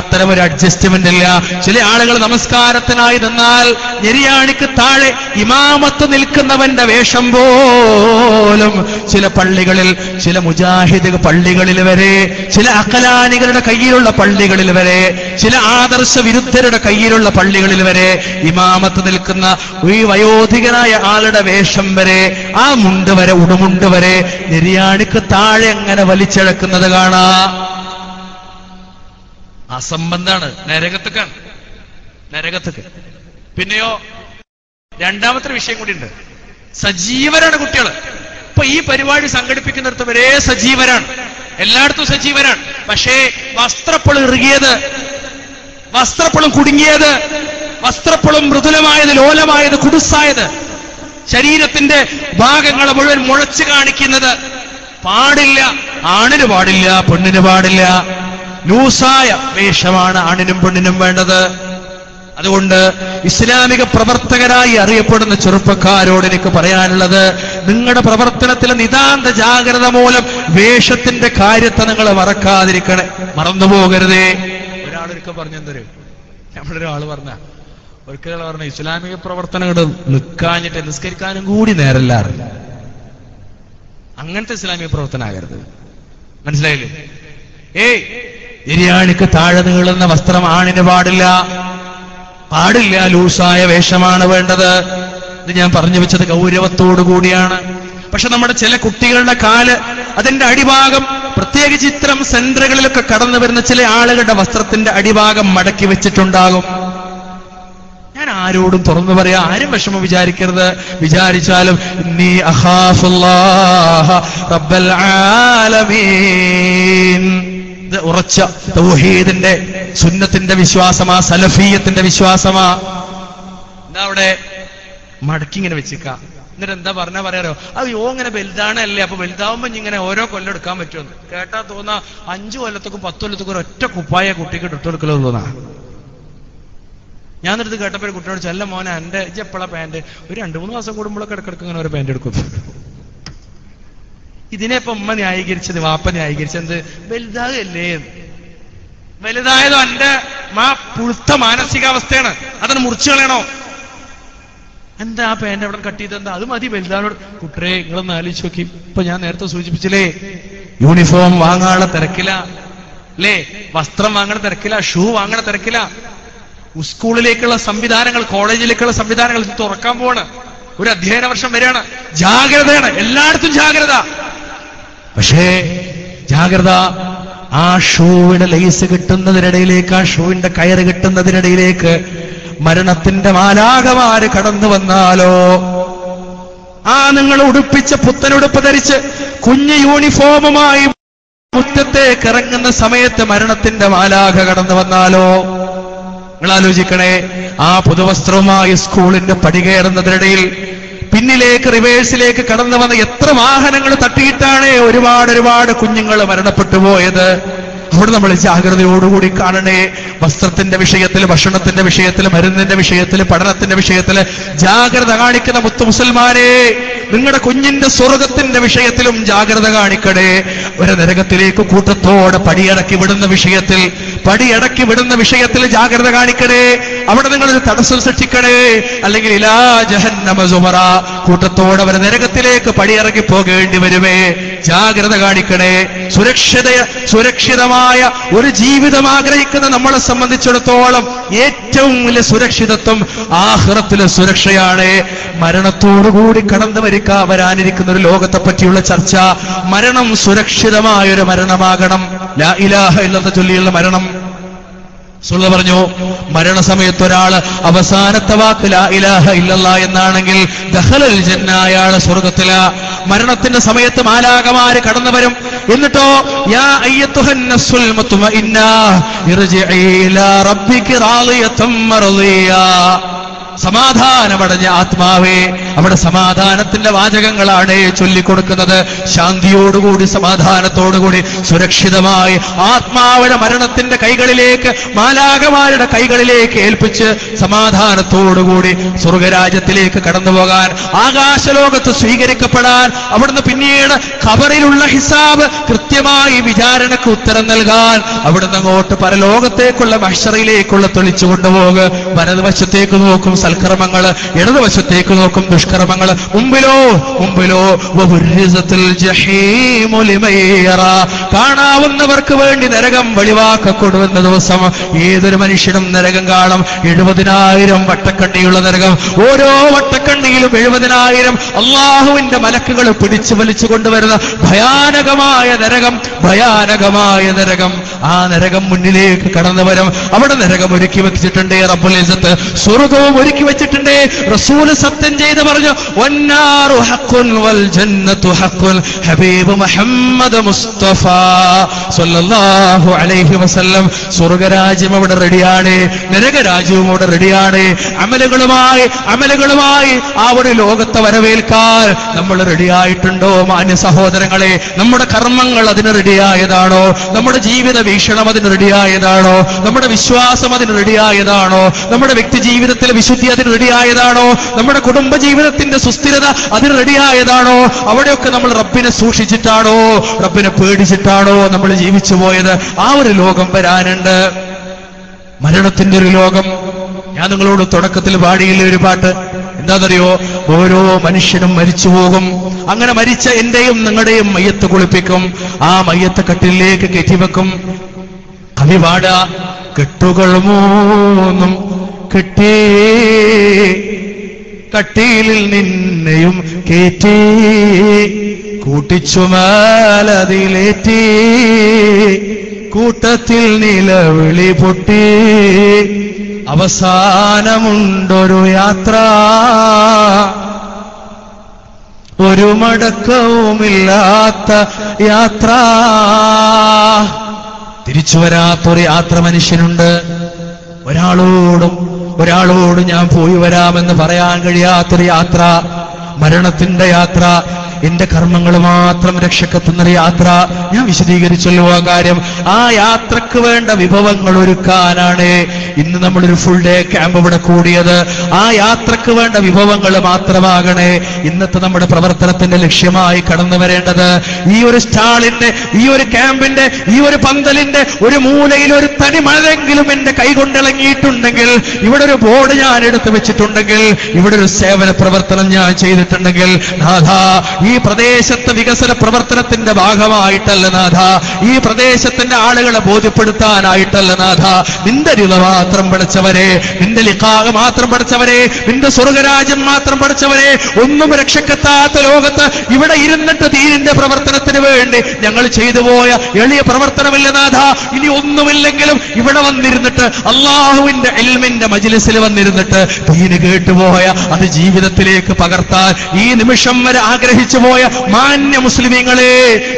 അത്തരം ഒരു അഡ്ജസ്റ്റ്മെന്റ് ഇല്ല. ചില ആളുകൾ നമസ്കാരത്തിനായി നിന്നാൽ ഞെരിയാണിക്ക് താഴെ ഇമാമത്ത് നിൽക്കുന്നവന്റെ വേഷം പോലും ചില പള്ളികളിൽ, ചില മുജാഹിദ് പള്ളികളിൽ വരെ, ചില അഖലാനികളുടെ കയ്യിലുള്ള പള്ളികളിൽ വരെ, ചില ആദർശ വിരുദ്ധരുടെ കയ്യിലുള്ള പള്ളികളിൽ വരെ ഇമാമത്ത് നിൽക്കുന്ന ഈ വയോധികനായ ആളുടെ വേഷം വരെ, ആ മുണ്ട് വരെ, ഉടുമുണ്ട് വരെ നെരിയാണിക്ക് താഴെ അങ്ങനെ വലിച്ചിഴക്കുന്നത് കാണാ. അസംബന്ധാണ്, നരകത്തേക്ക്. പിന്നെയോ രണ്ടാമത്തെ വിഷയം കൂടി ഉണ്ട്. സജീവരാണ് കുട്ടികൾ. ഇപ്പൊ ഈ പരിപാടി സംഘടിപ്പിക്കുന്നിടത്ത് വരെ സജീവരാണ്, എല്ലായിടത്തും സജീവരാണ്. പക്ഷേ വസ്ത്രപ്പുളം ഇറുകിയത്, വസ്ത്രപ്പുളം കുടുങ്ങിയത്, വസ്ത്രപ്പുളം മൃദുലമായത്, ലോലമായത്, കുടുസായത്, ശരീരത്തിന്റെ ഭാഗങ്ങളെ മുഴുവൻ മുളച്ചു കാണിക്കുന്നത് പാടില്ല. ആണിന് പാടില്ല, പെണ്ണിന് പാടില്ല. ലൂസായ വേഷമാണ് ആണിനും പെണ്ണിനും വേണ്ടത്. അതുകൊണ്ട് ഇസ്ലാമിക പ്രവർത്തകരായി അറിയപ്പെടുന്ന ചെറുപ്പക്കാരോട് എനിക്ക് പറയാനുള്ളത്, നിങ്ങളുടെ പ്രവർത്തനത്തിലെ നിതാന്ത ജാഗ്രത മൂലം വേഷത്തിന്റെ കാര്യത്തെ നിങ്ങൾ മറക്കാതിരിക്കണേ, മറന്നുപോകരുതേ. ഒരാളൊരിക്കൽ പറഞ്ഞെന്തരും, നമ്മളൊരാള് ഒരിക്കൽ പറഞ്ഞ ഇസ്ലാമിക പ്രവർത്തനങ്ങൾ നിൽക്കാഞ്ഞിട്ട് നിസ്കരിക്കാനും കൂടി നേരല്ലാറില്ല. അങ്ങനത്തെ ഇസ്ലാമിക പ്രവർത്തനമാകരുത്, മനസ്സിലായില്ലേ? നിര്യാണിക്ക് താഴെ നീളുന്ന വസ്ത്രം ആണിന് പാടില്ല. ലൂസായ വേഷമാണ് വേണ്ടത്. ഇത് ഞാൻ പറഞ്ഞു വെച്ചത് ഗൗരവത്തോടു കൂടിയാണ്. പക്ഷെ നമ്മുടെ ചില കുട്ടികളുടെ കാല്, അതിന്റെ അടിഭാഗം പ്രത്യേക പ്രത്യേകിച്ച് ഇത്തരം സെന്ററുകളിലൊക്കെ കടന്നു വരുന്ന ചില ആളുകളുടെ വസ്ത്രത്തിന്റെ അടിഭാഗം മടക്കി വെച്ചിട്ടുണ്ടാകും. ഞാൻ ആരോടും തുറന്നു പറയാ, ആരും വിഷമം വിചാരിക്കരുത്. വിചാരിച്ചാലും ഇന്നി അഖാഫുല്ലാഹ റബ്ബൽ ആലമീൻ. ഇത് ഉറച്ച തൗഹീദിന്റെ സുന്നത്തിന്റെ വിശ്വാസമാ, സലഫിയത്തിന്റെ വിശ്വാസമാ. എന്താ അവിടെ മടക്കി ഇങ്ങനെ വെച്ചിക്കാം. എന്നിട്ട് എന്താ പറയാറോ, അയ്യോ ഇങ്ങനെ വലുതാണല്ലേ, അപ്പൊ വലുതാവുമ്പോ ഇങ്ങനെ ഓരോ കൊല്ലം എടുക്കാൻ പറ്റുമെന്ന് കേട്ടാ തോന്നാ 5 കൊല്ലത്തേക്കും 10 കൊല്ലത്തേക്കും ഒരൊറ്റ കുപ്പായ കുട്ടിക്ക് ഇട്ടെടുക്കലോ തോന്നാ. ഞാൻ എടുത്ത് കേട്ടപ്പോ ഒരു കുട്ടിയോട്, ചെല്ല മോനെ എന്റെ എപ്പോഴാ പാന്റ്, ഒരു 2-3 മാസം കൂടുമ്പോഴൊക്കെ ഇടക്കിടക്ക് ഇങ്ങനെ ഒരു പാന്റ് എടുക്കും. ഇതിനെ ഇപ്പൊ ഉമ്മ ന്യായീകരിച്ചത്, വാപ്പ ന്യായീകരിച്ചത് വലുതാകല്ലേ. വലുതായതോ എന്റെ പുഴുത്ത മാനസികാവസ്ഥയാണ്, അതിന് മുറിച്ചു കളയണോ? എന്താ ആ പാന്റ് അവിടെ കട്ട് ചെയ്ത്, എന്താ അത് മതി വലുതാനോട്. കുട്ടരെ നിങ്ങളൊന്ന് ആലോചിച്ച് നോക്കി. ഇപ്പൊ ഞാൻ നേരത്തെ സൂചിപ്പിച്ചില്ലേ, യൂണിഫോം വാങ്ങാനുള്ള തിരക്കില അല്ലേ, വസ്ത്രം വാങ്ങണ തിരക്കില, ഷൂ വാങ്ങണ തിരക്കില. സ്കൂളിലേക്കുള്ള സംവിധാനങ്ങൾ, കോളേജിലേക്കുള്ള സംവിധാനങ്ങൾ തുറക്കാൻ പോവാണ്. ഒരു അധ്യയന വർഷം വരെയാണ്. ജാഗ്രതയാണ്, എല്ലായിടത്തും ജാഗ്രത. പക്ഷേ ജാഗ്രത ആ ഷൂവിന്റെ ലൈസ് കിട്ടുന്നതിനിടയിലേക്ക്, ആ ഷൂവിന്റെ കയറ് കിട്ടുന്നതിനിടയിലേക്ക് മരണത്തിന്റെ മാലാഖമാര് കടന്നു വന്നാലോ? ആ നിങ്ങൾ ഉടുപ്പിച്ച പുത്തനുടുപ്പ് ധരിച്ച് കുഞ്ഞു യൂണിഫോമുമായി മുറ്റത്തേക്ക് ഇറങ്ങുന്ന സമയത്ത് മരണത്തിന്റെ മാലാഖ കടന്നു വന്നാലോ? നിങ്ങൾ ആലോചിക്കണേ. ആ പുതുവസ്ത്രവുമായി സ്കൂളിന്റെ പടി കയറുന്നതിനിടയിൽ പിന്നിലേക്ക് റിവേഴ്സിലേക്ക് കടന്നു വന്ന എത്ര വാഹനങ്ങൾ തട്ടിയിട്ടാണ് ഒരുപാട് കുഞ്ഞുങ്ങൾ മരണപ്പെട്ടു പോയത്. അവിടെ നമ്മൾ ജാഗ്രതയോടുകൂടി കാണണേ. വസ്ത്രത്തിന്റെ വിഷയത്തിൽ, ഭക്ഷണത്തിന്റെ വിഷയത്തിൽ, മരുന്നിന്റെ വിഷയത്തിൽ, പഠനത്തിന്റെ വിഷയത്തിൽ ജാഗ്രത കാണിക്കുന്ന മുത്തു മുസൽമാനെ, നിങ്ങളുടെ കുഞ്ഞിന്റെ സ്വർഗത്തിന്റെ വിഷയത്തിലും ജാഗ്രത കാണിക്കണേ. ഒരു നരകത്തിലേക്ക് കൂട്ടത്തോടെ പടിയടക്കി വിടുന്ന വിഷയത്തിൽ ജാഗ്രത കാണിക്കണേ. അവിടെ നിങ്ങളൊരു തടസ്സം സൃഷ്ടിക്കണേ. അല്ലെങ്കിൽ ഇലാ ജഹന്നമ സുമറ, കൂട്ടത്തോടെ അവരെ നരകത്തിലേക്ക് പടിയിറങ്ങി പോകേണ്ടി വരുമേ. ജാഗ്രത കാണിക്കണേ. സുരക്ഷിതമായ ഒരു ജീവിതം ആഗ്രഹിക്കുന്ന നമ്മളെ സംബന്ധിച്ചിടത്തോളം ഏറ്റവും വലിയ സുരക്ഷിതത്വം ആഖിറത്തിലെ സുരക്ഷയാണ്. മരണത്തോടുകൂടി കടന്നു വരാനിരിക്കുന്ന ഒരു ലോകത്തെ പറ്റിയുള്ള ചർച്ച. മരണം സുരക്ഷിതമായൊരു മരണമാകണം. ലാ ഇലാഹ ഇല്ലല്ലാഹ് ചൊല്ലിയുള്ള മരണം. സുള്ള പറഞ്ഞു, മരണസമയത്ത് ഒരാൾ അവസാനത്തെ വാക്ക് ലാ ഇലാഹ ഇല്ലല്ലാഹ് എന്നാണെങ്കിൽ ദഖലൽ ജന്ന, അയാൾ സ്വർഗ്ഗത്തില. മരണത്തിന്റെ സമയത്ത് മാലാഖമാര് കടന്നു വരും. എന്നിട്ടോ യാ അയ്യത്തുഹൻ നഫ്സുൽ മുത്മഇന്ന ഇർജിഇ ഇലാ റബ്ബികി റാളിയതൻ മർളിയ. സമാധാനമടഞ്ഞ ആത്മാവേ, അവിടെ സമാധാനത്തിന്റെ വാചകങ്ങളാണ് ചൊല്ലിക്കൊടുക്കുന്നത്. ശാന്തിയോടുകൂടി, സമാധാനത്തോടുകൂടി, സുരക്ഷിതമായി ആത്മാവിനെ മരണത്തിന്റെ കൈകളിലേക്ക്, മാലാഖമാരുടെ കൈകളിലേക്ക് ഏൽപ്പിച്ച് സമാധാനത്തോടുകൂടി സ്വർഗരാജ്യത്തിലേക്ക് കടന്നുപോകാൻ, ആകാശലോകത്ത് സ്വീകരിക്കപ്പെടാൻ, അവിടുന്ന് പിന്നീട് ഖബറിലുള്ള ഹിസാബ്, കൃത്യമായി വിചാരണക്ക് ഉത്തരം നൽകാൻ, അവിടുന്ന് അങ്ങോട്ട് പരലോകത്തേക്കുള്ള മഹ്ശറിലേക്കുള്ള തെളിച്ചു കൊണ്ടുപോകുക. വലതുവശത്തേക്ക് നോക്കും സൽക്കർമ്മങ്ങൾ, ഇടതുവശത്തേക്ക് നോക്കും ദുഷ്കർമ്മങ്ങൾ. മുമ്പിലോ കാണാവുന്നവർക്ക് വേണ്ടി നരകം വെളിവാക്കപ്പെടുന്ന ദിവസം ഏതൊരു മനുഷ്യനും നരകം കാണും. 70,000 വട്ടക്കണ്ണിയുള്ള നരകം. ഓരോ വട്ടക്കണ്ണിയിലും 70,000 അള്ളാഹുവിന്റെ മലക്കുകൾ പിടിച്ചു വലിച്ചു കൊണ്ടുവരുന്ന ഭയാനകമായ നരകം. ആ നരകം മുന്നിലേക്ക് കടന്നു വരും. അവിടെ നരകം ഒരുക്കി വെച്ചിട്ടുണ്ട് റബ്ബുൽ ഇസ്സത്ത്. സ്വർഗവും ഒരുക്കി വെച്ചിട്ടുണ്ട്. റസൂല് സത്യം ചെയ്ത് പറഞ്ഞു, വന്നാറു ഹഖ്ഖുൻ വൽ ജന്നത്തു ഹഖ്ഖുൻ. ഹബീബ് മുഹമ്മദ് മുസ്തഫ സ്വല്ലല്ലാഹു അലൈഹി വസല്ലം. സ്വർഗരാജ്യം അവിടെ റെഡിയാണ്, നരകരാജ്യവും അവിടെ റെഡിയാണ്. അമലുകളുമായി ആ ഒരു ലോകത്തെ വരവേൽക്കാൻ നമ്മൾ റെഡിയായിട്ടുണ്ടോ മാന്യ സഹോദരങ്ങളെ? നമ്മുടെ കർമ്മങ്ങൾ അതിന് റെഡിയായതാണോ? നമ്മുടെ ജീവിത വീക്ഷണം അതിന് റെഡിയായതാണോ? നമ്മുടെ വിശ്വാസം അതിന് റെഡിയായതാണോ? നമ്മുടെ വ്യക്തി ജീവിതത്തിലെ വിശുദ്ധി അതിന് റെഡിയായതാണോ? നമ്മുടെ കുടുംബ ജീവിതത്തിന്റെ സുസ്ഥിരത അതിന് റെഡിയായതാണോ? അവിടെയൊക്കെ നമ്മൾ റബ്ബിനെ സൂക്ഷിച്ചിട്ടാണോ, റബ്ബിനെ പേടിച്ചിട്ടാണോ നമ്മൾ ജീവിച്ചു പോയത്? ആ ഒരു ലോകം വരാനുണ്ട്, മരണത്തിന്റെ ഒരു ലോകം. ഞാൻ നിങ്ങളോട് തുടക്കത്തിൽ പാടിയില്ലേ ഒരു പാട്ട്, എന്താണെന്നറിയോ? ഓരോ മനുഷ്യനും മരിച്ചു പോകും. അങ്ങനെ മരിച്ച എന്റെയും നിങ്ങളുടെയും മയ്യത്ത് കുളിപ്പിക്കും. ആ മയ്യത്ത് കട്ടിലേക്ക് കെട്ടിവെക്കും. കവി പാടാ, കെട്ടുകൾ മൂന്നും കെട്ടി കട്ടിലിൽ നിന്നെയും കേറ്റി കൂട്ടിച്ചുമാലതിലേറ്റി കൂട്ടത്തിൽ നിലവിളി പൊട്ടി അവസാനമുണ്ടൊരു യാത്ര ഒരു മടക്കവുമില്ലാത്ത യാത്ര തിരിച്ചു വരാത്തൊരു യാത്ര മനുഷ്യനുണ്ട് ഒരാളോട് ഞാൻ പോയി വരാമെന്ന് പറയാൻ കഴിയാത്തൊരു യാത്ര മരണത്തിന്റെ യാത്ര എന്റെ കർമ്മങ്ങൾ മാത്രം രക്ഷക്കെത്തുന്നൊരു യാത്ര ഞാൻ വിശദീകരിച്ചല്ലോ ആ കാര്യം ആ യാത്രക്ക് വേണ്ട വിഭവങ്ങൾ ഒരുക്കാനാണ് ഇന്ന് നമ്മളൊരു ഫുൾ ഡേ ക്യാമ്പ് ഇവിടെ കൂടിയത് ആ യാത്രക്ക് വേണ്ട വിഭവങ്ങൾ മാത്രമാകണേ ഇന്നത്തെ നമ്മുടെ പ്രവർത്തനത്തിന്റെ ലക്ഷ്യമായി കടന്നു വരേണ്ടത് ഈ ഒരു സ്റ്റാളിന്റെ ഈ ഒരു ക്യാമ്പിന്റെ ഈ ഒരു പന്തലിന്റെ ഒരു മൂലയിൽ ഒരു തനി മഴയെങ്കിലും എന്റെ കൈകൊണ്ടിളങ്ങിയിട്ടുണ്ടെങ്കിൽ ഇവിടെ ഒരു ബോർഡ് ഞാൻ എടുത്തു വെച്ചിട്ടുണ്ടെങ്കിൽ ഇവിടെ ഒരു സേവന പ്രവർത്തനം ഞാൻ ചെയ്തിട്ടുണ്ടെങ്കിൽ നാഥാ ഈ പ്രദേശത്തെ വികസന പ്രവർത്തനത്തിന്റെ ഭാഗമായിട്ടല്ല നാഥ ഈ പ്രദേശത്തിന്റെ ആളുകളെ ബോധ്യപ്പെടുത്താനായിട്ടല്ല നാഥ നിന്റെ രിള മാത്രം പഠിച്ചവരെ നിന്റെ ലിഖാഹ് മാത്രം പഠിച്ചവരെ നിന്റെ സ്വർഗരാജ്യം മാത്രം പഠിച്ചവരെ ഒന്നും രക്ഷക്കെത്താത്ത ലോകത്ത് ഇവിടെ ഇരുന്നിട്ട് ദീനിന്റെ പ്രവർത്തനത്തിന് വേണ്ടി ഞങ്ങൾ ചെയ്തു പോയ എളിയ പ്രവർത്തനമില്ല നാഥ ഇനി ഒന്നുമില്ലെങ്കിലും ഇവിടെ വന്നിരുന്നിട്ട് അള്ളാഹുവിന്റെ ഇൽമിന്റെ മജ്ലിസിൽ വന്നിരുന്നിട്ട് ദീന് കേട്ടുപോയ അത് ജീവിതത്തിലേക്ക് പകർത്താൻ ഈ നിമിഷം വരെ ആഗ്രഹിച്ചു പോയ മാന്യ മുസ്ലിമീങ്ങളെ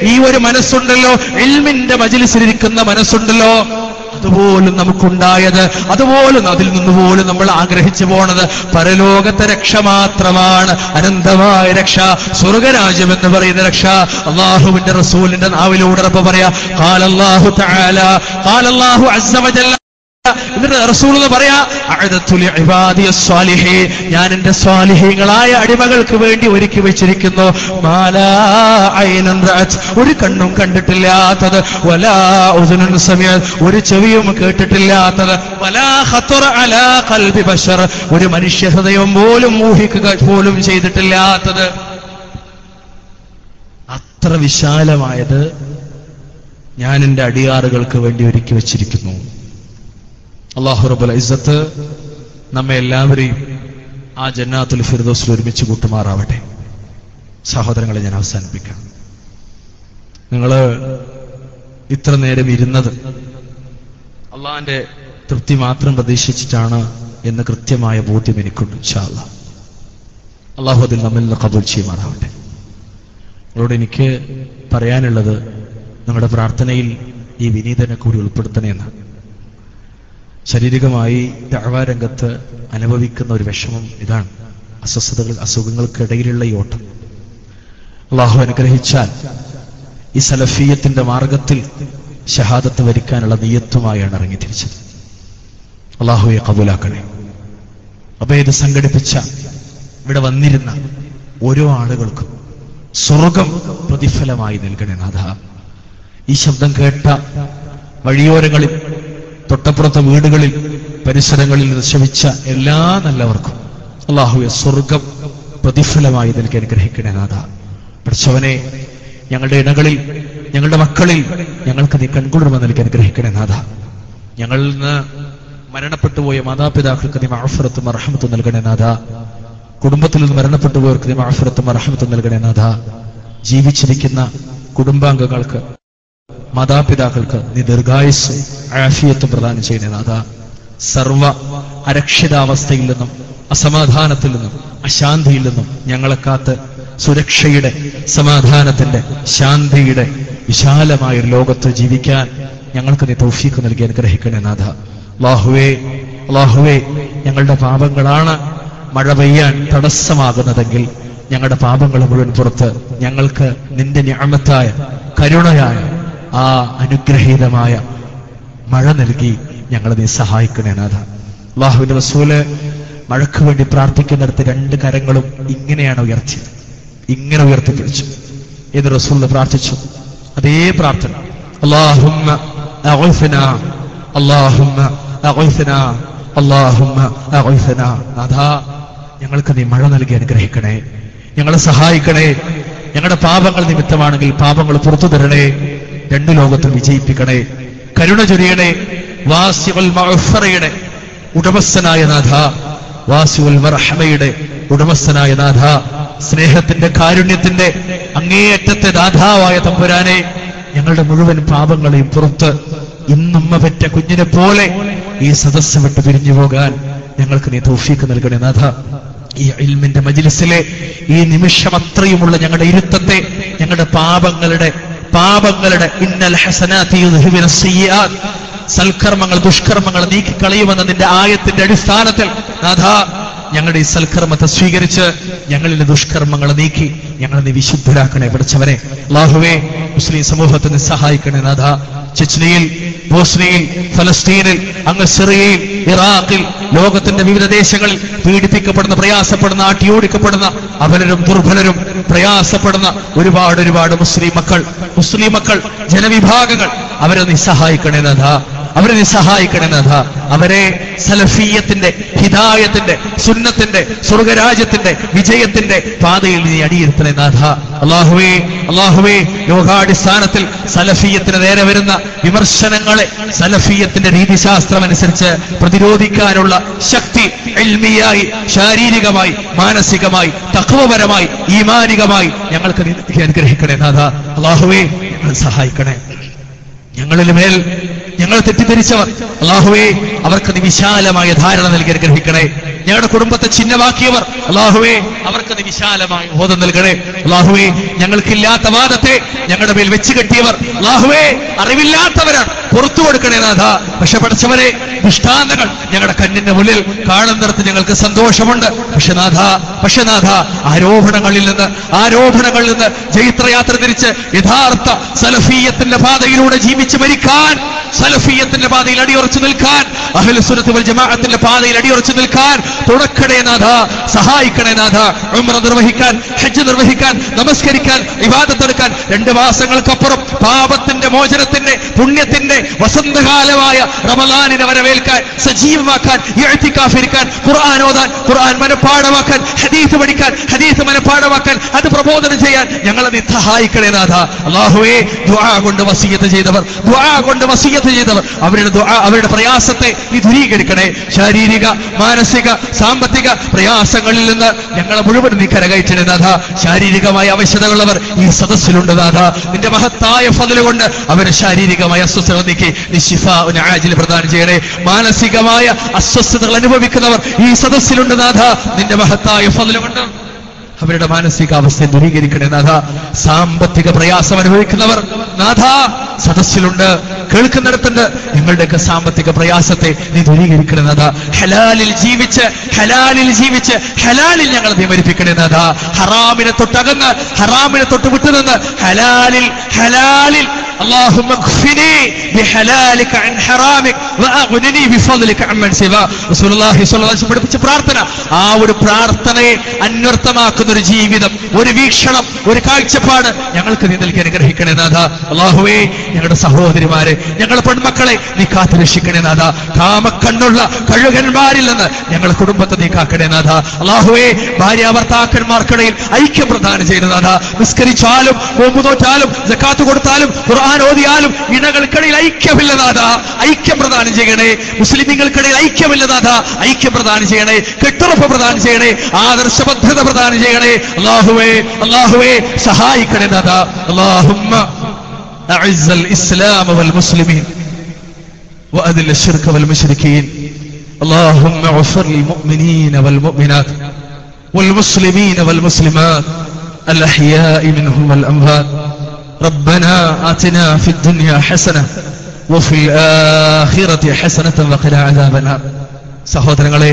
ഈ ഒരു മനസ്സുണ്ടല്ലോ ഇൽമിന്റെ മജ്ലിസിലിരിക്കുന്ന മനസ്സുണ്ടല്ലോ അതുപോലും നമുക്കുണ്ടായത് അതുപോലും അതിൽ നിന്നുപോലും നമ്മൾ ആഗ്രഹിച്ചു പോണത് പരലോകത്തെ രക്ഷ മാത്രമാണ് അനന്തമായ രക്ഷ സ്വർഗരാജ്യം എന്ന് പറയുന്ന രക്ഷ അള്ളാഹുവിന്റെ റസൂലിന്റെ നാവിലൂടെ റബ്ബ് പറയാ ഖാലല്ലാഹു തആല ഖാലല്ലാഹു അസ്സ വജല്ല എന്നിട്ട് റസൂൽ പറയാ ഞാൻ എന്റെ സ്വാലിഹീങ്ങളായ അടിമകൾക്ക് വേണ്ടി ഒരുക്കി വെച്ചിരിക്കുന്നു മാലാ ഐനൻ റഅത് ഒരു കണ്ണും കണ്ടിട്ടില്ലാത്തത് വലാ ഉസ്നുൻ സമീഅത് ഒരു ചെവിയും കേട്ടിട്ടില്ലാത്തത് വലാ ഖത്തറ അലാ ഖൽബി ബശർ ഒരു മനുഷ്യ ഹൃദയം പോലും ഊഹിക്കുക പോലും ചെയ്തിട്ടില്ലാത്തത് അത്ര വിശാലമായത് ഞാൻ എന്റെ അടിയാറുകൾക്ക് വേണ്ടി ഒരുക്കി വെച്ചിരിക്കുന്നു അല്ലാഹു റബ്ബുൽ ഇസ്സത്ത് നമ്മെ എല്ലാവരെയും ആ ജന്നാത്തുൽ ഫിർദൗസിൽ ഒരുമിച്ച് കൂട്ടുമാറാവട്ടെ സഹോദരങ്ങളെ ഞാൻ അവസാനിപ്പിക്കാം നിങ്ങൾ ഇത്ര നേരം ഇരുന്നത് അള്ളാഹിന്റെ തൃപ്തി മാത്രം പ്രതീക്ഷിച്ചിട്ടാണ് എന്ന് കൃത്യമായ ബോധ്യം എനിക്കുണ്ട് ഇൻഷാ അല്ലാഹ് അള്ളാഹു അതിൽ നമ്മിൽ നിന്ന് ഖബൂൽ ചെയ്യുമാറാവട്ടെ നിങ്ങളോട് എനിക്ക് പറയാനുള്ളത് നമ്മുടെ പ്രാർത്ഥനയിൽ ഈ വിനീതനെ കൂടി ഉൾപ്പെടുത്തണേന്ന് ശാരീരികമായി ദഅ്വാ രംഗത്ത് അനുഭവിക്കുന്ന ഒരു വിഷമം ഇതാണ് അസ്വസ്ഥതകൾ അസുഖങ്ങൾക്കിടയിലുള്ള ഈ ഓട്ടം അള്ളാഹു അനുഗ്രഹിച്ചാൽ ഈ സലഫിയത്തിന്റെ മാർഗത്തിൽ ഷഹാദത്ത് വരിക്കാനുള്ള നിയത്തുമായാണ് ഇറങ്ങി തിരിച്ചത് അള്ളാഹുവെ കബൂലാക്കണേ അപ്പൊ ഇത് സംഘടിപ്പിച്ച ഇവിടെ വന്നിരുന്ന ഓരോ ആളുകൾക്കും സ്വർഗം പ്രതിഫലമായി നൽകണേ നാഥ ഈ ശബ്ദം കേട്ട വഴിയോരങ്ങളിൽ തൊട്ടപ്പുറത്തെ വീടുകളിൽ പരിസരങ്ങളിൽ നിക്ഷേപിച്ച എല്ലാ നല്ലവർക്കും അള്ളാഹുവെ സ്വർഗം പ്രതിഫലമായി നൽകി അനുഗ്രഹിക്കണേ നാഥ പഠിച്ചവനെ ഞങ്ങളുടെ ഇടങ്ങളിൽ ഞങ്ങളുടെ മക്കളിൽ ഞങ്ങൾക്ക് നീ കൺകുളിർമ നൽകി അനുഗ്രഹിക്കണേ നാഥ ഞങ്ങളിൽ നിന്ന് മരണപ്പെട്ടുപോയ മാതാപിതാക്കൾക്ക് നീ മഅഫിറത്തും റഹ്മത്തും നൽകണേ നാഥ കുടുംബത്തിൽ നിന്ന് മരണപ്പെട്ടുപോയവർക്ക് നീ മഅഫിറത്തും റഹ്മത്തും നൽകണേ നാഥ ജീവിച്ചിരിക്കുന്ന കുടുംബാംഗങ്ങൾക്ക് മാതാപിതാക്കൾക്ക് നീ ദീർഘായുസ്സും ആഫിയത്തും പ്രദാനം ചെയ്യണേ നാഥ സർവ അരക്ഷിതാവസ്ഥയിൽ നിന്നും അസമാധാനത്തിൽ നിന്നും അശാന്തിയിൽ നിന്നും ഞങ്ങളെ കാത്ത് സുരക്ഷയുടെ സമാധാനത്തിന്റെ ശാന്തിയുടെ വിശാലമായ ഒരു ലോകത്ത് ജീവിക്കാൻ ഞങ്ങൾക്ക് നീ തൗഫീഖ് നൽകി അനുഗ്രഹിക്കണേ നാഥ അല്ലാഹുവേ ഞങ്ങളുടെ പാപങ്ങളാണ് മഴ പെയ്യാൻ തടസ്സമാകുന്നതെങ്കിൽ ഞങ്ങളുടെ പാപങ്ങൾ മുഴുവൻ പുറത്ത് ഞങ്ങൾക്ക് നിന്റെ നിഅമത്തായ കരുണയായ ആ അനുഗ്രഹീതമായ മഴ നൽകി ഞങ്ങളെ നീ സഹായിക്കണേ നാഥ അല്ലാഹുവിന്റെ റസൂല് മഴയ്ക്ക് വേണ്ടി പ്രാർത്ഥിക്കുന്നിടത്ത് രണ്ട് കരങ്ങളും ഇങ്ങനെയാണ് ഉയർത്തിയത് ഇങ്ങനെ ഉയർത്തിപ്പിടിച്ചു ഏത് റസൂല് പ്രാർത്ഥിച്ചു അതേ പ്രാർത്ഥന അല്ലാഹുമ്മ അഗ്ഫിനാ അല്ലാഹുമ്മ അഗ്ഫിനാ അല്ലാഹുമ്മ അഗ്ഫിനാ നാഥ ഞങ്ങൾക്ക് നീ മഴ നൽകി അനുഗ്രഹിക്കണേ ഞങ്ങളെ സഹായിക്കണേ ഞങ്ങളുടെ പാപങ്ങൾ നിമിത്തമാണെങ്കിൽ പാപങ്ങൾ പുറത്തു തരണേ രണ്ടു ലോകത്തും വിജയിപ്പിക്കണേ കരുണ ചൊരിയണേ വാസിഉൽ മഗ്ഫിറയുടെ ഉടമസ്ഥനായ നാഥ വാസിഉൽ മർഹമയുടെ ഉടമസ്ഥനായ നാഥ, സ്നേഹത്തിന്റെ കാരുണ്യത്തിന്റെ അങ്ങേയറ്റത്തെ ദാതാവായ തമ്പുരാനെ, ഞങ്ങളുടെ മുഴുവൻ പാപങ്ങളെയും പുറത്ത് ഇന്നുമ്മ പെറ്റ കുഞ്ഞിനെ പോലെ ഈ സദസ്സ് വിട്ട് പിരിഞ്ഞു പോകാൻ ഞങ്ങൾക്ക് നീ തൗഫീഖ് നൽകണേ നാഥ. ഈ ഇൽമിന്റെ മജ്ലിസിലെ ഈ നിമിഷം അത്രയുമുള്ള ഞങ്ങളുടെ ഇരുത്തത്തെ ഞങ്ങളുടെ പാപങ്ങളുടെ ഇന്നൽ ഹസനാതി യുദ്ഹിബുന സയ്യിആത്ത്, സൽക്കർമ്മങ്ങൾ ദുഷ്കർമ്മങ്ങൾ നീക്കിക്കളയുമെന്ന നിന്റെ ആയത്തിന്റെ അടിസ്ഥാനത്തിൽ നാഥ, ഞങ്ങളുടെ ഈ സൽക്കർമ്മത്തെ സ്വീകരിച്ച് ഞങ്ങളിലെ ദുഷ്കർമ്മങ്ങളെ നീക്കി ഞങ്ങളെ നീ വിശുദ്ധരാക്കണേ പഠിച്ചവനെ. അല്ലാഹുവേ, മുസ്ലിം സമൂഹത്തെ നീ സഹായിക്കണേ നാഥ. ചെച്നിയിൽ, ബോസ്നിയയിൽ, ഫലസ്തീനിൽ, അങ്ങ് സിറിയയിൽ, ഇറാഖിൽ, ലോകത്തിന്റെ വിവിധ ദേശങ്ങളിൽ പീഡിപ്പിക്കപ്പെടുന്ന, പ്രയാസപ്പെടുന്ന, ആട്ടിയോടിക്കപ്പെടുന്ന അബലരും ദുർബലരും പ്രയാസപ്പെടുന്ന ഒരുപാട് മുസ്ലിം മക്കൾ ജനവിഭാഗങ്ങൾ, അവരെ നീ സഹായിക്കണേ നാഥ. അവരെ സലഫിയത്തിന്റെ, ഹിദായത്തിന്റെ, സുന്നത്തിന്റെ, സ്വർഗരാജ്യത്തിന്റെ, വിജയത്തിന്റെ പാതയിൽ നീ അടിയിരുത്തണേ നാഥ. അല്ലാഹുവേ, ലോകാടിസ്ഥാനത്തിൽ സലഫിയത്തിന് നേരെ വരുന്ന വിമർശനങ്ങളെ സലഫിയത്തിന്റെ രീതിശാസ്ത്രം അനുസരിച്ച് പ്രതിരോധിക്കാനുള്ള ശക്തി ഇൽമിയായി, ശാരീരികമായി, മാനസികമായി, തഖ്വപരമായി, ഈമാനികമായി ഞങ്ങൾക്ക് നീ അനുഗ്രഹിക്കണേ നാഥ. അല്ലാഹുവേ, ഞങ്ങളെ സഹായിക്കണേ. ഞങ്ങളിൽ മേൽ ഞങ്ങൾ തെറ്റിദ്ധരിച്ചവർ, അല്ലാഹുവേ, അവർക്ക് നീ വിശാലമായ ധാരണ നൽകി അനുഗ്രഹിക്കണേ. ഞങ്ങളുടെ കുടുംബത്തെ ചിഹ്നമാക്കിയവർ, അല്ലാഹുവേ, അവർക്ക് നീ വിശാലമായ ബോധം നൽകണേ. അല്ലാഹുവേ, ഞങ്ങൾക്കില്ലാത്ത വാദത്തെ ഞങ്ങളുടെ മേൽ വെച്ച് കെട്ടിയവർ, അല്ലാഹുവേ, അറിവില്ലാത്തവരാണ്, പുറത്തു കൊടുക്കണേ നാഥ. പക്ഷെ പഠിച്ചവരെ, ദൃഷ്ടാന്തങ്ങൾ ഞങ്ങളുടെ കണ്ണിന്റെ മുന്നിൽ കാണുന്നിടത്ത് ഞങ്ങൾക്ക് സന്തോഷമുണ്ട്. പക്ഷെ നാഥ, ആരോപണങ്ങളിൽ നിന്ന് ജൈത്രയാത്ര തിരിച്ച് യഥാർത്ഥ സലഫിയത്തിന്റെ പാതയിലൂടെ ജീവിച്ച് മരിക്കാൻ, സലഫിയത്തിന്റെ പാതയിൽ അടിയുറച്ചു നിൽക്കാൻ, അഹ്ലു സുന്നത്ത് വൽ ജമാഅത്തിന്റെ പാതയിൽ അടിയുറച്ചു നിൽക്കാൻ തുടക്കണേ നാഥ, സഹായിക്കണേ നാഥ. ഉംറ നിർവഹിക്കാൻ, ഹജ്ജ് നിർവഹിക്കാൻ, നമസ്കരിക്കാൻ, ഇബാദത്ത് എടുക്കാൻ 2 മാസങ്ങൾക്കപ്പുറം പാപത്തിന്റെ മോചനത്തിന്റെ പുണ്യത്തിന്റെ വസന്തകാലമായ റമളാനിനെ വരവേൽക്കാൻ, സജീവമാക്കാൻ, ഇഅ്തികാഫിരിക്കാൻ, ഖുർആൻ ഓതാൻ, ഖുർആൻ മനഃപാഠമാക്കാൻ, ഹദീസ് പഠിക്കാൻ, ഹദീസ് മനഃപാഠമാക്കാൻ, അത് പ്രബോധനം ചെയ്യാൻ ഞങ്ങളെ നീ സഹായിക്കണേ നാഥ. അല്ലാഹുവേ, ദുആ കൊണ്ട് വസിയത്ത് ചെയ്തവർ, അവരുടെ പ്രയാസത്തെ നീ ദൂരീകരിക്കണേ. ശാരീരിക, മാനസിക, സാമ്പത്തിക പ്രയാസങ്ങളിൽ നിന്ന് ഞങ്ങളെ മുഴുവൻ നീ കരകയറ്റണേ നാഥ. ശാരീരികമായ അവശതകളുള്ളവർ ഈ സദസ്സിലുണ്ട് നാഥ. നിന്റെ മഹത്തായ ഫضل കൊണ്ട് അവരെ ശാരീരികമായ അസ്വസ്ഥത നീക്കി നീ ശിഫാഉൻ ആജിൽ പ്രദാനം ചെയ്യണേ. മാനസികമായ അസ്വസ്ഥതകൾ അനുഭവിക്കുന്നവർ ഈ സദസ്സിലുണ്ട് നാഥ. നിന്റെ മഹത്തായ ഫضل കൊണ്ട് അവരുടെ മാനസികാവസ്ഥയെ ദൂരീകരിക്കണേ നാഥ. സാമ്പത്തിക പ്രയാസം അനുഭവിക്കുന്നവർ നാഥ സദസ്സിലുണ്ട്, കേൾക്കുന്നിടത്തുണ്ട്. ഞങ്ങളുടെയൊക്കെ സാമ്പത്തിക പ്രയാസത്തെ നീ ദൂരീകരിക്കണേ നാഥ. ഹലാലിൽ ജീവിച്ച് ഹലാലിൽ ഞങ്ങളെ നീ മരിപ്പിക്കണേ നാഥ. ഹറാമിനെ തൊട്ടകന്ന്, ഹറാമിനെ തൊട്ട് വിട്ടുനിന്ന് ഹലാലിൽ اللهم اكفني بحلالك عن حرامك واغنني بفضلك عمن سواك. റസൂലുള്ളാഹി സ്വല്ലല്ലാഹു അലൈഹി വസല്ലം പഠിപ്പിച്ച പ്രാർത്ഥന, ആ ഒരു പ്രാർത്ഥനയെ അന്വർത്ഥമാക്കുന്ന ഒരു ജീവിതം, ഒരു വീക്ഷണം, ഒരു കാഴ്ചപ്പാട് ഞങ്ങൾക്ക് നീ നൽകി അനുഗ്രഹിക്കണേ നാഥ. അല്ലാഹുവേ, ഞങ്ങളുടെ സഹോദരിമാരെ, ഞങ്ങളുടെ പെൺമക്കളെ നീ കാത്തു രക്ഷിക്കണേ നാഥ. കാമക്കണ്ണുള്ള കഴുകന്മാരിൽ നിന്ന് ഞങ്ങളുടെ കുടുംബത്തെ നീ കാക്കണേ നാഥ. അല്ലാഹുവേ, ഭാര്യാഭർത്താക്കന്മാർക്കിടയിൽ ഐക്യം പ്രദാനം ചെയ്യണേ നാഥ. നിസ്കരിച്ചാലും നോമ്പ് നോറ്റാലും സക്കാത്ത് കൊടുത്താലും ഖുർആൻ ഓതിയാലും ഇണകൾക്കിടയിൽ ഐക്യമില്ല നാഥ. ഐക്യം പ്രദാനം ചെയ്യണേ. മുസ്ലിമീങ്ങൾക്കിടയിൽ ഐക്യമില്ല നാഥ. ഐക്യം പ്രദാനം ചെയ്യണേ. കെട്ടുറപ്പ് പ്രദാനം ചെയ്യണേ. ആദർശബദ്ധത പ്രദാനം ചെയ്യണേ. അല്ലാഹുവേ, സഹായിക്കണേ നാഥ. അല്ലാഹുമ്മ അഇസ്സ الإسلام والمسلمين وأذل الشرك والمشركين. اللهم اغفر للمؤمنين والمؤمنات والمسلمين والمسلمات الأحياء منهم والأموات. ربنا آتنا في الدنيا حسنة وفي الآخرة حسنة وقنا عذاب النار. സഹോദരങ്ങളെ,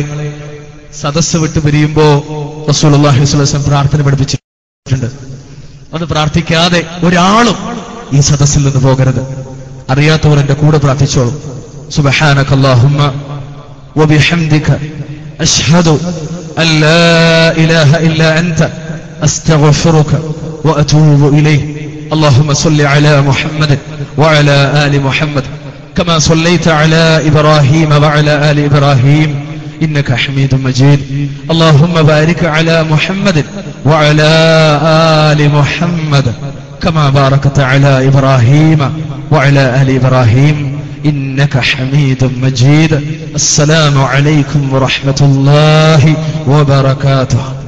സദസ്സ് വിട്ടു പിരിയുമ്പോ റസൂലുള്ളാഹി സ്വല്ലല്ലാഹു അലൈഹി വസല്ലം പ്രാർത്ഥന പഠിപ്പിച്ചിട്ടുണ്ട്. അത് പ്രാർത്ഥിക്കാതെ ഒരാളും ഈ സദസ്സിൽ നിന്ന് പോകരുത്. അറിയാത്തവർ എന്റെ കൂടെ പ്രാർത്ഥിച്ചോളൂ. സുബ്ഹാനകല്ലാഹുമ്മ വബിഹംദിക അശ്ഹദു അൻ ലാ ഇലാഹ ഇല്ലാ അൻത അസ്തഗ്ഫിറുക വഅതൂബു ഇലൈഹി. اللهم صل على محمد وعلى آل محمد كما صليت على إبراهيم وعلى آل إبراهيم إنك حميد مجيد. اللهم بارك على محمد وعلى آل محمد كما باركت على إبراهيم وعلى آل إبراهيم إنك حميد مجيد. السلام عليكم ورحمة الله وبركاته.